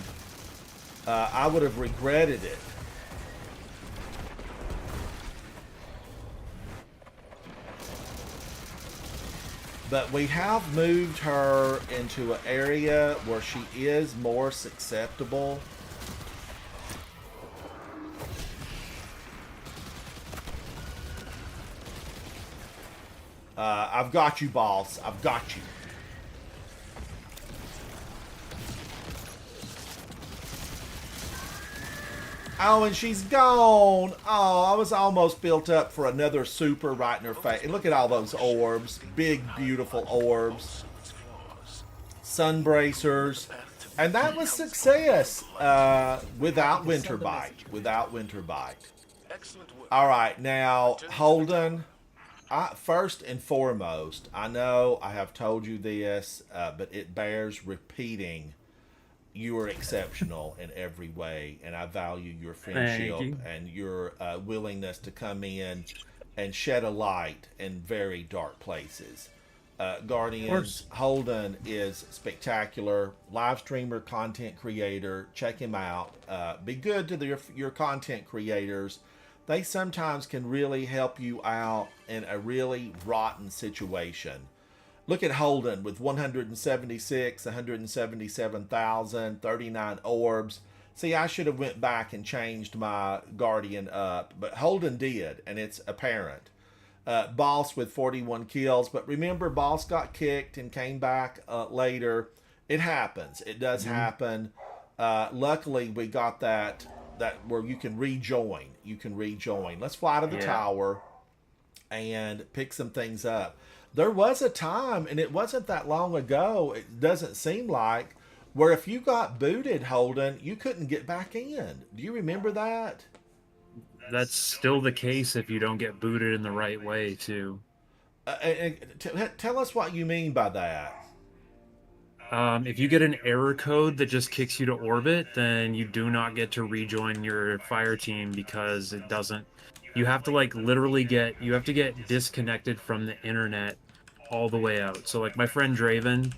I would have regretted it. But we have moved her into an area where she is more susceptible. I've got you, boss. I've got you. Oh, and she's gone. Oh, I was almost built up for another super right in her face. And look at all those orbs. Big, beautiful orbs. Sun bracers. And that was success without Winter Bite. Without Winter Bite. All right, now, Holden. First and foremost, I know I have told you this, but it bears repeating. You are exceptional in every way, and I value your friendship and your willingness to come in and shed a light in very dark places. Guardians. Holden is spectacular. Live streamer, content creator. Check him out. Be good to your content creators. They sometimes can really help you out in a really rotten situation. Look at Holden with 176, 177,000, 39 orbs. See, I should have went back and changed my Guardian up, but Holden did, and it's apparent. Boss with 41 kills, but remember, Boss got kicked and came back later. It happens. It does happen. Luckily, we got that where you can rejoin. You can rejoin. Let's fly to the tower and pick some things up. There was a time, and it wasn't that long ago, it doesn't seem like, where if you got booted, Holden, you couldn't get back in. Do you remember that? That's still the case if you don't get booted in the right way, too. Tell us what you mean by that. If you get an error code that just kicks you to orbit, then you do not get to rejoin your fire team because it doesn't. You have to literally get disconnected from the internet all the way out. So my friend Draven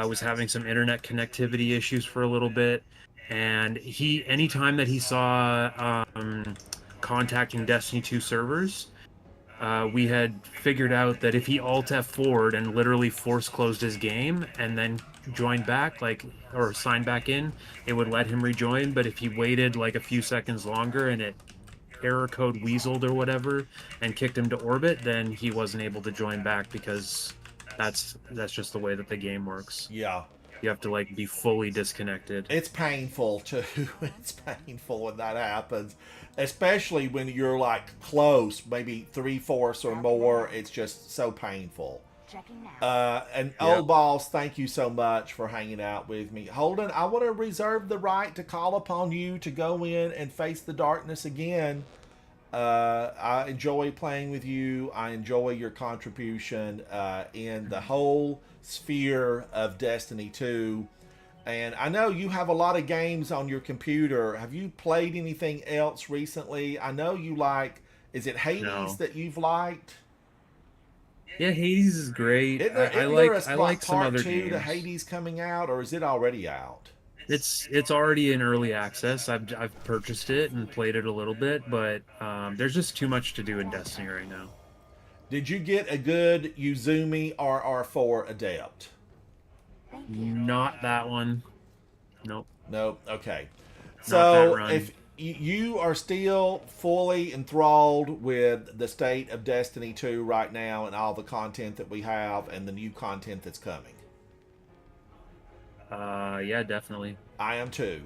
was having some internet connectivity issues for a little bit, and anytime that he saw contacting Destiny 2 servers, we had figured out that if he Alt F4'd and literally force closed his game and then joined back, or signed back in, it would let him rejoin. But if he waited a few seconds longer and it error code weaseled or whatever and kicked him to orbit, then he wasn't able to join back because that's just the way that the game works. Yeah. You have to be fully disconnected. It's painful too. It's painful when that happens, especially when you're close, maybe 3/4 or more. It's just so painful. Old Boss, thank you so much for hanging out with me. Holden, I want to reserve the right to call upon you to go in and face the darkness again. I enjoy playing with you. I enjoy your contribution in the whole sphere of Destiny 2. And I know you have a lot of games on your computer. Have you played anything else recently? I know you is it Hades that you've liked? Yeah, Hades is great. I like some other games. To Hades coming out, or is it already out? It's already in early access. I've purchased it and played it a little bit, but there's just too much to do in Destiny right now. Did you get a good Uzumi RR4 Adept? Not that one. Nope. Nope. Okay. Not So that run. if you are still fully enthralled with the state of Destiny 2 right now and all the content that we have and the new content that's coming. Yeah, definitely. I am too.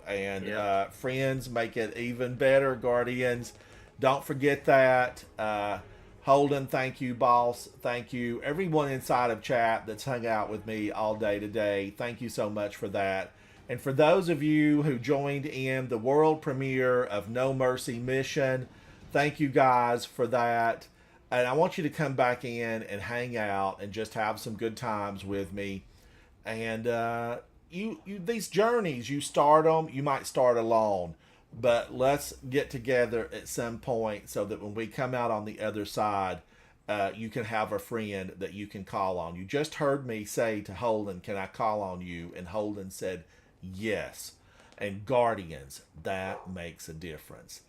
And Yeah. Friends, make it even better, Guardians. Don't forget that. Holden, thank you. Boss, thank you. Everyone inside of chat that's hung out with me all day today, thank you so much for that. And for those of you who joined in the world premiere of No Mercy Mission, thank you guys for that. And I want you to come back in and hang out and just have some good times with me. And you these journeys, you start them, you might start alone, but let's get together at some point so that when we come out on the other side, you can have a friend that you can call on. You just heard me say to Holden, can I call on you? And Holden said, yes. And Guardians, that makes a difference.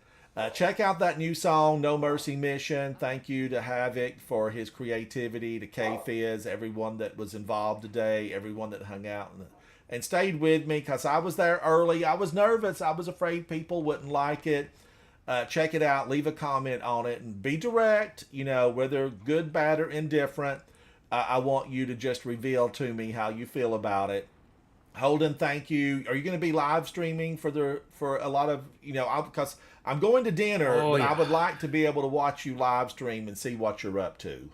Check out that new song, No Mercy Mission. Thank you to Havoc for his creativity, to K-Fizz, everyone that was involved today, everyone that hung out and stayed with me, because I was there early. I was nervous. I was afraid people wouldn't like it. Check it out. Leave a comment on it and be direct, whether good, bad, or indifferent. I want you to just reveal to me how you feel about it. Holden, thank you. Are you going to be live streaming for a lot of, because I'm going to dinner, but yeah. I would like to be able to watch you live stream and see what you're up to.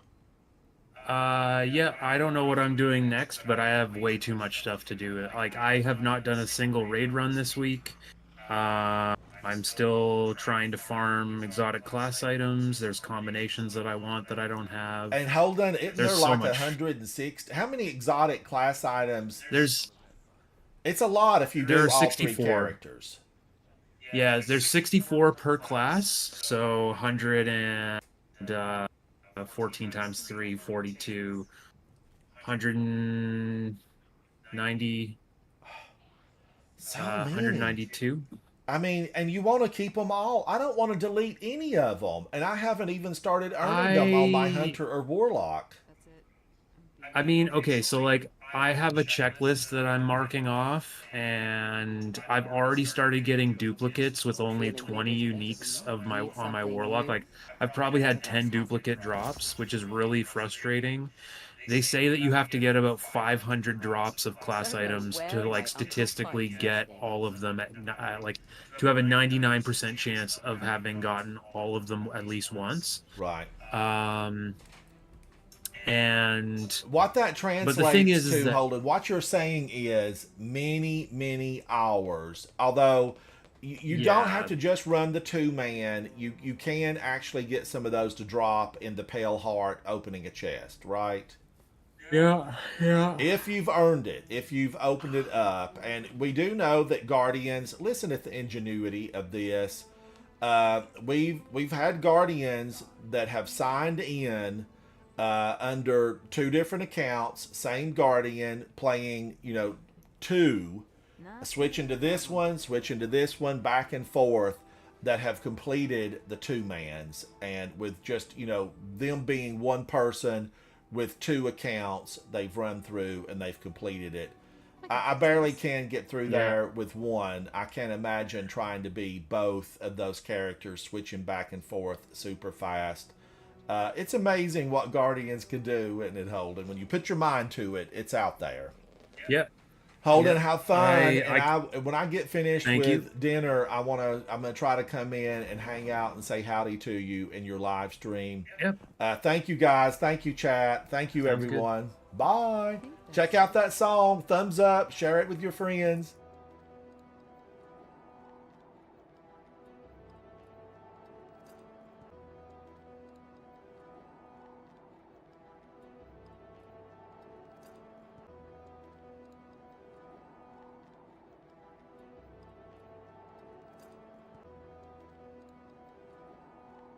Yeah, I don't know what I'm doing next, but I have way too much stuff to do. I have not done a single raid run this week. I'm still trying to farm exotic class items. There's combinations that I want that I don't have. And Holden, isn't there There's so like much. 160? How many exotic class items? There's It's a lot if you do There are all 64. 3 characters. Yeah, there's 64 per class, so 100 and 14 times 3, 42, 190, So many. 192. I mean, and you want to keep them all. I don't want to delete any of them, and I haven't even started earning them on my hunter or warlock. I mean, okay, so like I have a checklist that I'm marking off, and I've already started getting duplicates with only 20 uniques of my on my warlock. Like I've probably had 10 duplicate drops, which is really frustrating. They say that you have to get about 500 drops of class items to like statistically get all of them at like to have a 99% chance of having gotten all of them at least once. Right. And What that translates but the thing is to, that, Holden, what you're saying is many, many hours. Although you don't Yeah. have to just run the 2-man. You can actually get some of those to drop in the Pale Heart opening a chest, right? yeah. If you've earned it, if you've opened it up. And we do know that Guardians, listen to the ingenuity of this. We've had Guardians that have signed in under 2 different accounts, same Guardian, playing, 2, switching to this one, back and forth, that have completed the 2-mans. And with just, them being one person with 2 accounts, they've run through and they've completed it. I barely can get through there with one. I can't imagine trying to be both of those characters, switching back and forth super fast. It's amazing what Guardians can do, isn't it, Holden? When you put your mind to it, it's out there. Yeah. Holden, Yeah. have fun. I When I get finished Thank with dinner, I'm gonna try to come in and hang out and say howdy to you in your live stream. Yep. Thank you guys. Thank you, chat. Thank you, Sounds everyone. Bye. Check out that song. Thumbs up. Share it with your friends.